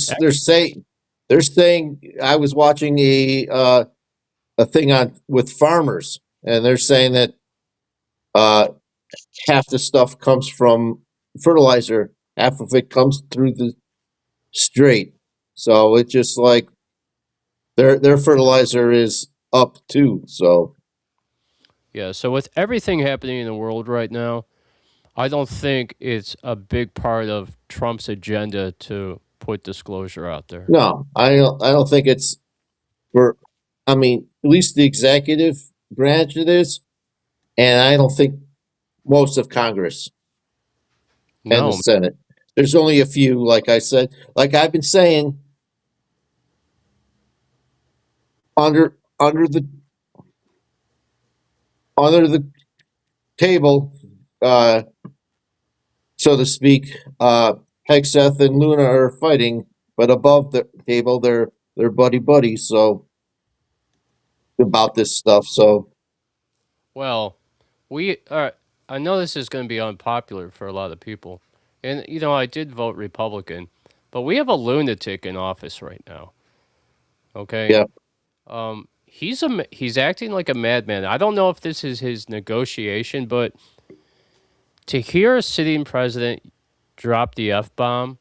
saying I was watching a thing with farmers, and they're saying that half the stuff comes from fertilizer, half of it comes through the strait. So it's just like their fertilizer is up too. So Yeah, so with everything happening in the world right now, I don't think it's a big part of Trump's agenda to put disclosure out there. no, I don't think it's for. I mean, at least the executive branch it is, and I don't think most of Congress and No, the Senate. There's only a few, like I said, like I've been saying, under the table, so to speak, Hegseth and Luna are fighting, but above the table, they're buddy. So about this stuff. So well, we are. I know this is going to be unpopular for a lot of people, and I did vote Republican, but we have a lunatic in office right now. Okay. yeah, He's acting like a madman. I don't know if this is his negotiation, but to hear a sitting president drop the F-bomb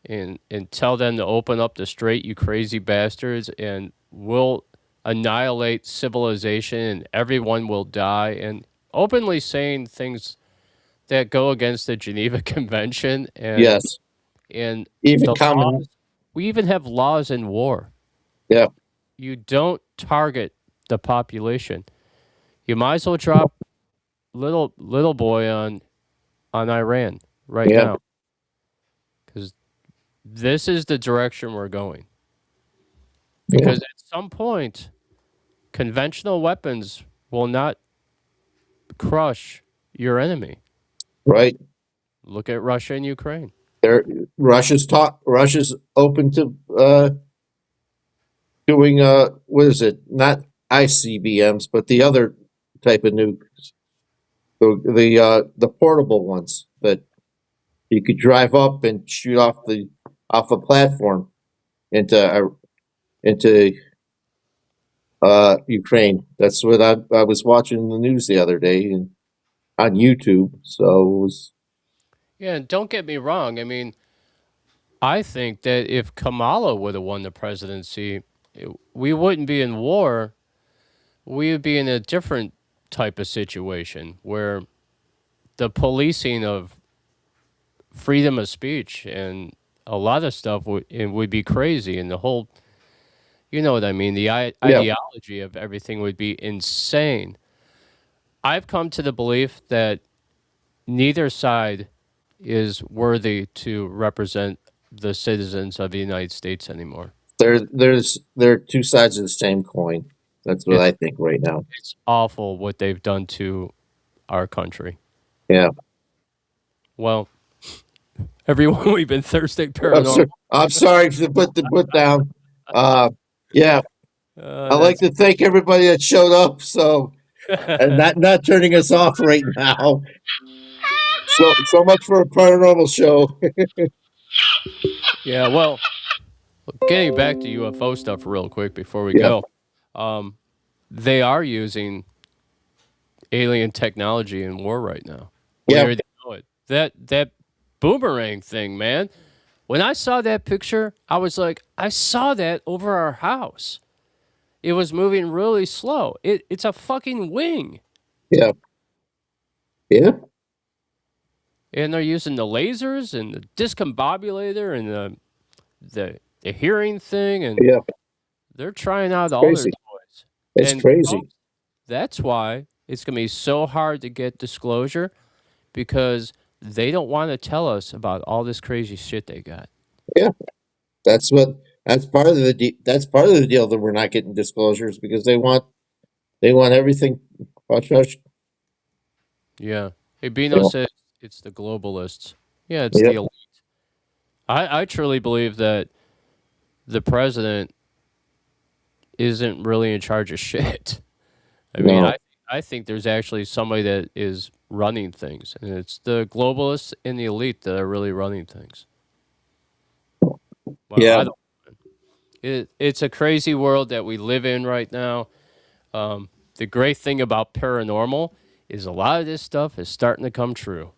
and tell them to open up the strait, you crazy bastards, and we'll annihilate civilization and everyone will die, and openly saying things that go against the Geneva Convention and yes, and even the common, laws. We even have laws in war. yeah, You don't target the population. You might as well drop little boy on Iran right Yeah. now, because this is the direction we're going. Because at some point, conventional weapons will not crush your enemy. right. Look at Russia and Ukraine. Russia's open to doing what is it? Not ICBMs, but the other type of nukes, the portable ones that you could drive up and shoot off a platform into Ukraine. That's what I was watching in the news the other day and on YouTube. So it was. Yeah, and don't get me wrong. I mean, I think that if Kamala would have won the presidency, we wouldn't be in war. We would be in a different type of situation where the policing of freedom of speech and a lot of stuff would be crazy, and the whole, you know what I mean, the ideology of everything would be insane. I've come to the belief that neither side is worthy to represent the citizens of the United States anymore. There are two sides of the same coin. That's what I think right now. It's awful what they've done to our country. Yeah. Well, everyone, we've been Thursday Paranormal. I'm sorry to put down. Yeah. I'd like to thank everybody that showed up. So, and not turning us off right now. So much for a paranormal show. Yeah, well, getting back to UFO stuff real quick before we go, they are using alien technology in war right now. Yeah. Where they know it. That boomerang thing, man. When I saw that picture, I was like, I saw that over our house. It was moving really slow. It's a fucking wing. Yeah. Yeah. And they're using the lasers and the discombobulator and the hearing thing, and they're trying out all their toys. It's crazy. Folks, that's why it's going to be so hard to get disclosure, because they don't want to tell us about all this crazy shit they got. Yeah, that's part of the deal that we're not getting disclosures, because they want everything hush hush. Yeah. Hey, Bino says it's the globalists. Yeah, it's the elite. I truly believe that the president isn't really in charge of shit. I mean, I think there's actually somebody that is running things, and it's the globalists and the elite that are really running things. Well, it's a crazy world that we live in right now. The great thing about paranormal is a lot of this stuff is starting to come true.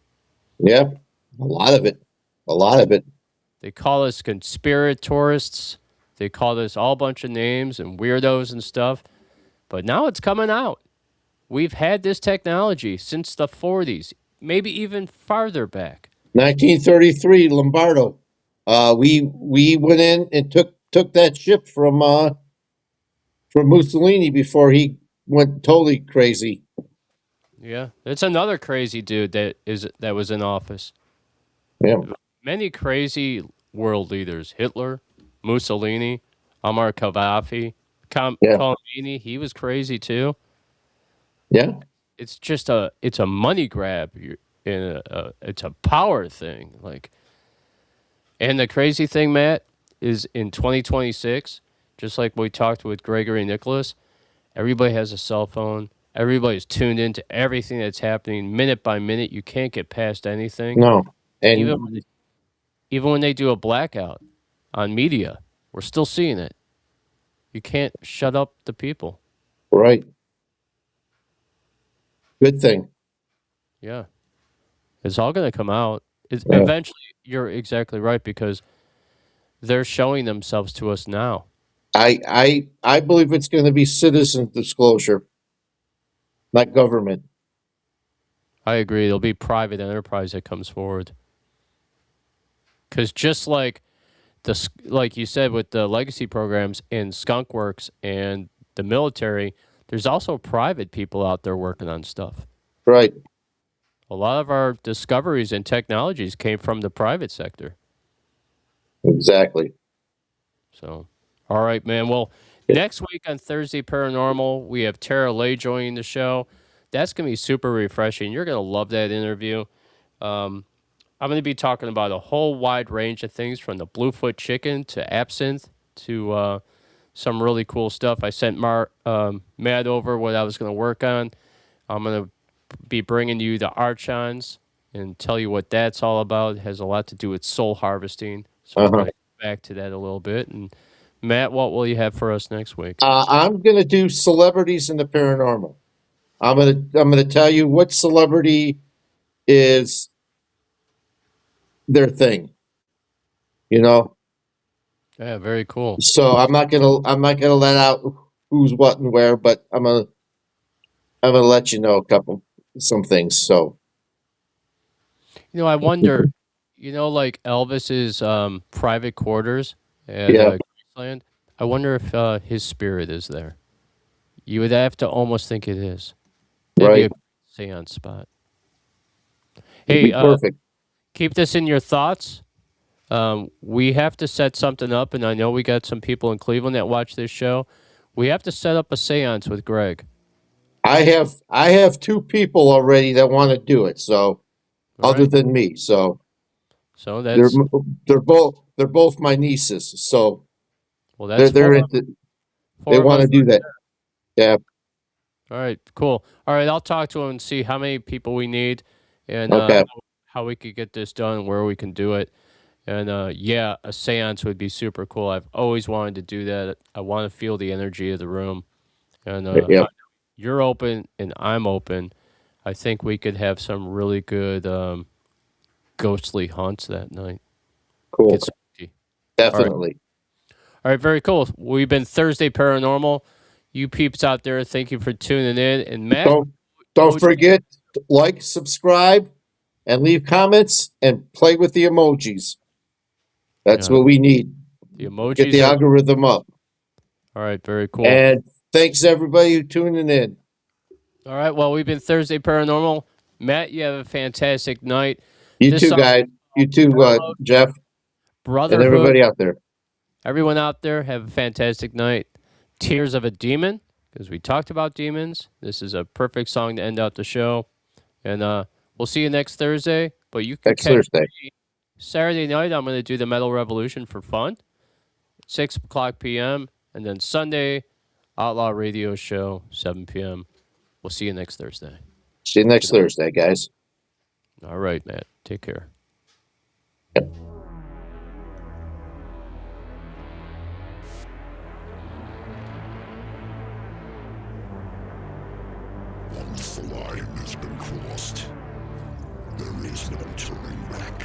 Yeah, a lot of it. They call us conspiratorists. They call us all a bunch of names and weirdos and stuff. But now it's coming out. We've had this technology since the 40s, maybe even farther back. 1933, Lombardo. We went in and took that ship from Mussolini before he went totally crazy. Yeah, it's another crazy dude that was in office. Yeah, many crazy world leaders: Hitler, Mussolini, Muammar Gaddafi, Khomeini. He was crazy too. Yeah, it's just it's a money grab. It's a power thing. And the crazy thing, Matt, is in 2026, just like we talked with Gregory Nicholas, everybody has a cell phone. Everybody's tuned into everything that's happening minute by minute. You can't get past anything. No, and even when they do a blackout on media, we're still seeing it. You can't shut up the people. Right. Good thing. Yeah. It's all going to come out. Eventually, you're exactly right, because they're showing themselves to us now. I believe it's going to be citizen disclosure, not government. I agree. It'll be private enterprise that comes forward. Because just like you said with the legacy programs and Skunkworks and the military, there's also private people out there working on stuff. Right. A lot of our discoveries and technologies came from the private sector. Exactly. So, all right, man. Well, next week on Thursday Paranormal, we have Tara Lay joining the show. That's going to be super refreshing. You're going to love that interview. I'm going to be talking about a whole wide range of things, from the Bluefoot chicken to absinthe to some really cool stuff. I sent Matt over what I was going to work on. I'm going to be bringing you the Archons and tell you what that's all about. It has a lot to do with soul harvesting. So we're going to get back to that a little bit. And Matt, what will you have for us next week? I'm going to do celebrities in the paranormal. I'm going to tell you what celebrity is their thing. Yeah, very cool. So I'm not gonna let out who's what and where, but I'm gonna let you know some things. So, I wonder, like Elvis's private quarters at Graceland. I wonder if his spirit is there. You would have to almost think it is. That'd be a seance spot. Hey, perfect. keep this in your thoughts. We have to set something up, and I know we got some people in Cleveland that watch this show. We have to set up a seance with Greg. I have 2 people already that want to do it. So, All other right? than me, so So they're that's both my nieces. So well. That's they're four, into, four they of want us to do that. Yeah. All right, cool. All right, I'll talk to him and see how many people we need and Okay. how we could get this done, where we can do it. And yeah, a seance would be super cool. I've always wanted to do that. I want to feel the energy of the room. And Yep. you're open and I'm open. I think we could have some really good ghostly hunts that night. Cool. Get spooky. Definitely. All right, very cool. We've been Thursday Paranormal. You peeps out there, thank you for tuning in. And Matt, Don't forget to like, subscribe, and leave comments and play with the emojis. That's Yeah. what we need. The emojis Get the are- algorithm up. All right, very cool. And thanks everybody who tuning in. All right, well, we've been Thursday Paranormal. Matt, you have a fantastic night. You This too, song- guys. You too, Jeff, and Brotherhood. everybody out there. Everyone out there, have a fantastic night. Tears of a Demon, because we talked about demons. This is a perfect song to end out the show. And we'll see you next Thursday. But you can Next catch Thursday. me Saturday night. I'm going to do the Metal Revolution for fun, 6 o'clock p.m. And then Sunday, Outlaw Radio Show, 7 p.m. We'll see you next Thursday. See you next Thursday, guys. All right, Matt. Take care. Once the line has been crossed, there is no turning back.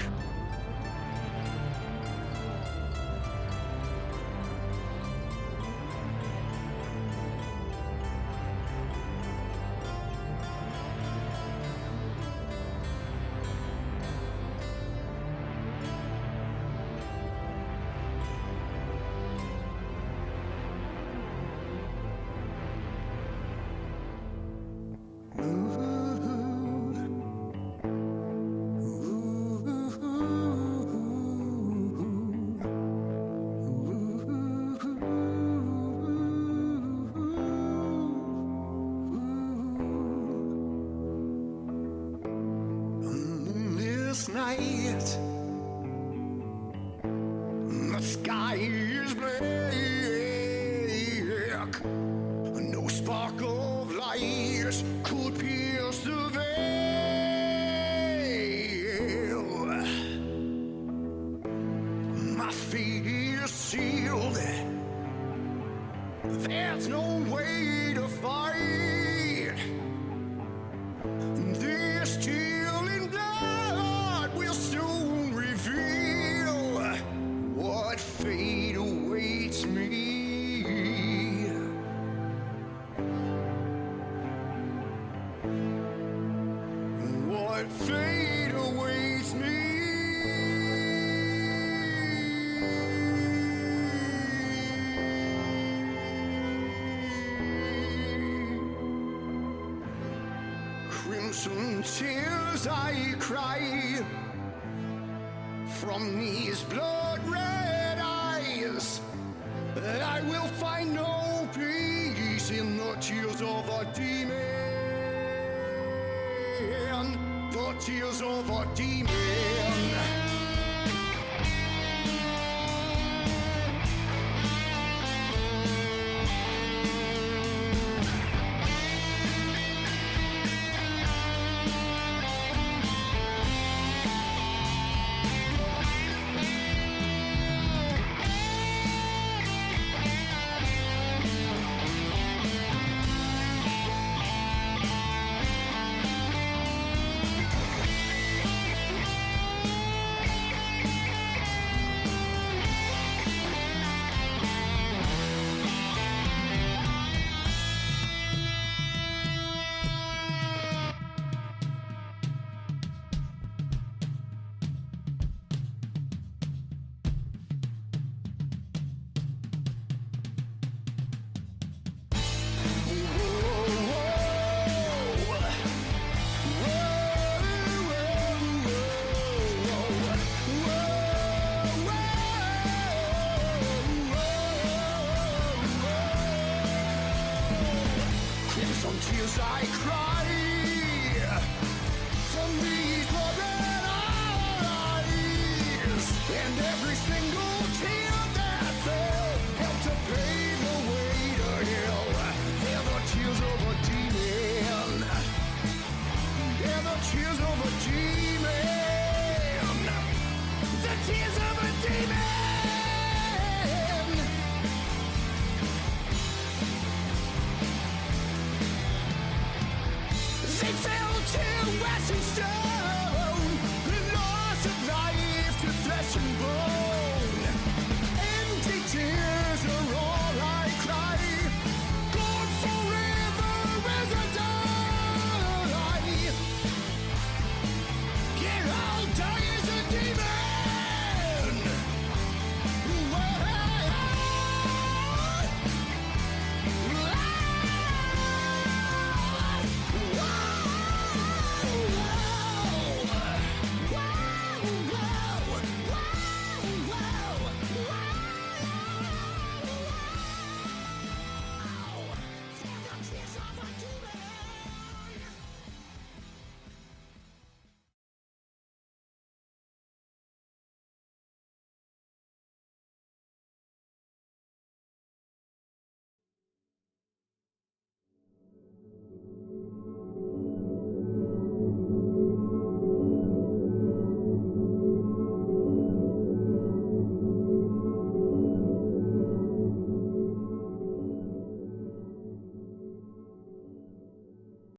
This night, the sky is black. No spark of light could pierce the veil. My fate is sealed. There's no way to fight. This chilling blood will soon reveal what fate awaits me. What fate awaits me. Crimson tears I cry from these blood red eyes. I will find no peace in the tears of a demon. The tears of a demon. I cry.